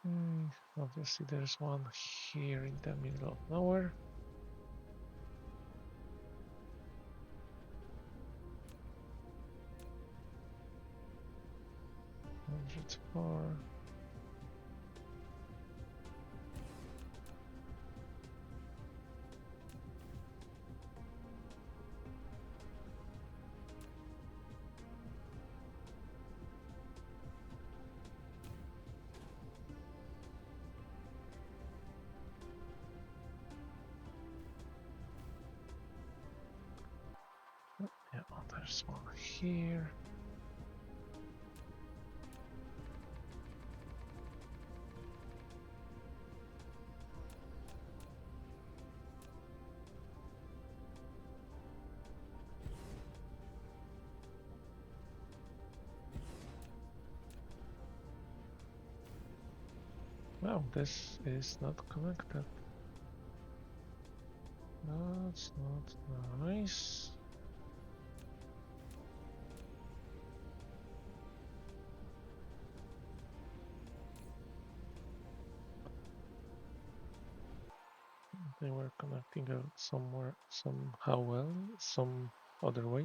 [SPEAKER 1] Okay, obviously there's one here in the middle of nowhere. Hundred four. Yeah, there's one here. Wow, this is not connected. That's not nice. They were connecting out somewhere, somehow well, some other way.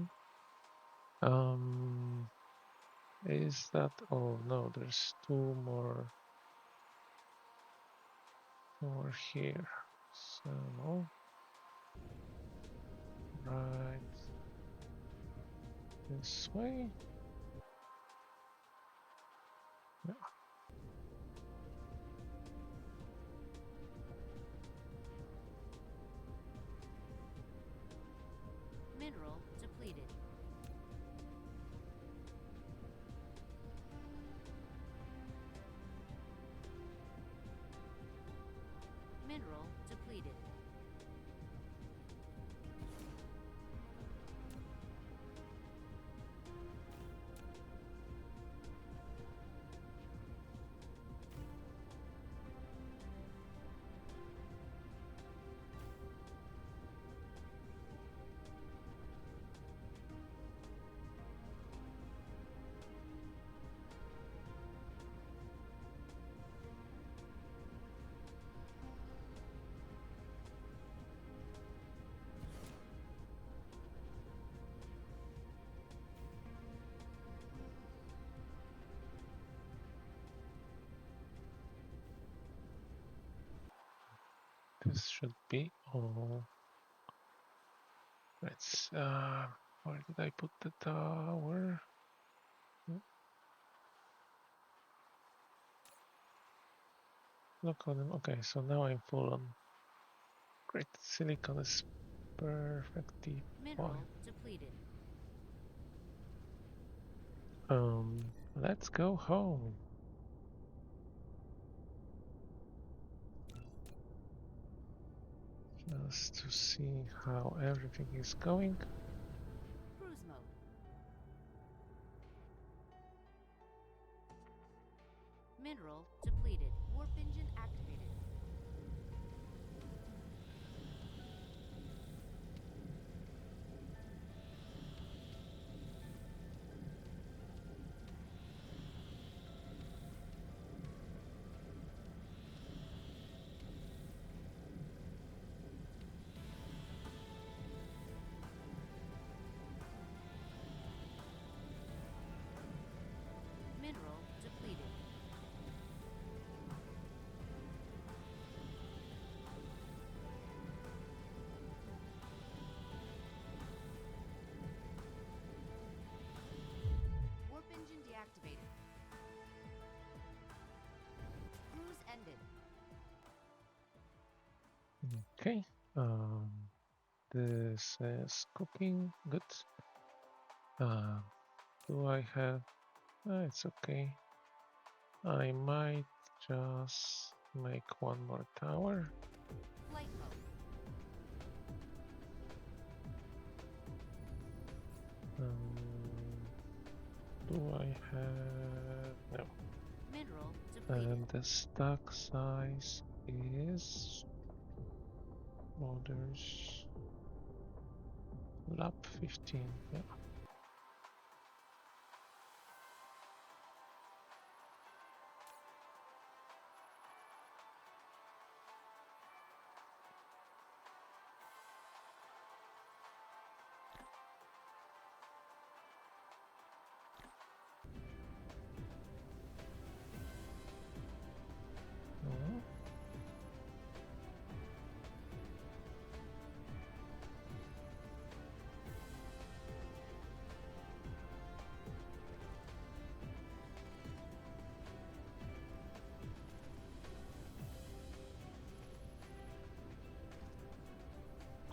[SPEAKER 1] Is that? Oh no, there's two more here. So right this way. Yeah.
[SPEAKER 2] Mineral depleted. Mineral depleted.
[SPEAKER 1] This should be all. Let's. Where did I put the tower? Look on them. Okay, so now I'm full on. Great, silicon is perfectly
[SPEAKER 2] Mineral
[SPEAKER 1] fine.
[SPEAKER 2] depleted.
[SPEAKER 1] Let's go home. Just to see how everything is going.
[SPEAKER 2] Cruise mode. Mineral depleted. Warp engine activated.
[SPEAKER 1] Okay. This is cooking. Good. Do I have? It's okay. I might just make one more tower.
[SPEAKER 2] Flight mode.
[SPEAKER 1] Do I have? No.
[SPEAKER 2] Mineral depleted.
[SPEAKER 1] And the stack size is orders lap 15. Yeah. Mhm.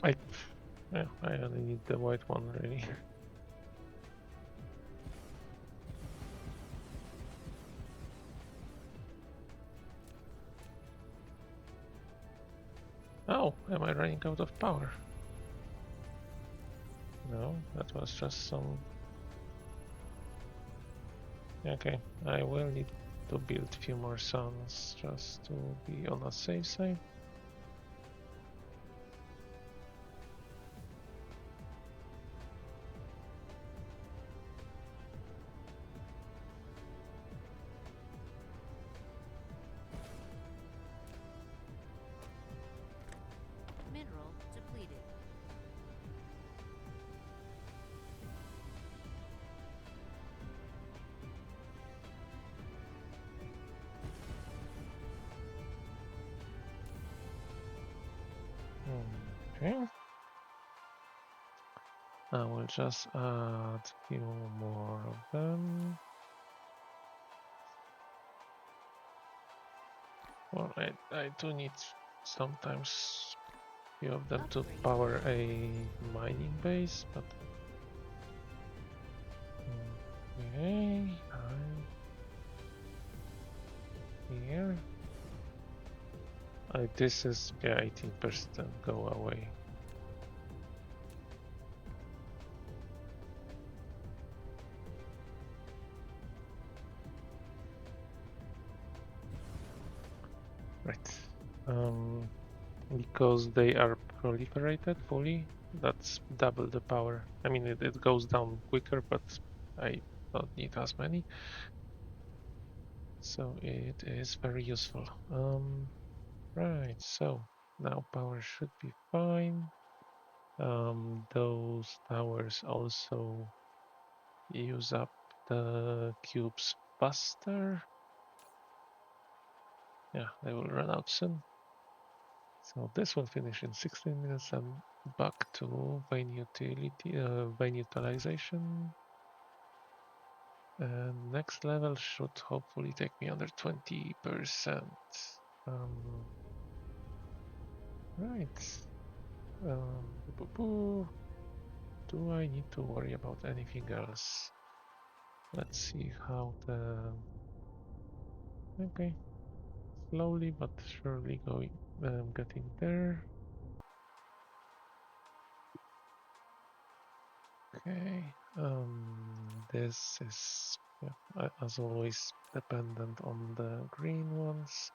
[SPEAKER 1] I Yeah, I only need the white one really. Oh, am I running out of power? No, that was just some. Okay, I will need to build a few more suns just to be on a safe side.
[SPEAKER 2] Mineral depleted.
[SPEAKER 1] Okay. I will just add a few more of them. Well, I do need sometimes few of them to
[SPEAKER 2] Upgrade
[SPEAKER 1] power
[SPEAKER 2] complete.
[SPEAKER 1] a mining base, but okay, here. This is, yeah, 18% go away. Right. Because they are proliferated fully, that's double the power. I mean, it goes down quicker, but I don't need as many. So it is very useful. Right, so now power should be fine. Those towers also use up the cubes faster. Yeah, they will run out soon. So this will finish in 16 minutes and back to vein utilization. And next level should hopefully take me under 20%. Right. Do I need to worry about anything else? Let's see how the. Okay, slowly but surely going, getting there. Okay, this is, yeah, as always, dependent on the green ones.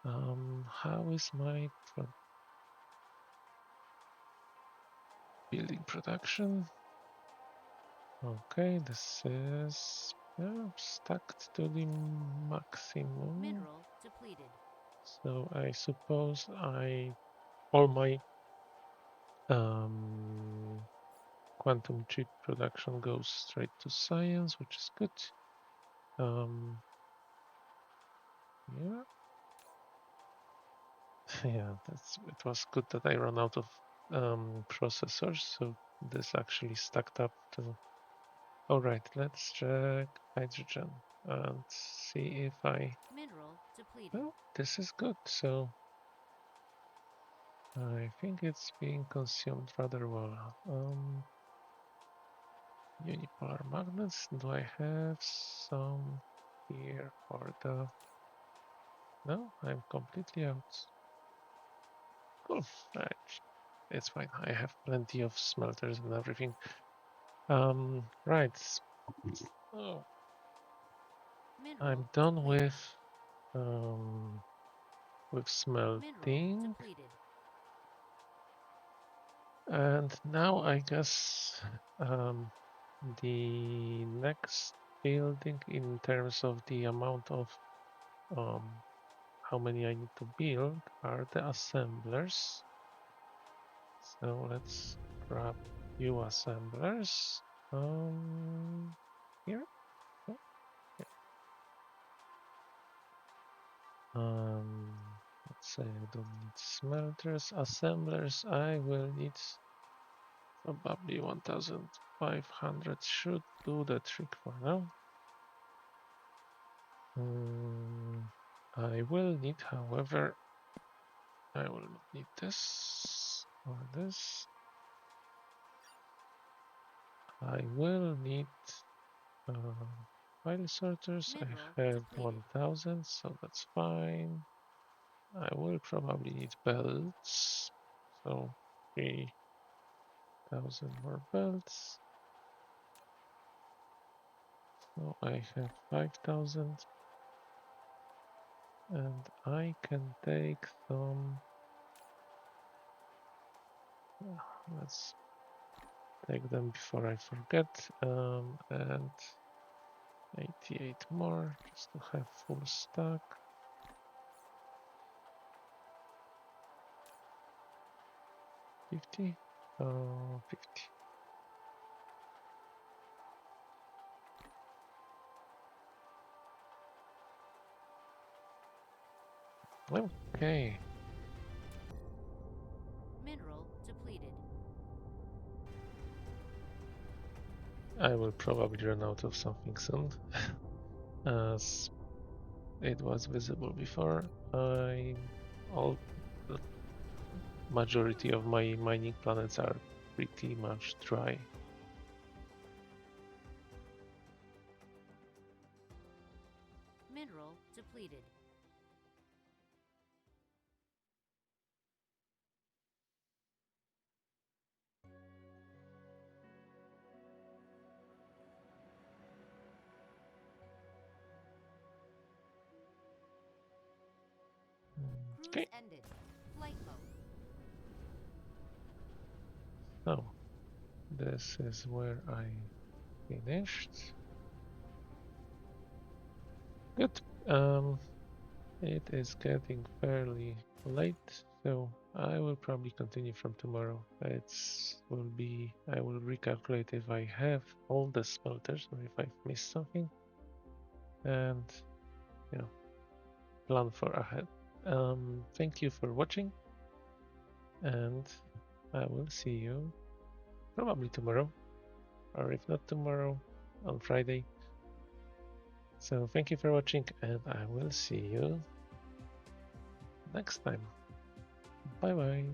[SPEAKER 1] How is my building production? Okay, this is, yeah, stacked to the maximum.
[SPEAKER 2] Mineral depleted.
[SPEAKER 1] So I suppose all my quantum chip production goes straight to science, which is good. Um, yeah, yeah, it was good that I ran out of processors, so this actually stacked up to. All right, let's check hydrogen and see if I.
[SPEAKER 2] Mineral depleted.
[SPEAKER 1] Oh, this is good. So I think it's being consumed rather well. Unipolar magnets. Do I have some here for the... No, I'm completely out. Cool. Right. It's fine. I have plenty of smelters and everything. Right. Oh,
[SPEAKER 2] Mineral
[SPEAKER 1] I'm done
[SPEAKER 2] depleted.
[SPEAKER 1] with
[SPEAKER 2] Mineral
[SPEAKER 1] smelting,
[SPEAKER 2] depleted.
[SPEAKER 1] and now I guess the next building in terms of the amount of how many I need to build are the assemblers. So let's grab few assemblers. Here. Oh, here. Let's say I don't need smelters, assemblers. I will need probably 1,500 should do the trick for now. I will need, however, I will not need this or this. I will need file sorters.
[SPEAKER 2] Mineral
[SPEAKER 1] I have
[SPEAKER 2] depleted.
[SPEAKER 1] 1,000, so that's fine. I will probably need belts, so 3,000 more belts. So I have 5,000, and I can take some. Let's take them before I forget. And 88 more just to have full stack. 50? 50. Okay.
[SPEAKER 2] Mineral depleted.
[SPEAKER 1] I will probably run out of something soon. As it was visible before, all the majority of my mining planets are pretty much dry.
[SPEAKER 2] Mineral depleted. Cruise
[SPEAKER 1] Okay,
[SPEAKER 2] ended. Flight mode.
[SPEAKER 1] so this is where I finished. Good. It is getting fairly late, so I will probably continue from tomorrow. I will recalculate if I have all the smelters or if I've missed something, and you know, plan for ahead. Thank you for watching, and I will see you probably tomorrow, or if not tomorrow, on Friday. So thank you for watching, and I will see you next time. Bye bye.